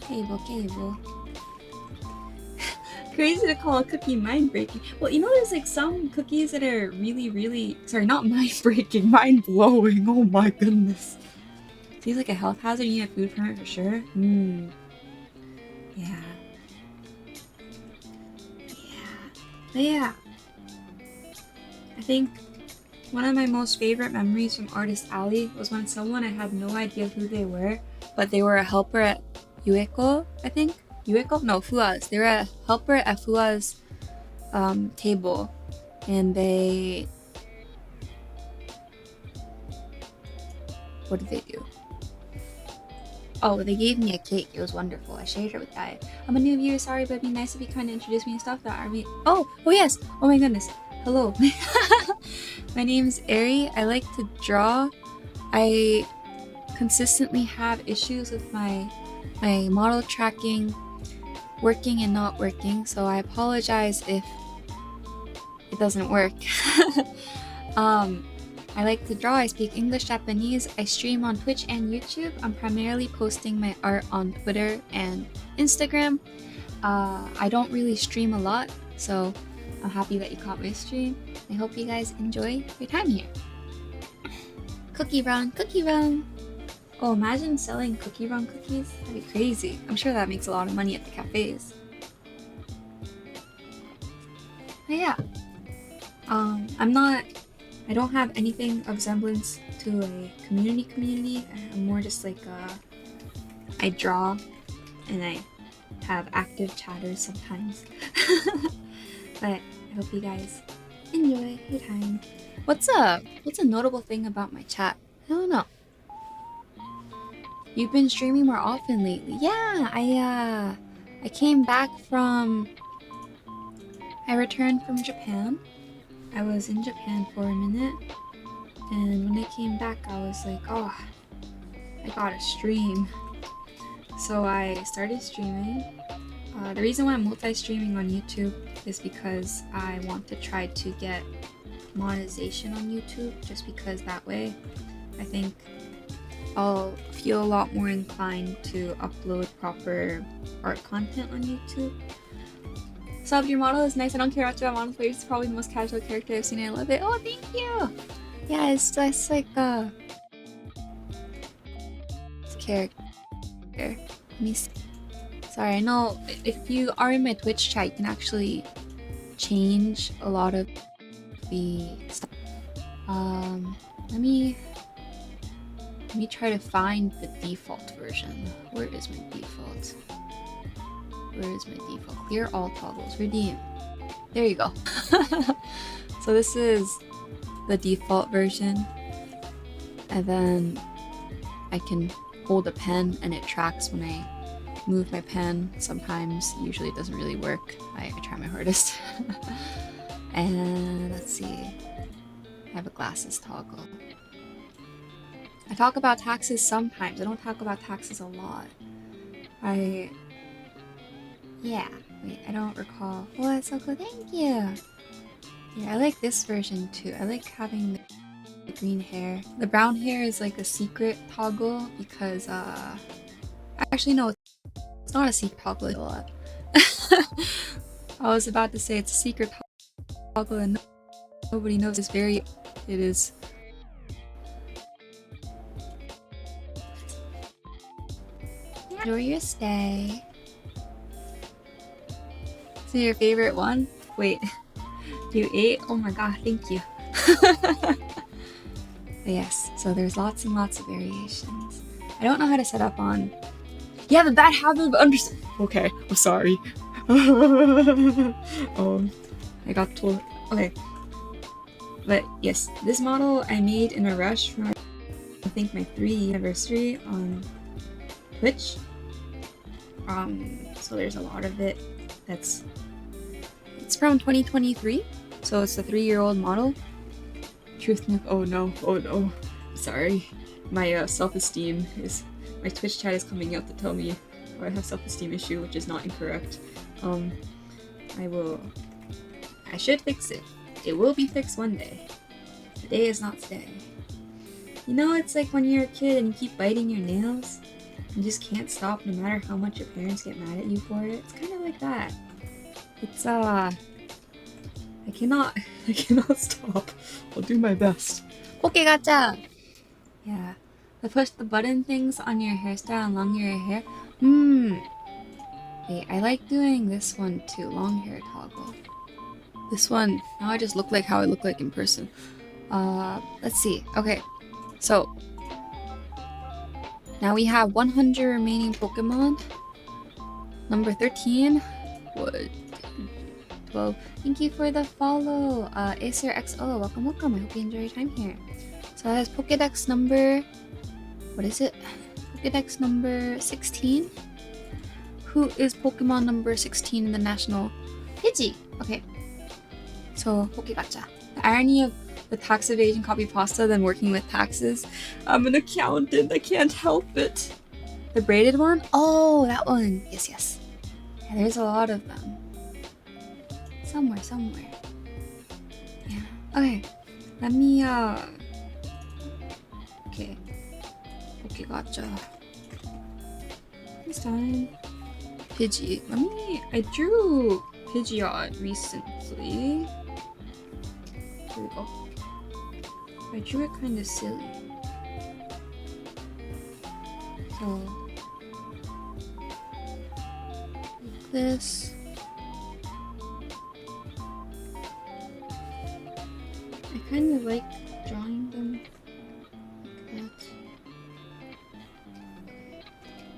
Cable. Crazy to call a cookie mind-breaking. Well, you know there's like some cookies that are really, sorry, not mind-breaking, mind-blowing. Oh my goodness. Seems like a health hazard. You need a food permit for sure. Yeah. But yeah. I think one of my most favorite memories from Artist Alley was when someone, I had no idea who they were, but they were a helper at Ueko, I think? Ueko? No, Fua's. They were a helper at Fua's table, and they... What did they do? Oh, they gave me a cake. It was wonderful. I shared it with Dai. I'm a new viewer. Sorry, but it'd be nice if you kind of introduce me and stuff. That are me. Oh yes. Oh my goodness. Hello. My name's Ari. I like to draw. I consistently have issues with my model tracking working and not working, so I apologize if it doesn't work. I like to draw. I speak English, Japanese. I stream on Twitch and YouTube. I'm primarily posting my art on Twitter and Instagram. I don't really stream a lot, so I'm happy that you caught my stream. I hope you guys enjoy your time here. Cookie run. Oh, imagine selling cookie run cookies. That'd be crazy. I'm sure that makes a lot of money at the cafes. But yeah. I don't have anything of semblance to a community. I'm more just like I draw and I have active chatters sometimes. But I hope you guys enjoy your time. What's a notable thing about my chat? I don't know. You've been streaming more often lately. Yeah, I came back from... I returned from Japan. I was in Japan for a minute, and when I came back, I was like, oh, I gotta stream. So I started streaming. The reason why I'm multi-streaming on YouTube is because I want to try to get monetization on YouTube, just because that way I think I'll feel a lot more inclined to upload proper art content on YouTube. Sub, your model is nice. I don't care about your model player. It's probably the most casual character I've seen. I love it. Oh, thank you. Yeah, it's like it's character. Let me see. Sorry, I know if you are in my Twitch chat, you can actually change a lot of the stuff. Let me try to find the default version. Where is my default? Where is my default? Clear all toggles. Redeem. There you go. So this is the default version, and then I can hold a pen and it tracks when I move my pen. Sometimes, usually it doesn't really work. I try my hardest. And let's see. I have a glasses toggle. I talk about taxes sometimes. I don't talk about taxes a lot. Yeah. Wait, I don't recall. Oh, that's so cool. Thank you. Yeah, I like this version too. I like having the green hair. The brown hair is like a secret toggle because, actually, no, it's not a secret toggle. A lot. I was about to say it's a secret toggle and nobody knows. It is. Enjoy your stay. So your favorite one? Wait, you ate? Oh my god, thank you. Yes, so there's lots and lots of variations. I don't know how to set up on. You have a bad habit of understanding. Okay, I'm sorry. I got told. Okay, but yes, this model I made in a rush for I think my 3th anniversary on Twitch. So there's a lot of it it's from 2023, so it's a 3-year-old model. Truth, oh no, sorry. My self-esteem is, my Twitch chat is coming out to tell me I have self-esteem issue, which is not incorrect. I should fix it. It will be fixed one day. Today is not today. You know, it's like when you're a kid and you keep biting your nails. You just can't stop no matter how much your parents get mad at you for it. It's kind of like that. It's, I cannot stop. I'll do my best. Okay, gotcha! Yeah. The push the button things on your hairstyle and long your hair. Wait, I like doing this one too. Long hair toggle. This one, now I just look like how I look like in person. Let's see. Okay. So, now we have 100 remaining Pokemon. Number 13. What? 12. Thank you for the follow. Acer XO. Welcome. I hope you enjoy your time here. So that has Pokedex number. What is it? Pokedex number 16. Who is Pokemon number 16 in the national? Pidgey. Okay. So, Pokegacha. The irony of the tax evasion copy pasta than working with taxes. I'm an accountant. I can't help it. The braided one? Oh, that one. Yes. Yeah, there's a lot of them. Somewhere. Yeah. Okay. Let me, Okay. Okay, gotcha. This time. Pidgey. I drew Pidgeot recently. Here we go. I drew it kind of silly. So, like this. I kind of like drawing them like that.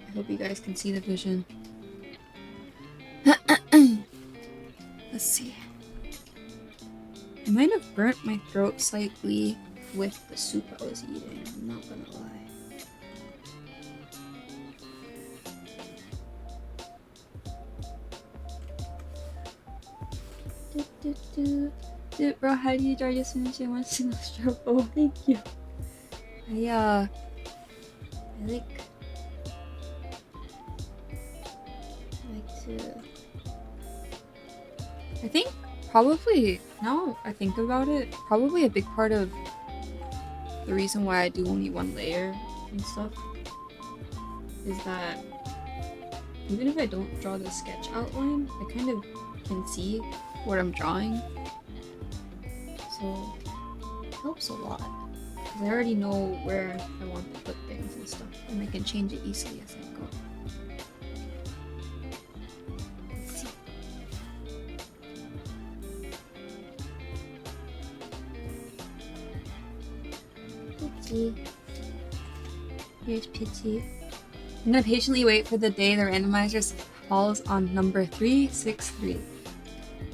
I hope you guys can see the vision. Let's see. I might have burnt my throat slightly with the soup I was eating, I'm not gonna lie. Shit, bro, how do you draw just finishing one single stroke? Oh, thank you. I like to... I think probably, now I think about it, probably a big part of the reason why I do only one layer and stuff is that even if I don't draw the sketch outline, I kind of can see what I'm drawing. So it helps a lot. Because I already know where I want to put things and stuff, and I can change it easily as I go. Let's see. Pidgey. Here's Pidgey. I'm gonna patiently wait for the day the randomizer falls on number 363.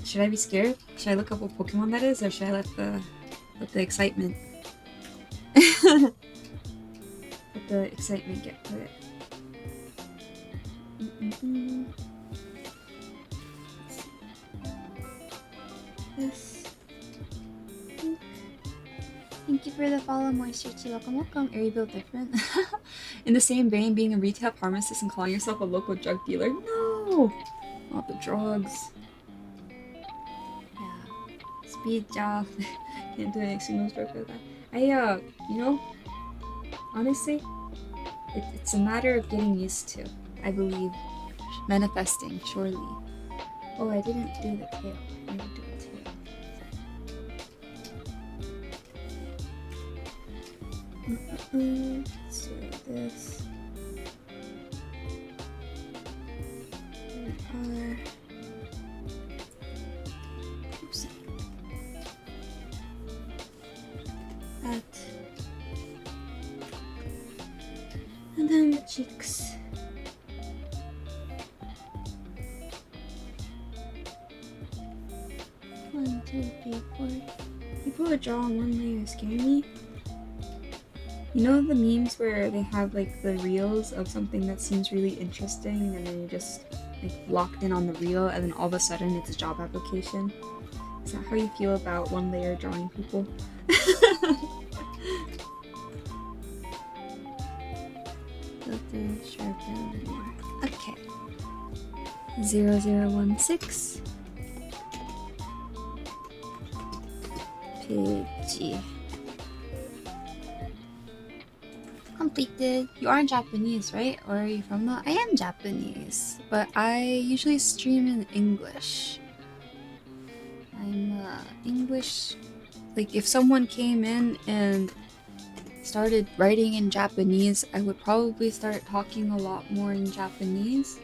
Should I be scared? Should I look up what Pokemon that is, or should I let the excitement let the excitement get to it? This. Thank you for the follow, Moisture Chi. Welcome. Are you built different? In the same vein, being a retail pharmacist and calling yourself a local drug dealer? No! Not the drugs. Yeah. Speed job. Can't do a single stroke of that. You know, honestly, it's a matter of getting used to, I believe. Manifesting, surely. Oh, I didn't do the tail. I need to do the tail. Let's do this. Here we are. Oopsie. That. And then the cheeks. 1, 2, 3, 4. People who draw on one layer scare me. You know the memes where they have like the reels of something that seems really interesting and then you're just like locked in on the reel and then all of a sudden it's a job application? Is that how you feel about one layer drawing people? Filter, sharpen more. Okay. 0016. Pidgey. Completed. You aren't Japanese, right? Or are you from the? I am Japanese, but I usually stream in English. I'm English. Like if someone came in and started writing in Japanese, I would probably start talking a lot more in Japanese.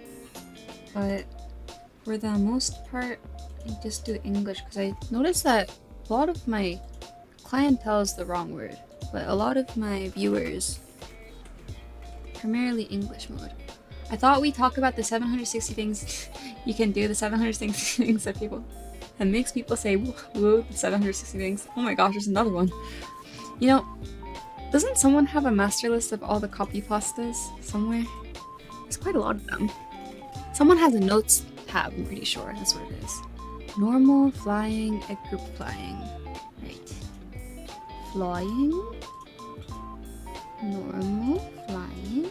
But for the most part, I just do English because I noticed that a lot of my clientele is the wrong word, but a lot of my viewers primarily English mode. I thought we talk about the 760 things you can do, the 760 things that makes people say woo, the 760 things. Oh my gosh, there's another one. You know, doesn't someone have a master list of all the copy pastas somewhere? There's quite a lot of them. Someone has a notes tab, I'm pretty sure that's what it is. Normal, flying, egg group flying. Right. Flying. Normal, flying.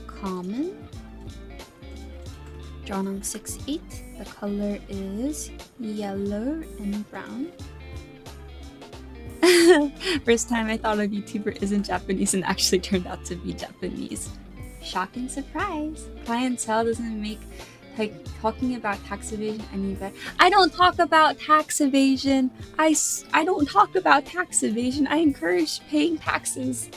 Common. Drawn on 6/8. The color is yellow and brown. First time I thought a VTuber isn't Japanese and actually turned out to be Japanese. Shocking surprise. Clientele doesn't make like talking about tax evasion any better. I don't talk about tax evasion. I don't talk about tax evasion. I encourage paying taxes.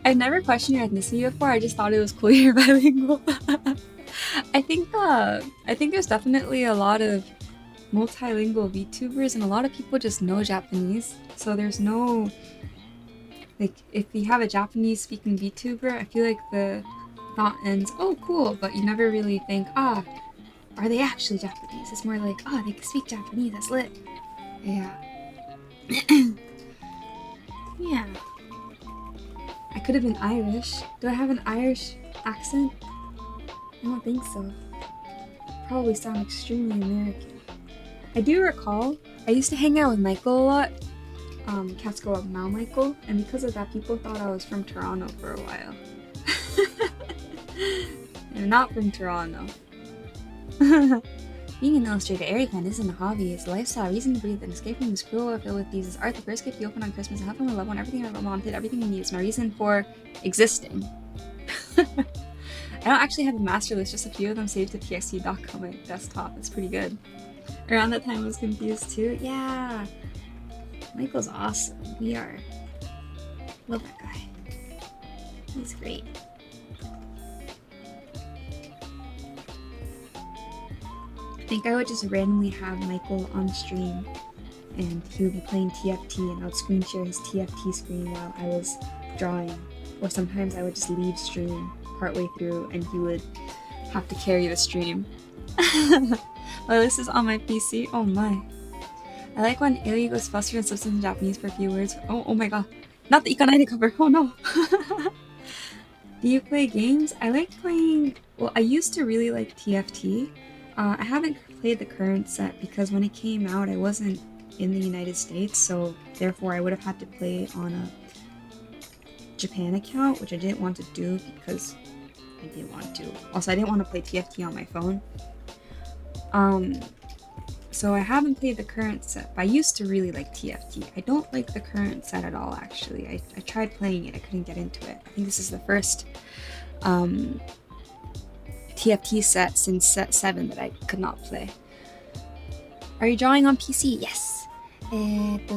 I've never questioned your ethnicity before. I just thought it was cool you're bilingual. I think there's definitely a lot of multilingual VTubers and a lot of people just know Japanese. So there's no like if you have a Japanese speaking VTuber, I feel like the thought ends, oh cool, but you never really think, are they actually Japanese? It's more like, they can speak Japanese, that's lit. Yeah. Yeah. I could have been Irish. Do I have an Irish accent? I don't think so. Probably sound extremely American. I do recall I used to hang out with Michael a lot. Cats go up Mao Michael, and because of that, people thought I was from Toronto for a while. I'm not from Toronto. Being an illustrator Airy fan isn't a hobby, it's a lifestyle, a reason to breathe, an escape from this cruel world filled with these. Is art, the first gift you open on Christmas, and have fun with loved one, everything I ever wanted, everything you need. It's my reason for existing. I don't actually have a master list, just a few of them saved to txt.com on my desktop. It's pretty good. Around that time I was confused too. Yeah. Michael's awesome. We are. Love that guy. He's great. I think I would just randomly have Michael on stream and he would be playing TFT and I would screen share his TFT screen while I was drawing. Or sometimes I would just leave stream partway through and he would have to carry the stream. Well, this is on my PC. Oh my. I like when Ailey goes faster and subs in Japanese for a few words. Oh my god. Not the Ikanaide cover. Oh no. Do you play games? I like playing... Well, I used to really like TFT. I haven't played the current set because when it came out I wasn't in the United States, so therefore I would have had to play on a Japan account, which I didn't want to do because I didn't want to. Also, I didn't want to play TFT on my phone. So I haven't played the current set, but I used to really like TFT. I don't like the current set at all, actually. I tried playing it, I couldn't get into it. I think this is the first TFT set since set 7 that I could not play. Are you drawing on PC? Yes.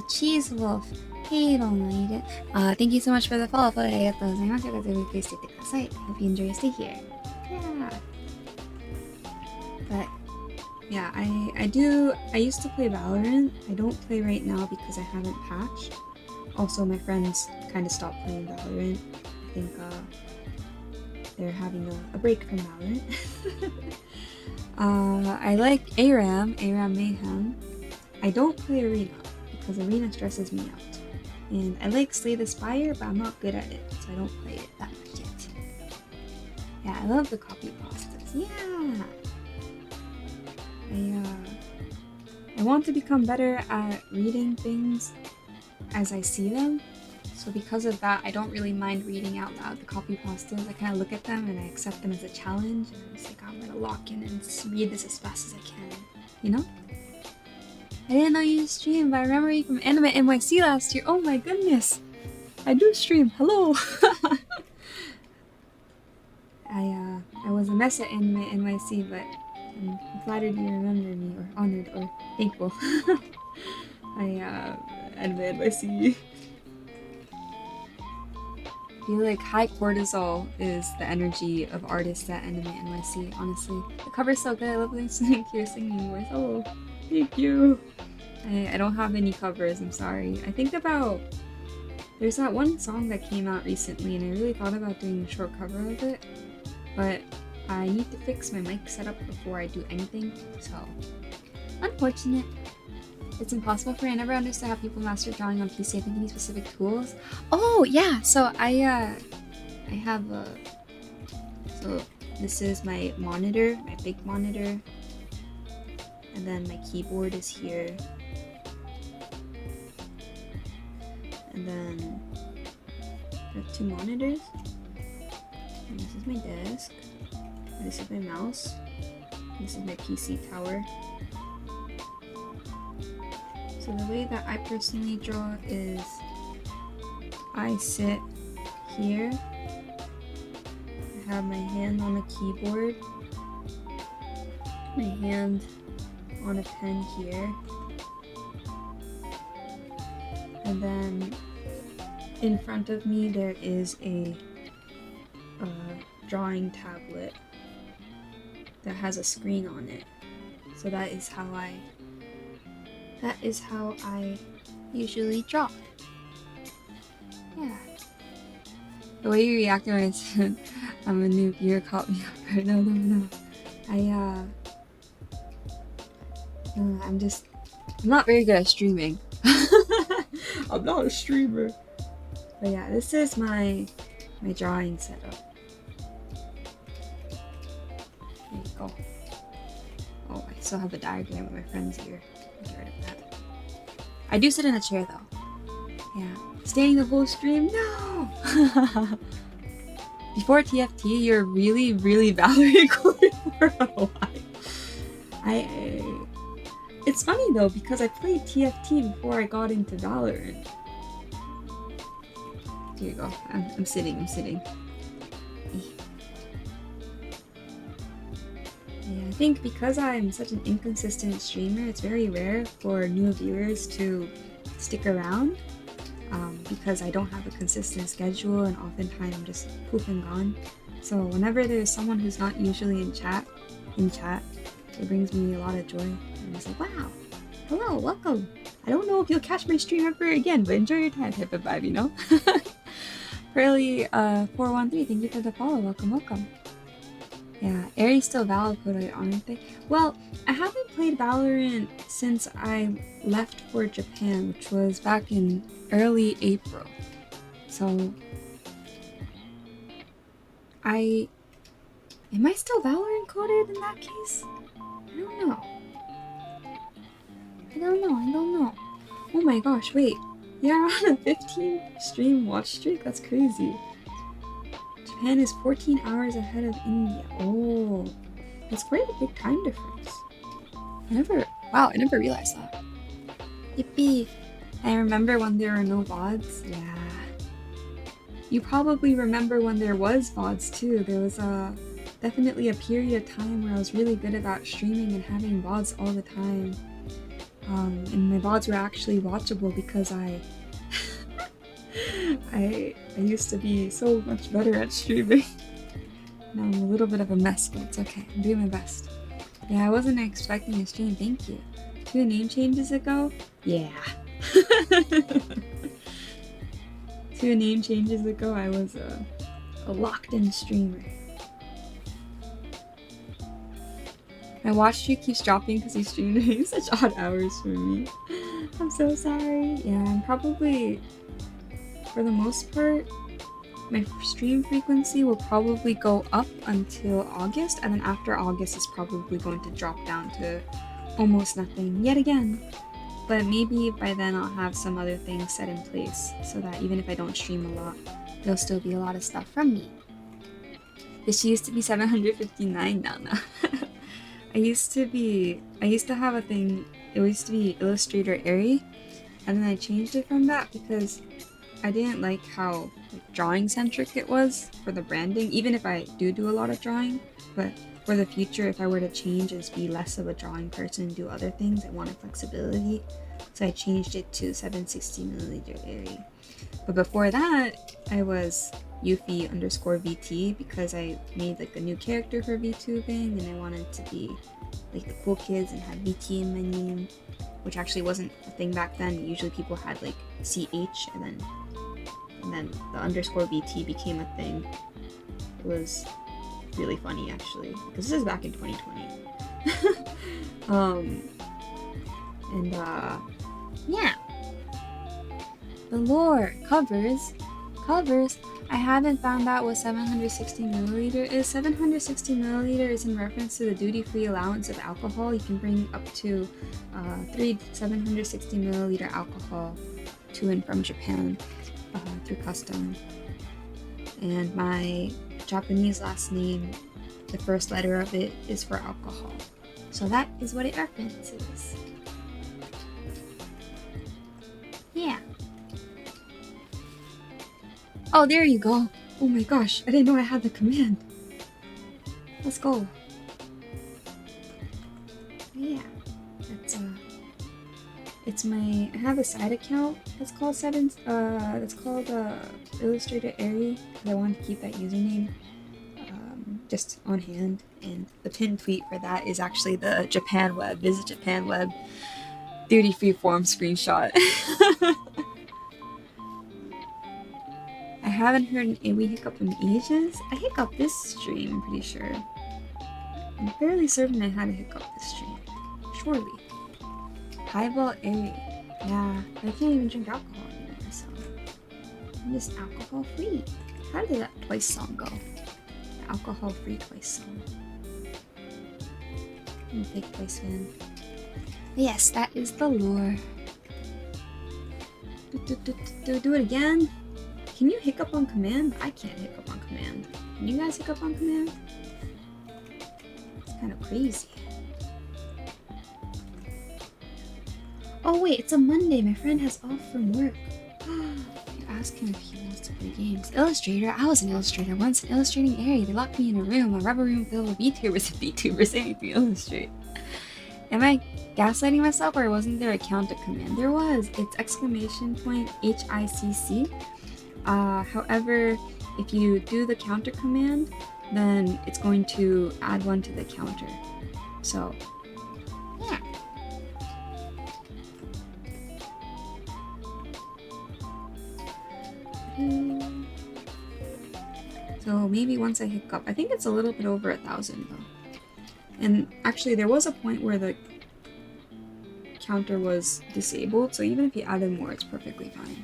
Cheese Wolf. Hey, thank you so much for the follow-up. Hope you enjoy your stay here. Yeah. But yeah, I used to play Valorant. I don't play right now because I haven't patched. Also, my friends kind of stopped playing Valorant. I think they're having a break from Valorant. I like ARAM Mayhem. I don't play Arena because Arena stresses me out. And I like Slay the Spire, but I'm not good at it, so I don't play it that much yet. Yeah, I love the copy pastas. Yeah! I want to become better at reading things as I see them. So because of that, I don't really mind reading out loud the copy pastas. I kind of look at them and I accept them as a challenge. And I'm just like, I'm gonna lock in and read this as fast as I can. You know? I didn't know you streamed, but I remember you from Anime NYC last year. Oh my goodness! I do stream. Hello! I was a mess at Anime NYC, but I'm flattered you remember me, or honored, or thankful. Anime NYC. I feel like high cortisol is the energy of artists at Anime NYC, honestly. The cover's so good, I love listening to your singing voice. Oh, thank you. I don't have any covers, I'm sorry. I think there's that one song that came out recently and I really thought about doing a short cover of it, but I need to fix my mic setup before I do anything, so unfortunate. It's impossible for me. I never understood how people master drawing on PC. I think you need specific tools. Oh yeah, so I have so this is my monitor, my big monitor, and then my keyboard is here. And then I have 2 monitors. And this is my desk. And this is my mouse. And this is my PC tower. So the way that I personally draw is I sit here. I have my hand on the keyboard. My hand on a pen here. And then in front of me there is a drawing tablet that has a screen on it. So that is how I usually draw. Yeah. The way you reacted when I said I'm a noob, you caught me off guard. No. I'm not very good at streaming. I'm not a streamer. But yeah, this is my drawing setup. There you go. Oh, I still have the diagram of my friend's here. Get rid of that. I do sit in a chair though. Yeah. Staying the whole stream? No! Before TFT, you're really, really Valorant coded for a while. It's funny though, because I played TFT before I got into Valorant. Here you go. I'm sitting. Yeah, I think because I'm such an inconsistent streamer, it's very rare for new viewers to stick around. Because I don't have a consistent schedule and oftentimes I'm just poof and gone. So whenever there's someone who's not usually in chat, it brings me a lot of joy. And it's like, wow, hello, welcome. I don't know if you'll catch my stream ever again, but enjoy your time, type of vibe, you know? Pearly 413, thank you for the follow. Welcome. Yeah, Aries still valid coded, aren't they? Well, I haven't played Valorant since I left for Japan, which was back in early April. So, am I still Valorant coded in that case? I don't know. Oh my gosh, wait. You're on a 15 stream watch streak? That's crazy. Japan is 14 hours ahead of India. Oh, that's quite a big time difference. I never realized that. Yippee! I remember when there were no VODs. Yeah. You probably remember when there was VODs too. There was definitely a period of time where I was really good about streaming and having VODs all the time. And my VODs were actually watchable because I used to be so much better at streaming. Now I'm a little bit of a mess, but it's okay. I'm doing my best. Yeah, I wasn't expecting a stream. Thank you. 2 name changes ago? Yeah. 2 name changes ago, I was a locked-in streamer. My watch streak keeps dropping because he's streaming such odd hours for me. I'm so sorry. Yeah, I'm probably, for the most part, my stream frequency will probably go up until August, and then after August it's probably going to drop down to almost nothing yet again. But maybe by then I'll have some other things set in place so that even if I don't stream a lot, there'll still be a lot of stuff from me. This used to be 759 now. I used to have a thing, it used to be Illustrator Airy, and then I changed it from that because I didn't like how drawing centric it was for the branding, even if I do a lot of drawing. But for the future, if I were to change and be less of a drawing person and do other things, I wanted flexibility. So I changed it to 760ml Airy. But before that, I was Yuffie_VT because I made like a new character for VTubing and I wanted to be like the cool kids and have VT in my name, which actually wasn't a thing back then. Usually people had like CH and then the _VT became a thing. It was really funny actually because this is back in 2020. Yeah. The lore covers. I haven't found out what 760ml is. 760ml is in reference to the duty-free allowance of alcohol. You can bring up to 3 760ml alcohol to and from Japan through custom. And my Japanese last name, the first letter of it is for alcohol. So that is what it references. Yeah. Oh, there you go. Oh my gosh, I didn't know I had the command. Let's go. Yeah, I have a side account that's called Illustrator Airy because I wanted to keep that username just on hand, and the pinned tweet for that is actually the Japan Web, Visit Japan Web duty-free form screenshot. I haven't heard an AoE hiccup in ages. I hiccuped this stream, I'm pretty sure. I'm fairly certain I had a hiccup this stream. Surely. Highball Airy. Yeah, I can't even drink alcohol anymore, so I'm just alcohol free. How did that Twice song go? The alcohol free Twice song. I'm a big Twice fan. Yes, that is the lure. Do it again. Can you hiccup on command? I can't hiccup on command. Can you guys hiccup on command? It's kind of crazy. Oh wait, it's a Monday. My friend has off from work. You ask him if he wants to play games. Illustrator? I was an illustrator once, an illustrating area. They locked me in a room, a rubber room filled with VTubers and VTubers saying to illustrate. Am I gaslighting myself, or wasn't there a counter command? There was. It's exclamation point HICC. However, if you do the counter command, then it's going to add one to the counter. So, yeah. So maybe once I hiccup, I think it's a little bit over 1,000 though. And actually there was a point where the counter was disabled, so even if you added more, it's perfectly fine.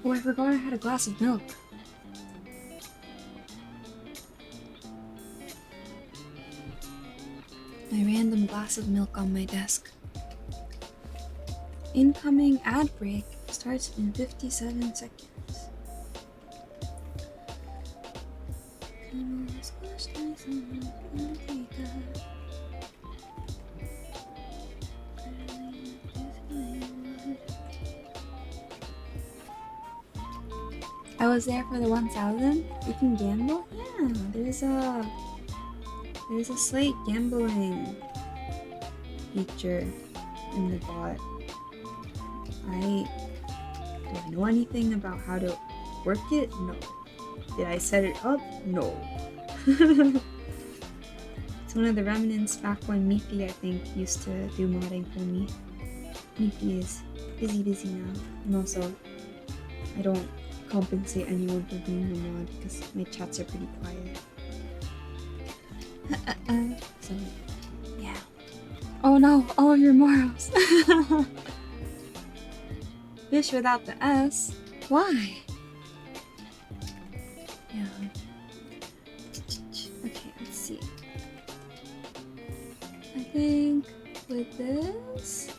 Oh, I forgot I had a glass of milk. My random glass of milk on my desk. Incoming ad break starts in 57 seconds. I was there for the 1,000. You can gamble? Yeah, there's a slight gambling feature in the bot. Do I know anything about how to work it? No. Did I set it up? No. It's one of the remnants back when Miffy, I think, used to do modding for me. Miffy is busy now. And also, I don't compensate anyone for being a mod because my chats are pretty quiet. So, yeah. Oh no, all of your morals. Fish without the S? Why? Yeah. Okay, let's see. I think with this,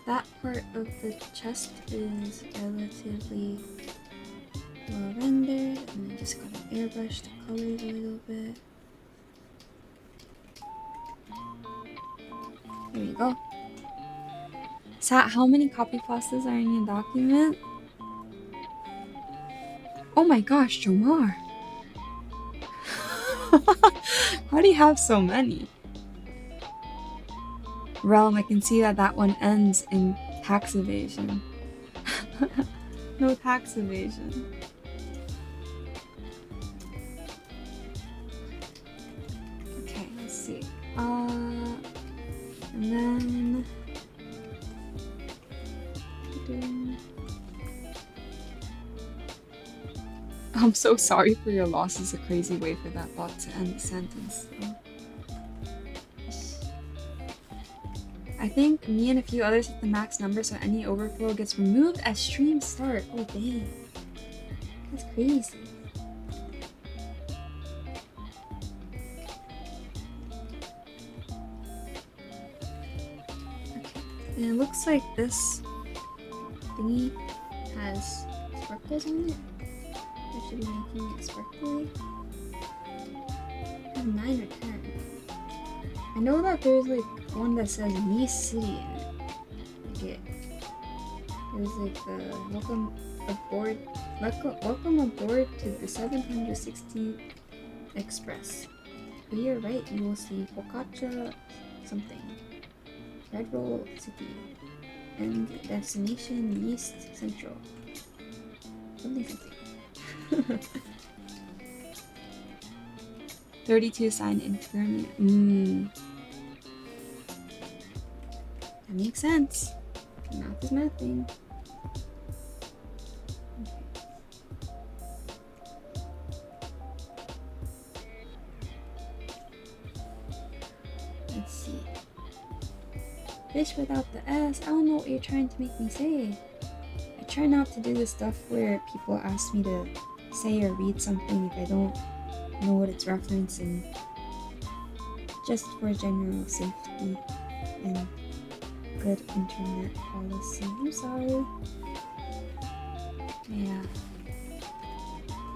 that part of the chest is relatively well rendered, and I just gotta airbrush the colors a little bit. There we go. Sat, how many copy pastas are in your document? Oh my gosh, Jomar! How do you have so many? Realm, I can see that one ends in tax evasion. No tax evasion. Okay, let's see. And then... I'm so sorry for your loss is a crazy way for that bot to end the sentence. I think me and a few others hit the max number, so any overflow gets removed at stream start. Oh dang. That's crazy. Okay. And it looks like this thingy has sparkles on it. I should be making it sparkly. I have 9 or 10. I know that there's like one that says Nice City in it. Like there's like welcome aboard to the 716th Express. To your right, you will see Focaccia something. Red Roll City. And destination East Central. Something. 32 sign infirmary. That makes sense. Math is mathing. Okay. Let's see. Fish without the S. I don't know what you're trying to make me say. I try not to do the stuff where people ask me to say or read something if I don't know what it's referencing. just for general safety and good internet policy. I'm sorry. Yeah.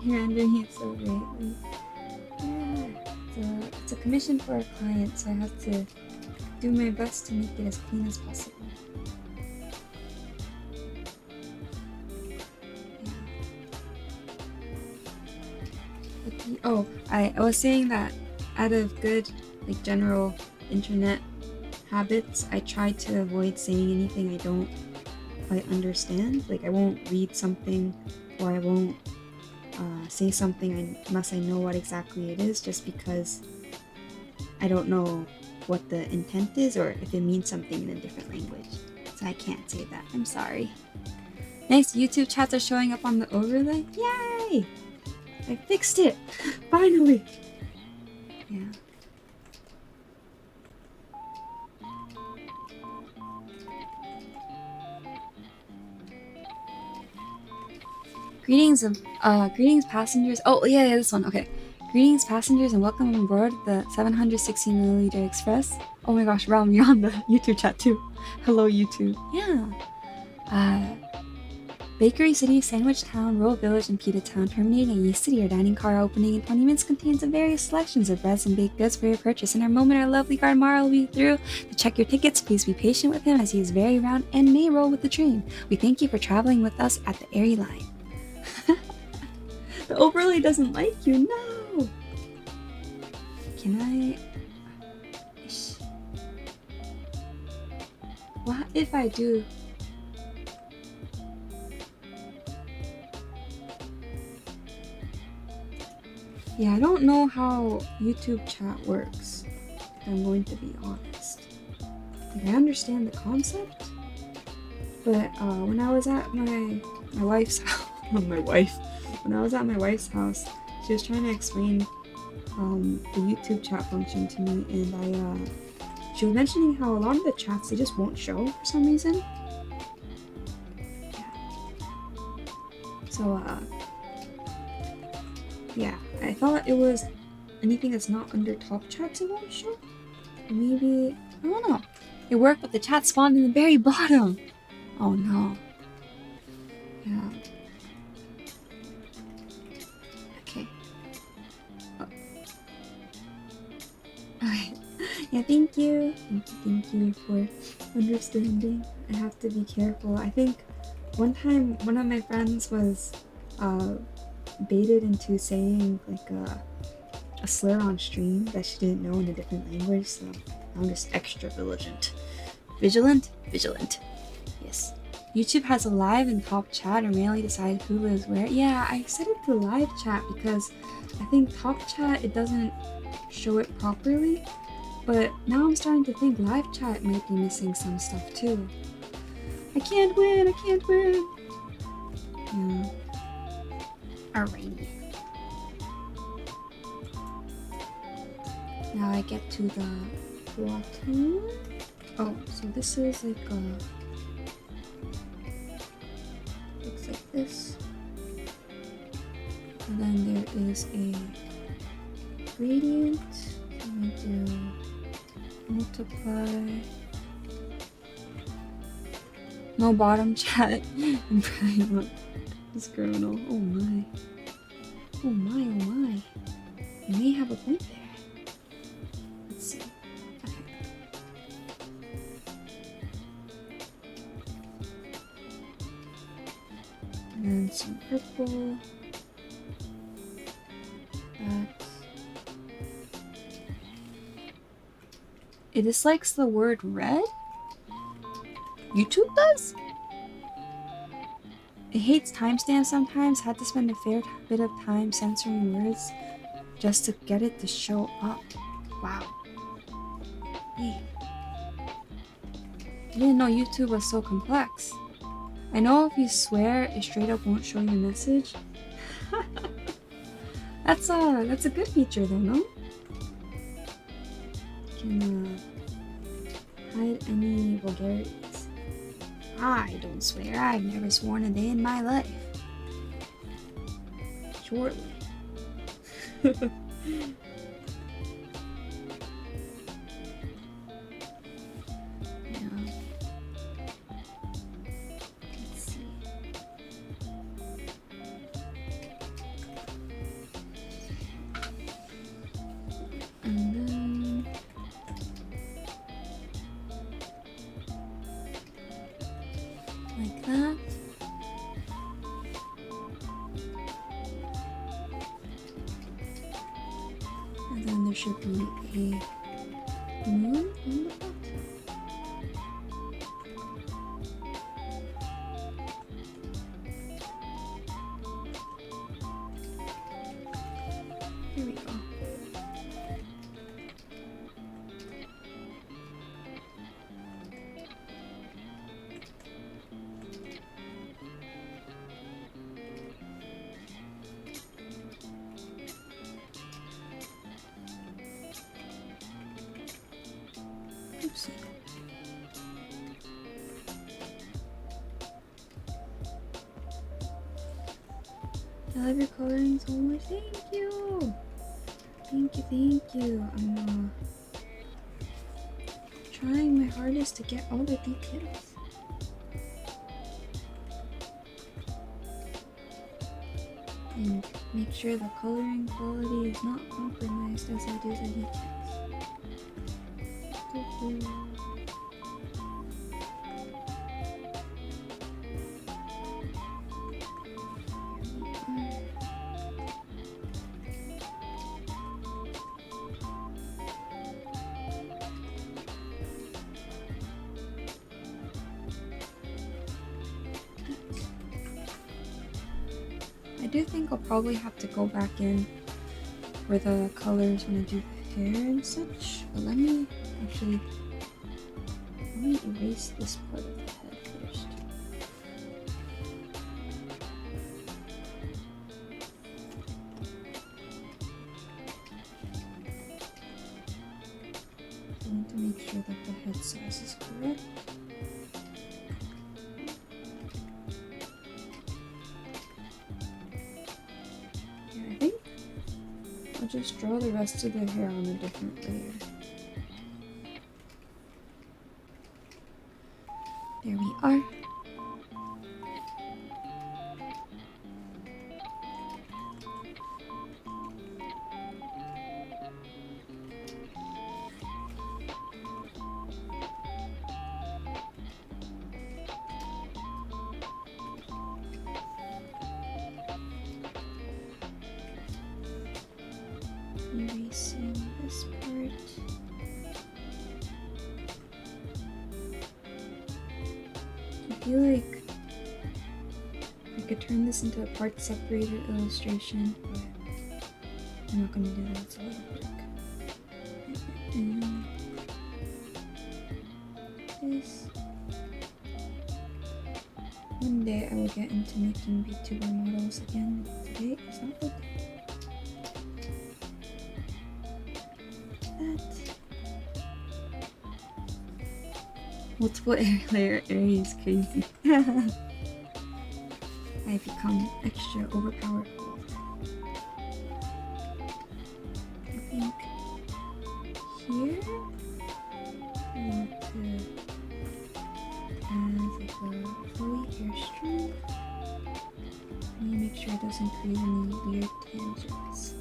You're underneath so greatly. Yeah. It's a commission for a client, so I have to do my best to make it as clean as possible. Oh, I was saying that out of good, like, general internet habits, I try to avoid saying anything I don't quite understand. Like, I won't read something, or I won't say something unless I know what exactly it is, just because I don't know what the intent is or if it means something in a different language. So I can't say that. I'm sorry. Nice, YouTube chats are showing up on the overlay. Yay! I fixed it! Finally! Yeah. Greetings passengers. Oh yeah, this one. Okay. Greetings passengers and welcome on board the 760ml express. Oh my gosh, Realm, you're on the YouTube chat too. Hello YouTube. Yeah. Bakery City, Sandwich Town, Rural Village, and Pita Town, terminating at Yeast City. Our dining car opening in 20 minutes contains various selections of breads and baked goods for your purchase. In our moment, our lovely guard Mara will be through to check your tickets. Please be patient with him as he is very round and may roll with the train. We thank you for traveling with us at the Airy Line. The overlay doesn't like you, no! Can I... What if I do... Yeah, I don't know how YouTube chat works, if I'm going to be honest. Like, I understand the concept, but when I was at my wife's house, when I was at my wife's house, she was trying to explain the YouTube chat function to me, and she was mentioning how a lot of the chats, they just won't show for some reason. Yeah. So, yeah, I thought it was anything that's not under top chats it won't show. Maybe, I don't know. It worked, but the chat spawned in the very bottom. Oh no. Yeah. Okay. Oh. Okay. Yeah, thank you for understanding. I have to be careful. I think one time one of my friends was baited into saying like a slur on stream that she didn't know in a different language, so I'm just extra vigilant. Vigilant? Yes. YouTube has a live and top chat or manually decide who lives where. Yeah, I set it to live chat because I think top chat, it doesn't show it properly, but now I'm starting to think live chat might be missing some stuff too. I can't win! Yeah. Alrighty. Now I get to the bottom. Oh, so this is like looks like this. And then there is a gradient. I'm going to multiply. No bottom chat. I'm probably not this criminal. Oh my. Oh my. You may have a point there. Let's see. Okay. And then some purple. That. It dislikes the word red? YouTube does? It hates timestamps sometimes. Had to spend a fair bit of time censoring words just to get it to show up. Wow. Hey. I didn't know YouTube was so complex. I know if you swear, it straight up won't show your message. That's a good feature though, no? You can hide any vulgarities. I don't swear. I've never sworn a day in my life. Surely. then there should be a moon on the bottom. Here we go. Oopsie. I love your coloring so much. Thank you. Thank you, thank you. I'm trying my hardest to get all the details. And make sure the coloring quality is not compromised as I do the details. I do think I'll probably have to go back in for the colors when I do the hair and such, but let me erase this part of the head first. I want to make sure that the head size is correct. I'll just draw the rest of the hair on a different layer. There we are. Erasing this part. I feel like I could turn this into a part separated illustration, but I'm not gonna do that, it's a lot of work. And this. One day I will get into making VTuber models again. Today is not the day. Multiple layer area is crazy. I become extra overpowered. I think here I want to add like a flowy hair strand. I need to make sure it doesn't create any weird tangents.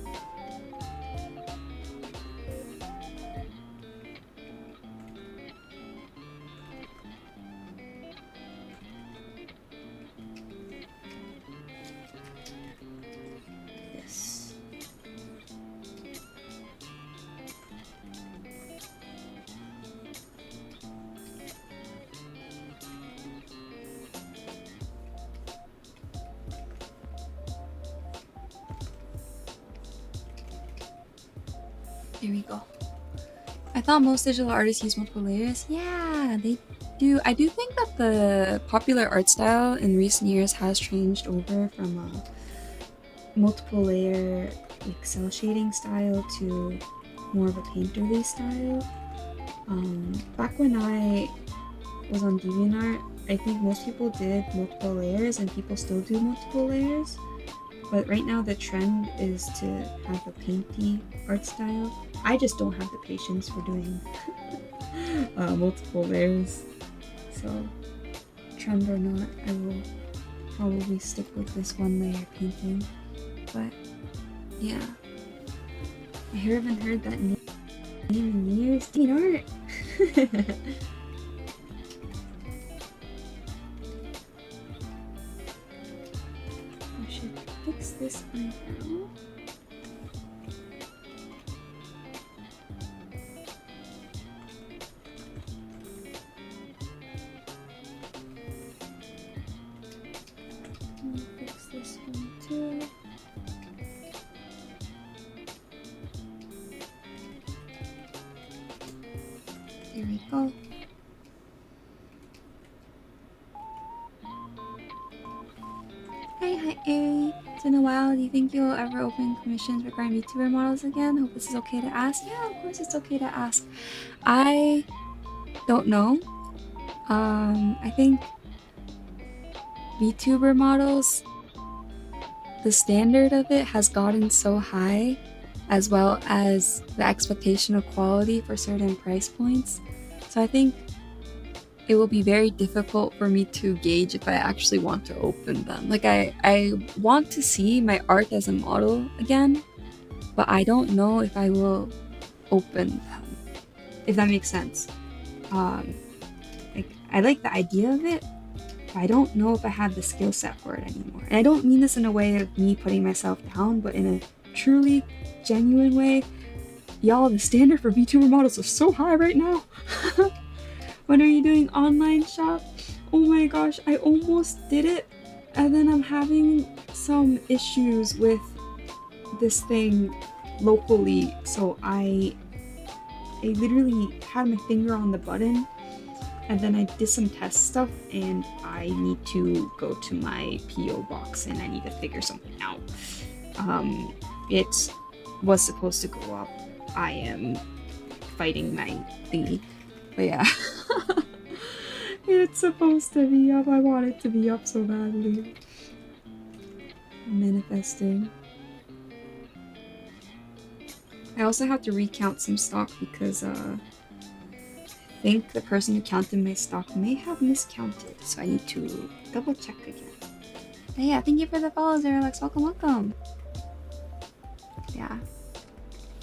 There we go. I thought most digital artists use multiple layers. Yeah, they do. I do think that the popular art style in recent years has changed over from a multiple layer like cell shading style to more of a painterly style. Back when I was on DeviantArt, I think most people did multiple layers and people still do multiple layers. But right now the trend is to have a painty art style. I just don't have the patience for doing multiple layers. So, trend or not, I will probably stick with this one layer painting. But, yeah. I haven't heard that name in years. DeviantArt! I should fix this eyebrow. There we go. Hi, Ari. It's been a while. Do you think you'll ever open commissions regarding VTuber models again? Hope this is okay to ask. Yeah, of course it's okay to ask. I don't know. I think VTuber models, the standard of it has gotten so high, as well as the expectation of quality for certain price points. So I think it will be very difficult for me to gauge if I actually want to open them. Like I want to see my art as a model again, but I don't know if I will open them, if that makes sense. Like I like the idea of it, but I don't know if I have the skill set for it anymore. And I don't mean this in a way of me putting myself down, but in a truly genuine way. Y'all, the standard for VTuber models is so high right now. When are you doing online shop? Oh my gosh, I almost did it, and then I'm having some issues with this thing locally, so I literally had my finger on the button, and then I did some test stuff, and I need to go to my PO box and I need to figure something out. It was supposed to go up. I am fighting my thingy, but yeah. It's supposed to be up. I want it to be up so badly. I'm manifesting. I also have to recount some stock because I think the person who counted my stock may have miscounted, so I need to double check again. But yeah, thank you for the follows, Alex. Welcome, welcome. Yeah.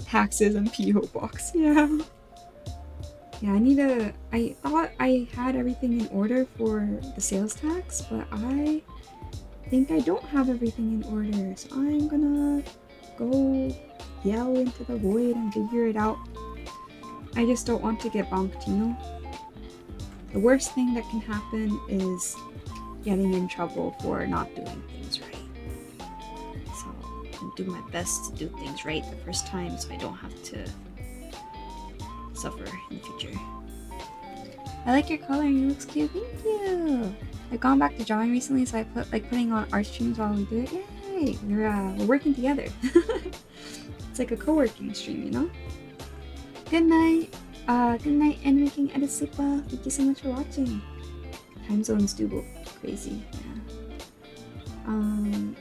Taxes and PO box. Yeah. Yeah, I thought I had everything in order for the sales tax, but I think I don't have everything in order, so I'm gonna go yell into the void and figure it out. I just don't want to get bonked, you know? The worst thing that can happen is getting in trouble for not doing things right. So I'll do my best to do things right the first time so I don't have to suffer in the future. I like your coloring, it looks cute. Thank you. I've gone back to drawing recently, so I put putting on art streams while we do it. Yay! We're working together. It's like a co-working stream, you know? Good night. Good night, Enriking Edisupa. Thank you so much for watching. Time zones do go crazy. Yeah.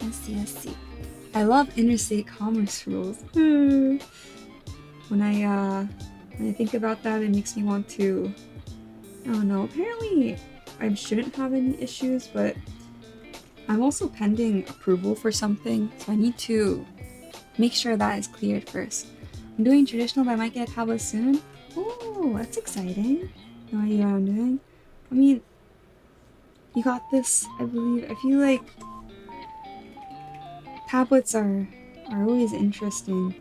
Let's see. I love interstate commerce rules. When I think about that, it makes me want to, I don't know, apparently I shouldn't have any issues, but I'm also pending approval for something, so I need to make sure that is cleared first. I'm doing traditional, but I might get a tablet soon. Oh, that's exciting. No idea what I'm doing. I mean, you got this, I believe. I feel like tablets are always interesting.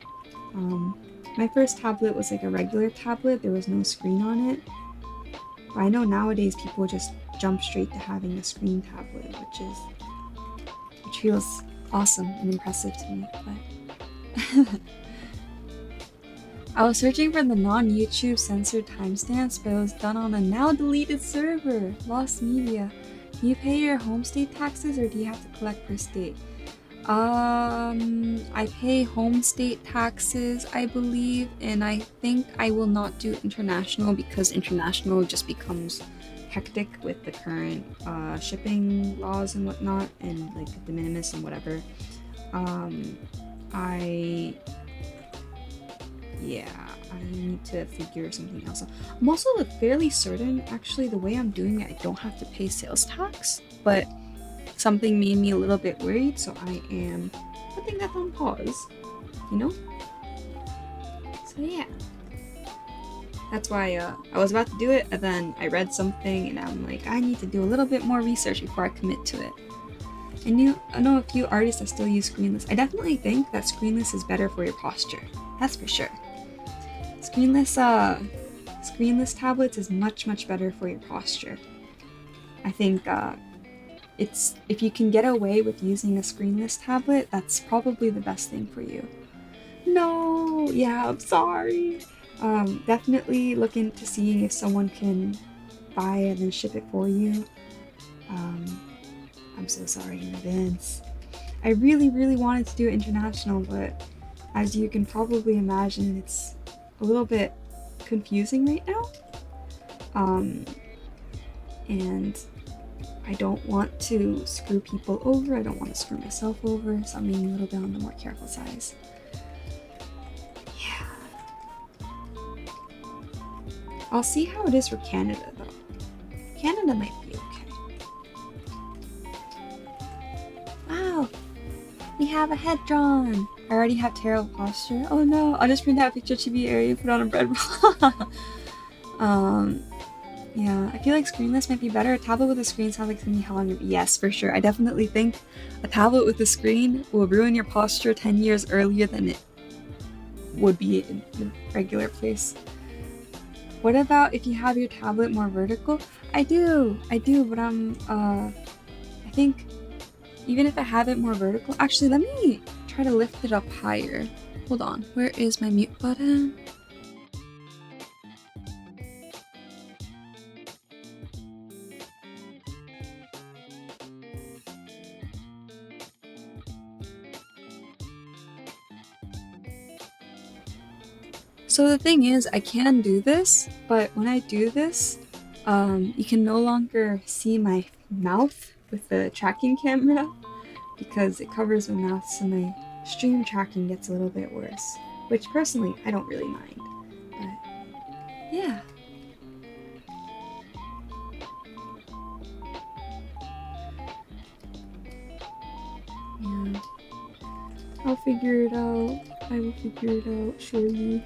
My first tablet was like a regular tablet, there was no screen on it. But I know nowadays people just jump straight to having a screen tablet, which feels awesome and impressive to me. But I was searching for the non-YouTube censored timestamps, but it was done on a now deleted server, Lost Media. Do you pay your home state taxes or do you have to collect per state? I pay home state taxes, I believe, and I think I will not do international because international just becomes hectic with the current shipping laws and whatnot, and like de minimis and whatever. I need to figure something else out. I'm also fairly certain, actually, the way I'm doing it, I don't have to pay sales tax, but something made me a little bit worried, so I am putting that on pause, you know? So yeah. That's why I was about to do it, and then I read something, and I'm like, I need to do a little bit more research before I commit to it. I know a few artists that still use screenless. I definitely think that screenless is better for your posture. That's for sure. Screenless tablets is much better for your posture. I think it's, if you can get away with using a screenless tablet, that's probably the best thing for you. No, yeah, I'm sorry. Definitely look into seeing if someone can buy and then ship it for you. I'm so sorry in advance. I really, really wanted to do it international, but as you can probably imagine, it's a little bit confusing right now. And I don't want to screw people over. I don't want to screw myself over, so I'm being a little bit on the more careful side. Yeah. I'll see how it is for Canada, though. Canada might be okay. Wow! We have a head drawn! I already have terrible posture. Oh no, I'll just print out a picture of Chibi area and put it on a bread roll. Yeah, I feel like screenless might be better. A tablet with a screen sounds like something how long. Yes, for sure. I definitely think a tablet with a screen will ruin your posture 10 years earlier than it would be in the regular place. What about if you have your tablet more vertical? I do, but I think even if I have it more vertical, actually let me try to lift it up higher. Hold on, where is my mute button? So the thing is, I can do this, but when I do this, you can no longer see my mouth with the tracking camera because it covers my mouth, so my stream tracking gets a little bit worse. Which personally, I don't really mind. But yeah. Yeah. I'll figure it out. I will figure it out, surely.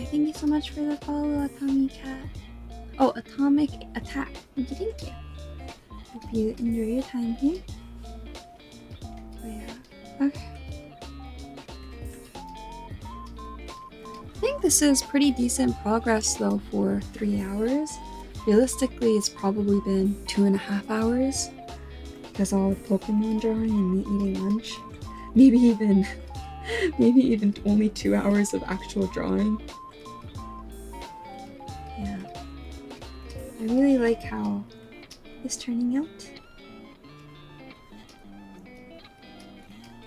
Thank you so much for the follow, Atomic Cat. Oh, Atomic Attack. Thank you. Hope you enjoy your time here. But yeah. Okay. I think this is pretty decent progress though for 3 hours. Realistically, it's probably been 2.5 hours because all the Pokemon drawing and me eating lunch. Maybe even only 2 hours of actual drawing. Yeah. I really like how it's turning out.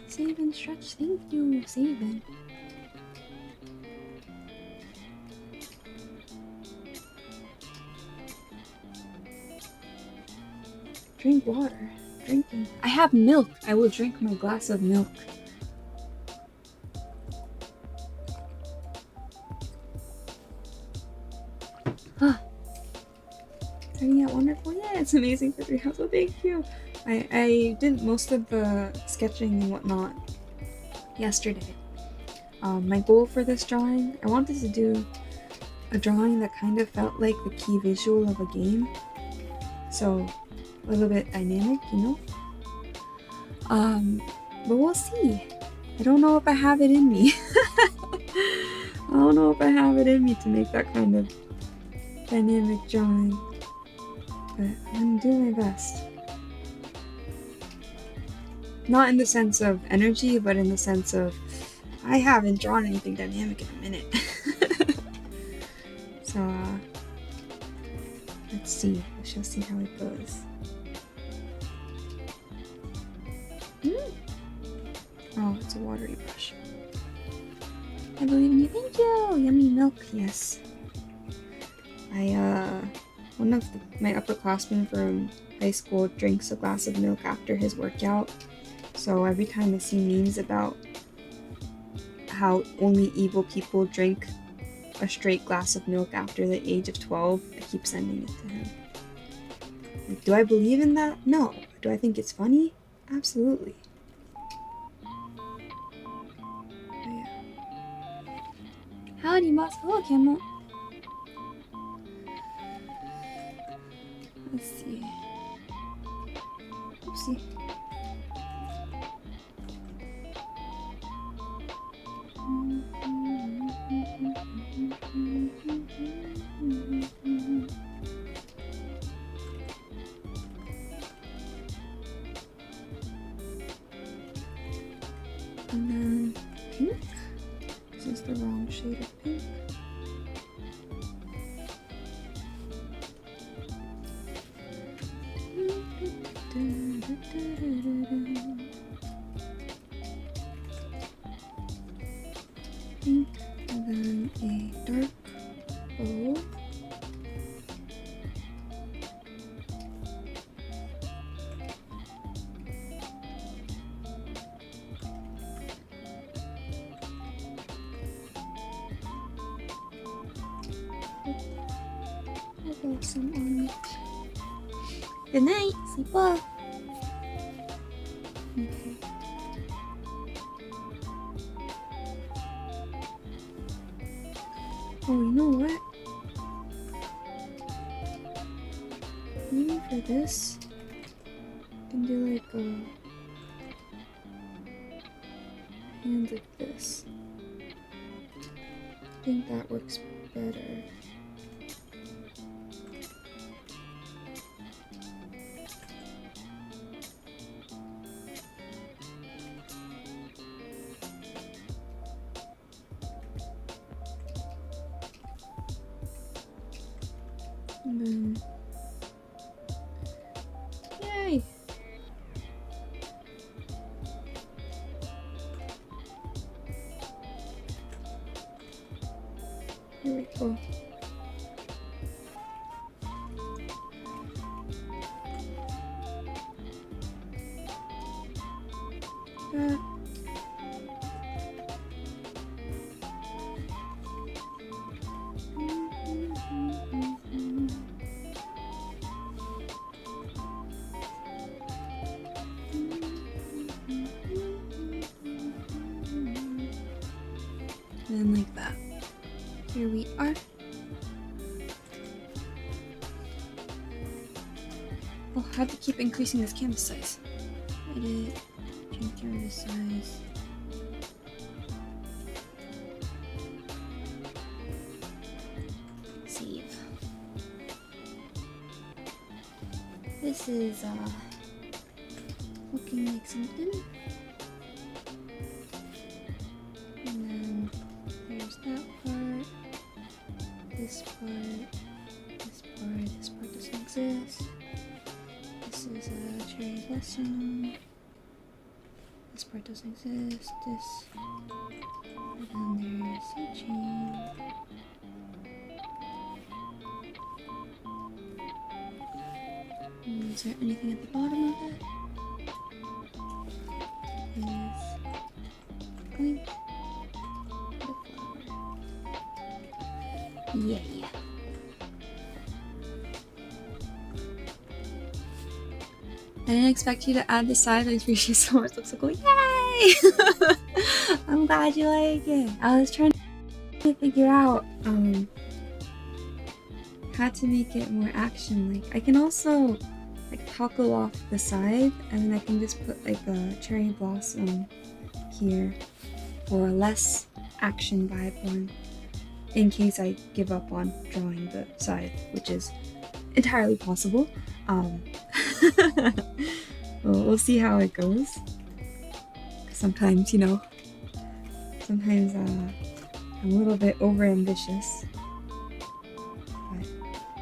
Save and stretch, thank you, Savin. Drink water. Drinking. I have milk. I will drink my glass of milk. Huh. Turning out wonderful. Yeah, it's amazing for 3 hours. So thank you. I did most of the sketching and whatnot yesterday. My goal for this drawing, I wanted to do a drawing that kind of felt like the key visual of a game. So a little bit dynamic, you know? But we'll see. I don't know if I have it in me. I don't know if I have it in me to make that kind of dynamic drawing. But I'm gonna do my best. Not in the sense of energy, but in the sense of I haven't drawn anything dynamic in a minute. So, let's see. We shall see how it goes. Oh, it's a watery brush. I believe in you. Thank you! Yummy milk, yes. One of my upperclassmen from high school drinks a glass of milk after his workout. So every time I see memes about how only evil people drink a straight glass of milk after the age of 12, I keep sending it to him. Like, do I believe in that? No. Do I think it's funny? Absolutely. But yeah. Howdy, Moss. Hello, Camel. This is the wrong shade of pink. Pink, and then a dark bow. I'll get some on it. Good night, sleep well. Okay. Oh, you know what? Maybe for this, I can do like a hand like this. I think that works better. And then, yay! Here we go. And then like that. Here we are. Oh, I have to keep increasing this canvas size. Edit, change canvas size. Save. This is looking like something. And then there's that part, this part, this part, this part doesn't exist. This is a cherry blossom. This part doesn't exist. This. And then there's a chain. And is there anything at the bottom of it? Is going the flower. Yay! I didn't expect you to add the side. I appreciate so much. Looks so cool. Yay! I'm glad you like it. I was trying to figure out how to make it more action-like. I can also like toggle off the side, and then I can just put like a cherry blossom here for a less action vibe one, in case I give up on drawing the side, which is entirely possible. We'll see how it goes. Sometimes, you know, sometimes I'm a little bit over ambitious. But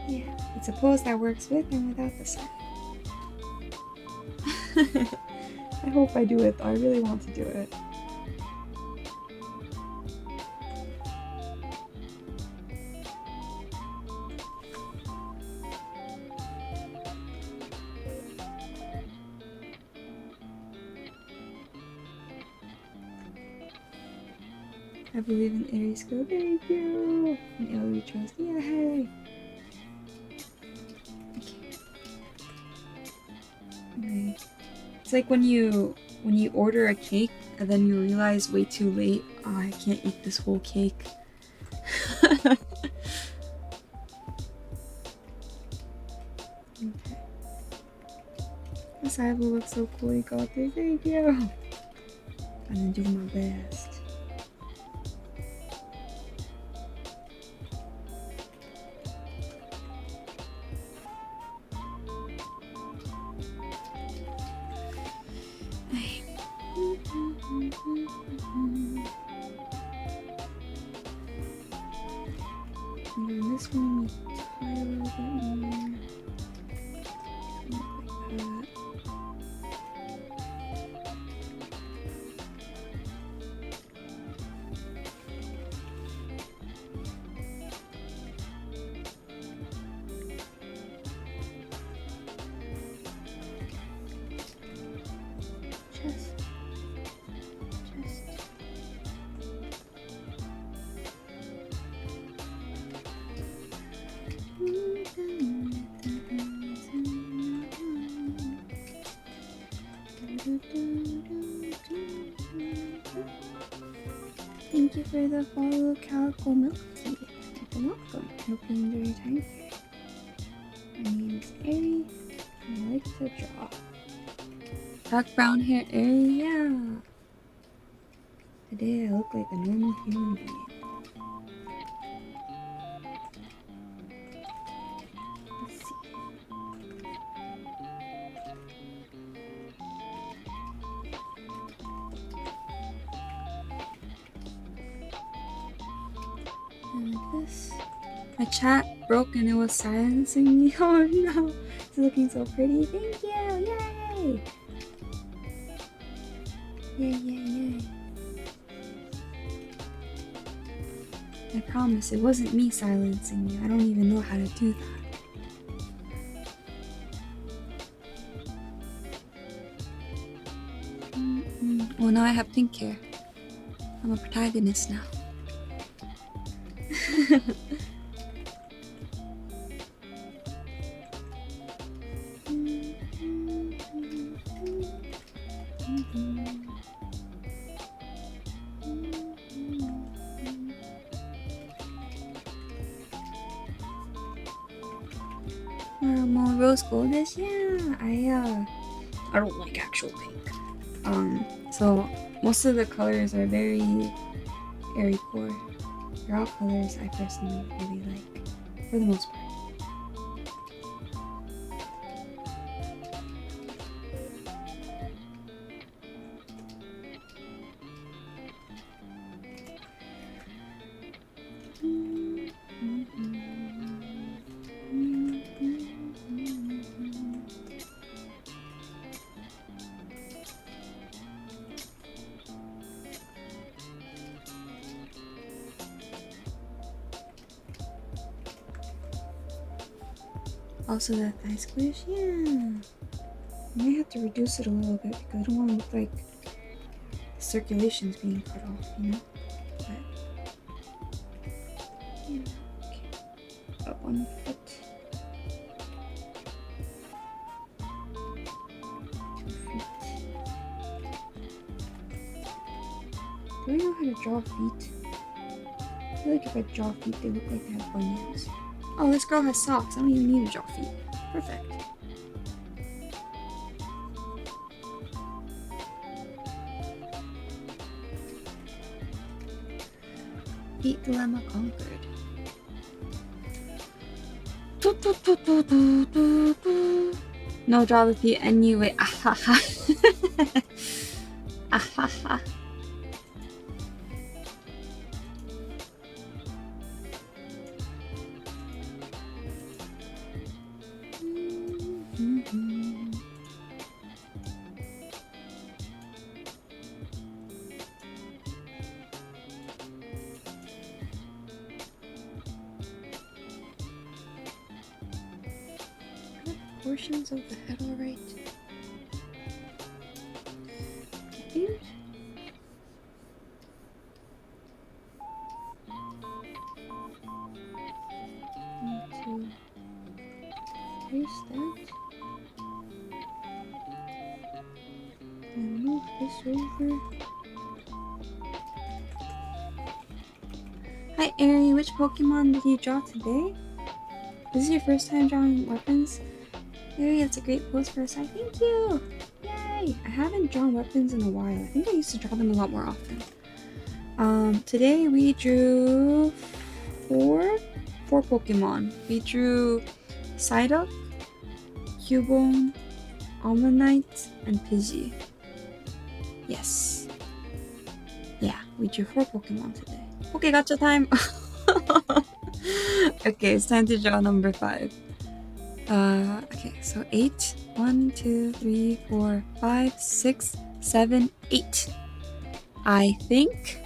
yeah, it's a pose that works with and without the side. I hope I do it though. I really want to do it. I believe in Aries Go. Thank you. And Ellie trust. Yeah, hey. Okay. It's like when you order a cake and then you realize way too late, oh, I can't eat this whole cake. Okay. This eye will look so cool. You got this. Thank you. I'm gonna do my best. And then this one, we tie a little bit more. Like that. Chest. Thank you for the follow, Calico Milk Tea. You're welcome. Hope you enjoy your time here. My name is Ari, and I like to draw. Dark brown hair, Ari, yeah. Today I look like a normal human being. Let's see. And like this. My chat broke and it was silencing me. Oh no! It's looking so pretty. Thank you! Yay! Yay, yay, yay. I promise it wasn't me silencing you. I don't even know how to do that. Well, now I have pink hair. I'm a protagonist now. More rose goldish, yeah. I don't like actual pink. So most of the colors are very airy core. They're all colors I personally really like, for the most part. Also that thigh squish, yeah. I might have to reduce it a little bit because I don't want to look like the circulation's being cut off, you know? But yeah, okay. Up 1 foot. 2 feet. Do I know how to draw feet? I feel like if I draw feet, they look like they have bunions. Oh, this girl has socks. I don't even need to draw feet. Perfect. Feet dilemma conquered. No, draw the feet anyway. Ahaha. Ahaha. Portions of the head alright? I think. Need to erase that and move this over. Hi Ari, which Pokemon did you draw today? This is your first time drawing weapons? Yay, that's a great pose for a side. Thank you! Yay! I haven't drawn weapons in a while. I think I used to draw them a lot more often. Today we drew four Pokemon. We drew Psyduck, Cubone, Omanyte, and Pidgey. Yes. Yeah, we drew 4 Pokemon today. Okay, gotcha time! Okay, it's time to draw number 5. Okay, so 8. 1, 2, 3, 4, 5, 6, 7, 8. I think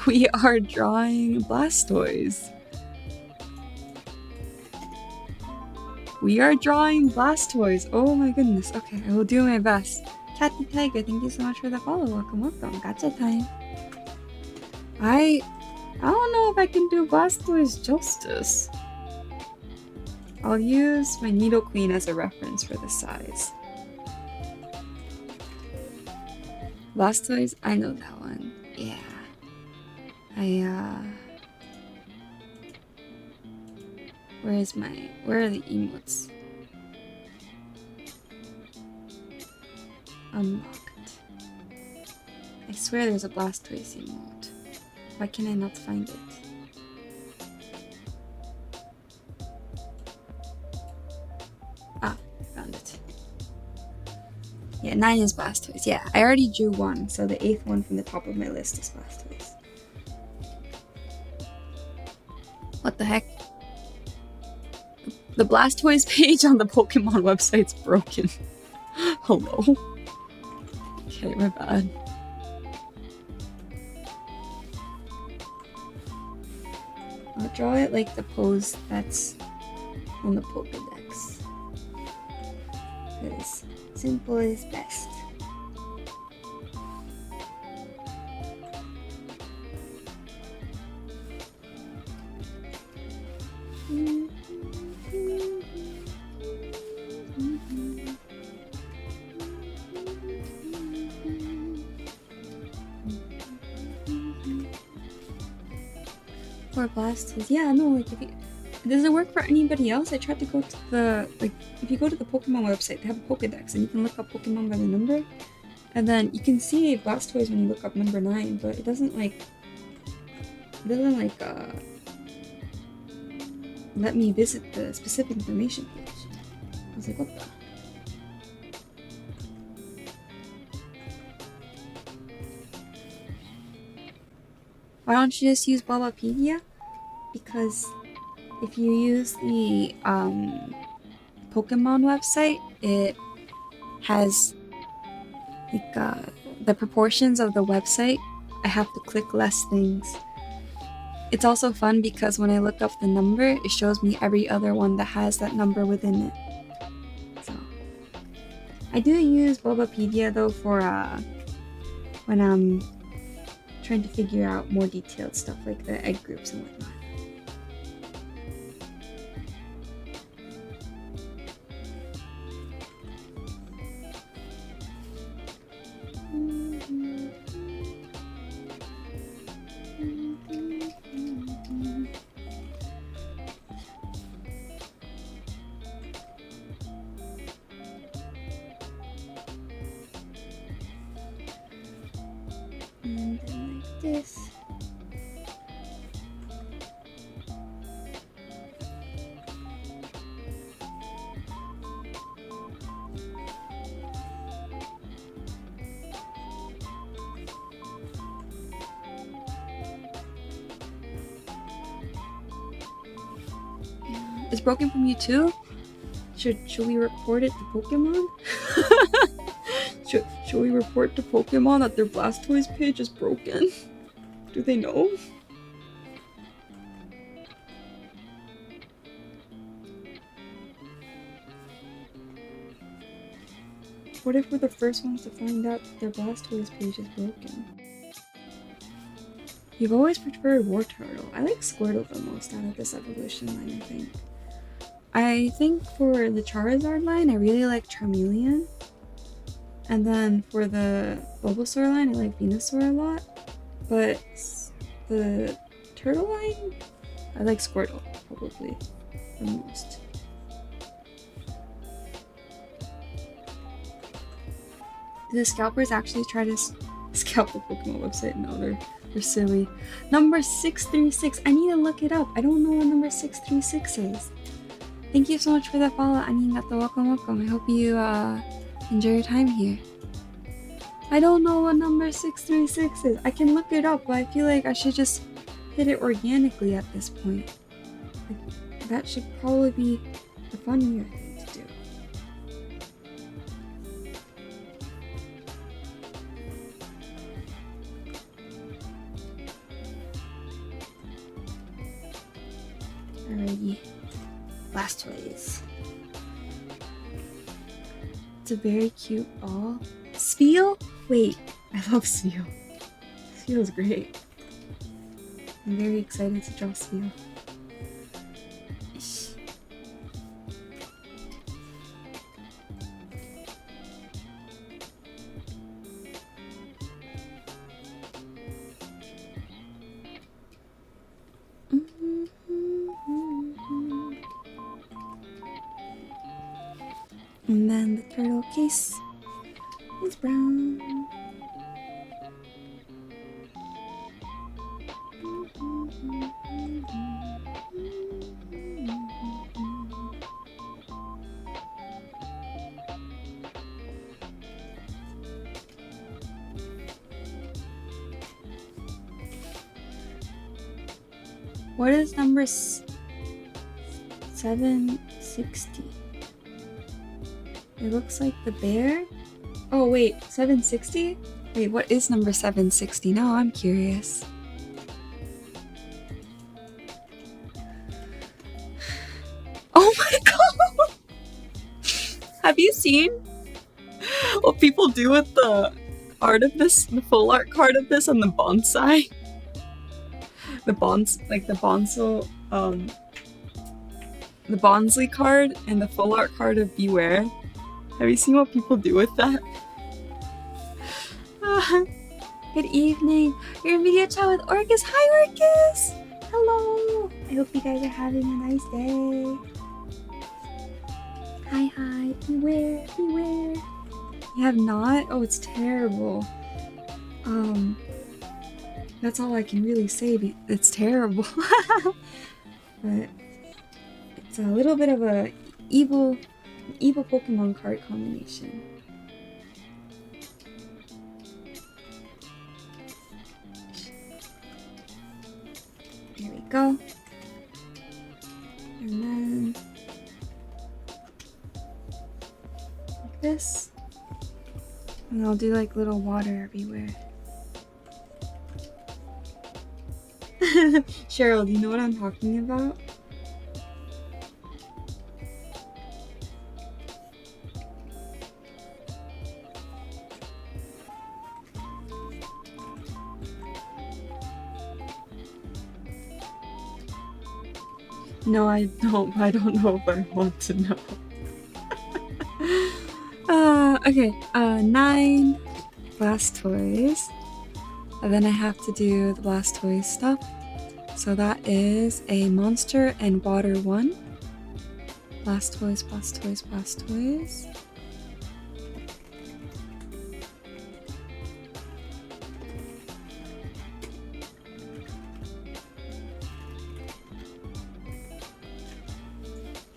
we are drawing Blastoise. We are drawing Blastoise. Oh my goodness. Okay, I will do my best. Catty Tiger, thank you so much for the follow. Welcome, welcome. Gotcha time. I don't know if I can do Blastoise justice. I'll use my Nidoqueen as a reference for the size. Blastoise, I know that one. Yeah. Where are the emotes? Unlocked. I swear there's a Blastoise emote. Why can I not find it? Ah, found it. Yeah, 9 is Blastoise. Yeah, I already drew 1, so the 8th one from the top of my list is Blastoise. What the heck? The Blastoise page on the Pokemon website's broken. Hello? Okay, my bad. I'll draw it like the pose that's on the Pokedex. Because simple is best. For Blastoise, yeah, no, like does it work for anybody else? I tried to go to the, if you go to the Pokemon website, they have a Pokedex, and you can look up Pokemon by the number, and then you can see Blastoise when you look up number 9, but it doesn't let me visit the specific information page. I was like, what the? Why don't you just use Bulbapedia? Because if you use the Pokemon website, it has the proportions of the website. I have to click less things. It's also fun because when I look up the number, it shows me every other one that has that number within it. So I do use Bulbapedia though for when I'm trying to figure out more detailed stuff like the egg groups and whatnot. And then like this. Yeah. It's broken from you too? Should we report it to Pokemon? Should we report to Pokemon that their Blastoise page is broken? Do they know? What if we're the first ones to find out that their Blastoise page is broken? You've always preferred Wartortle. I like Squirtle the most out of this evolution line, I think. I think for the Charizard line, I really like Charmeleon. And then for the Bulbasaur line, I like Venusaur a lot. But the Turtle line, I like Squirtle, probably, the most. Do the scalpers actually try to scalp the Pokemon website? No, they're silly. Number 636. I need to look it up. I don't know what number 636 is. Thank you so much for that follow. Welcome. I hope you enjoy your time here. I don't know what number 636 is. I can look it up, but I feel like I should just hit it organically at this point. That should probably be the funnier thing to do. Alrighty. Blastoise. It's a very cute ball. Spheal? Wait, I love Spheal. Spheal is great. I'm very excited to draw Spheal. And then the turtle case is brown. What is number 760? It looks like the bear. Oh wait, 760? Wait, what is number 760? Now I'm curious. Oh my god! Have you seen what people do with the art of this, the full art card of this on the bonsai? The the Bonsly card and the full art card of Beware. Have you seen what people do with that? Good evening. You're in video chat with Orcus. Hi Orcus! Hello! I hope you guys are having a nice day. Hi. Beware. You have not? Oh, it's terrible. That's all I can really say. It's terrible. But it's a little bit of a evil Pokemon card combination. There we go. And then like this. And I'll do like little water everywhere. Cheryl, do you know what I'm talking about? No, I don't. I don't know if I want to know. Okay. 9 Blastoise. And then I have to do the Blastoise stuff. So that is a monster and water 1. Blastoise.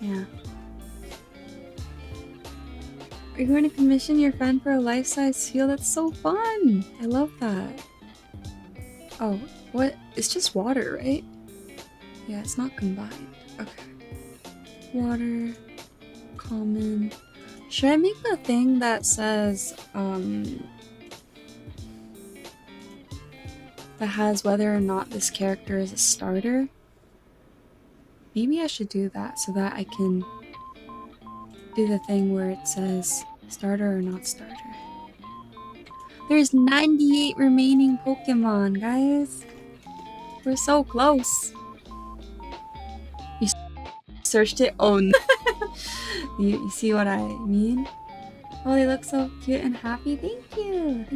Yeah. Are you going to commission your friend for a life-size feel? That's so fun! I love that. Oh, what? It's just water, right? Yeah, it's not combined. Okay. Water, common. Should I make the thing that says, that has whether or not this character is a starter? Maybe I should do that so that I can do the thing where it says starter or not starter. There's 98 remaining Pokemon, guys. We're so close. You searched it? Oh no. You see what I mean? Oh, they look so cute and happy. Thank you.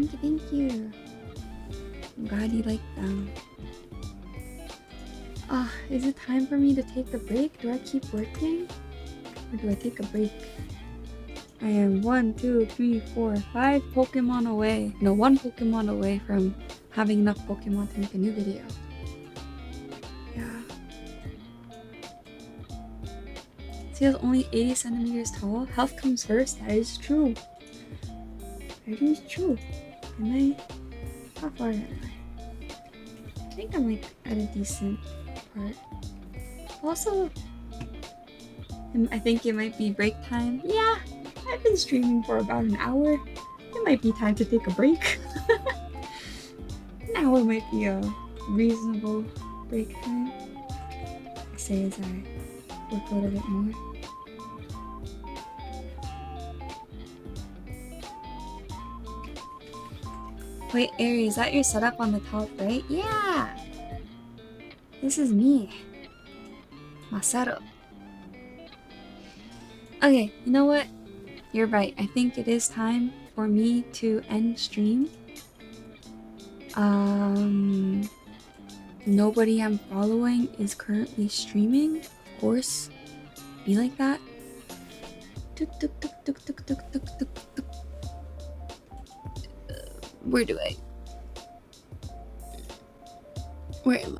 I'm glad you like them. Ah, is it time for me to take a break? Do I keep working? Or do I take a break? I am 1, 2, 3, 4, 5 Pokemon away. No, 1 Pokemon away from having enough Pokemon to make a new video. Yeah. See, it's only 80 centimeters tall. Health comes first. That is true. That is true. Am I? How far am I? I think I'm like at a decent part. Also, I think it might be break time. Yeah, I've been streaming for about an hour. It might be time to take a break. An hour might be a reasonable break time. I say as I work a little bit more. Wait, Aerie, is that your setup on the top right? Yeah! This is me. Masaru. Okay, you know what? You're right. I think it is time for me to end stream. Nobody I'm following is currently streaming. Of course, be like that. Where do I? Where am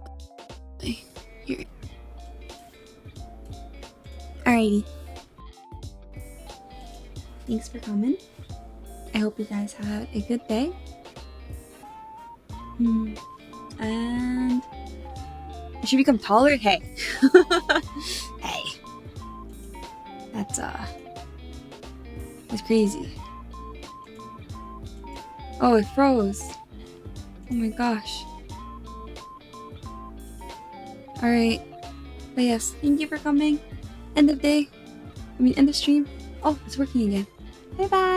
I? Here. Alrighty. Thanks for coming. I hope you guys had a good day. And I should become taller? Hey. Hey. That's crazy. Oh, it froze. Oh my gosh. Alright. But yes, thank you for coming. End of day. End of stream. Oh, it's working again. Bye bye.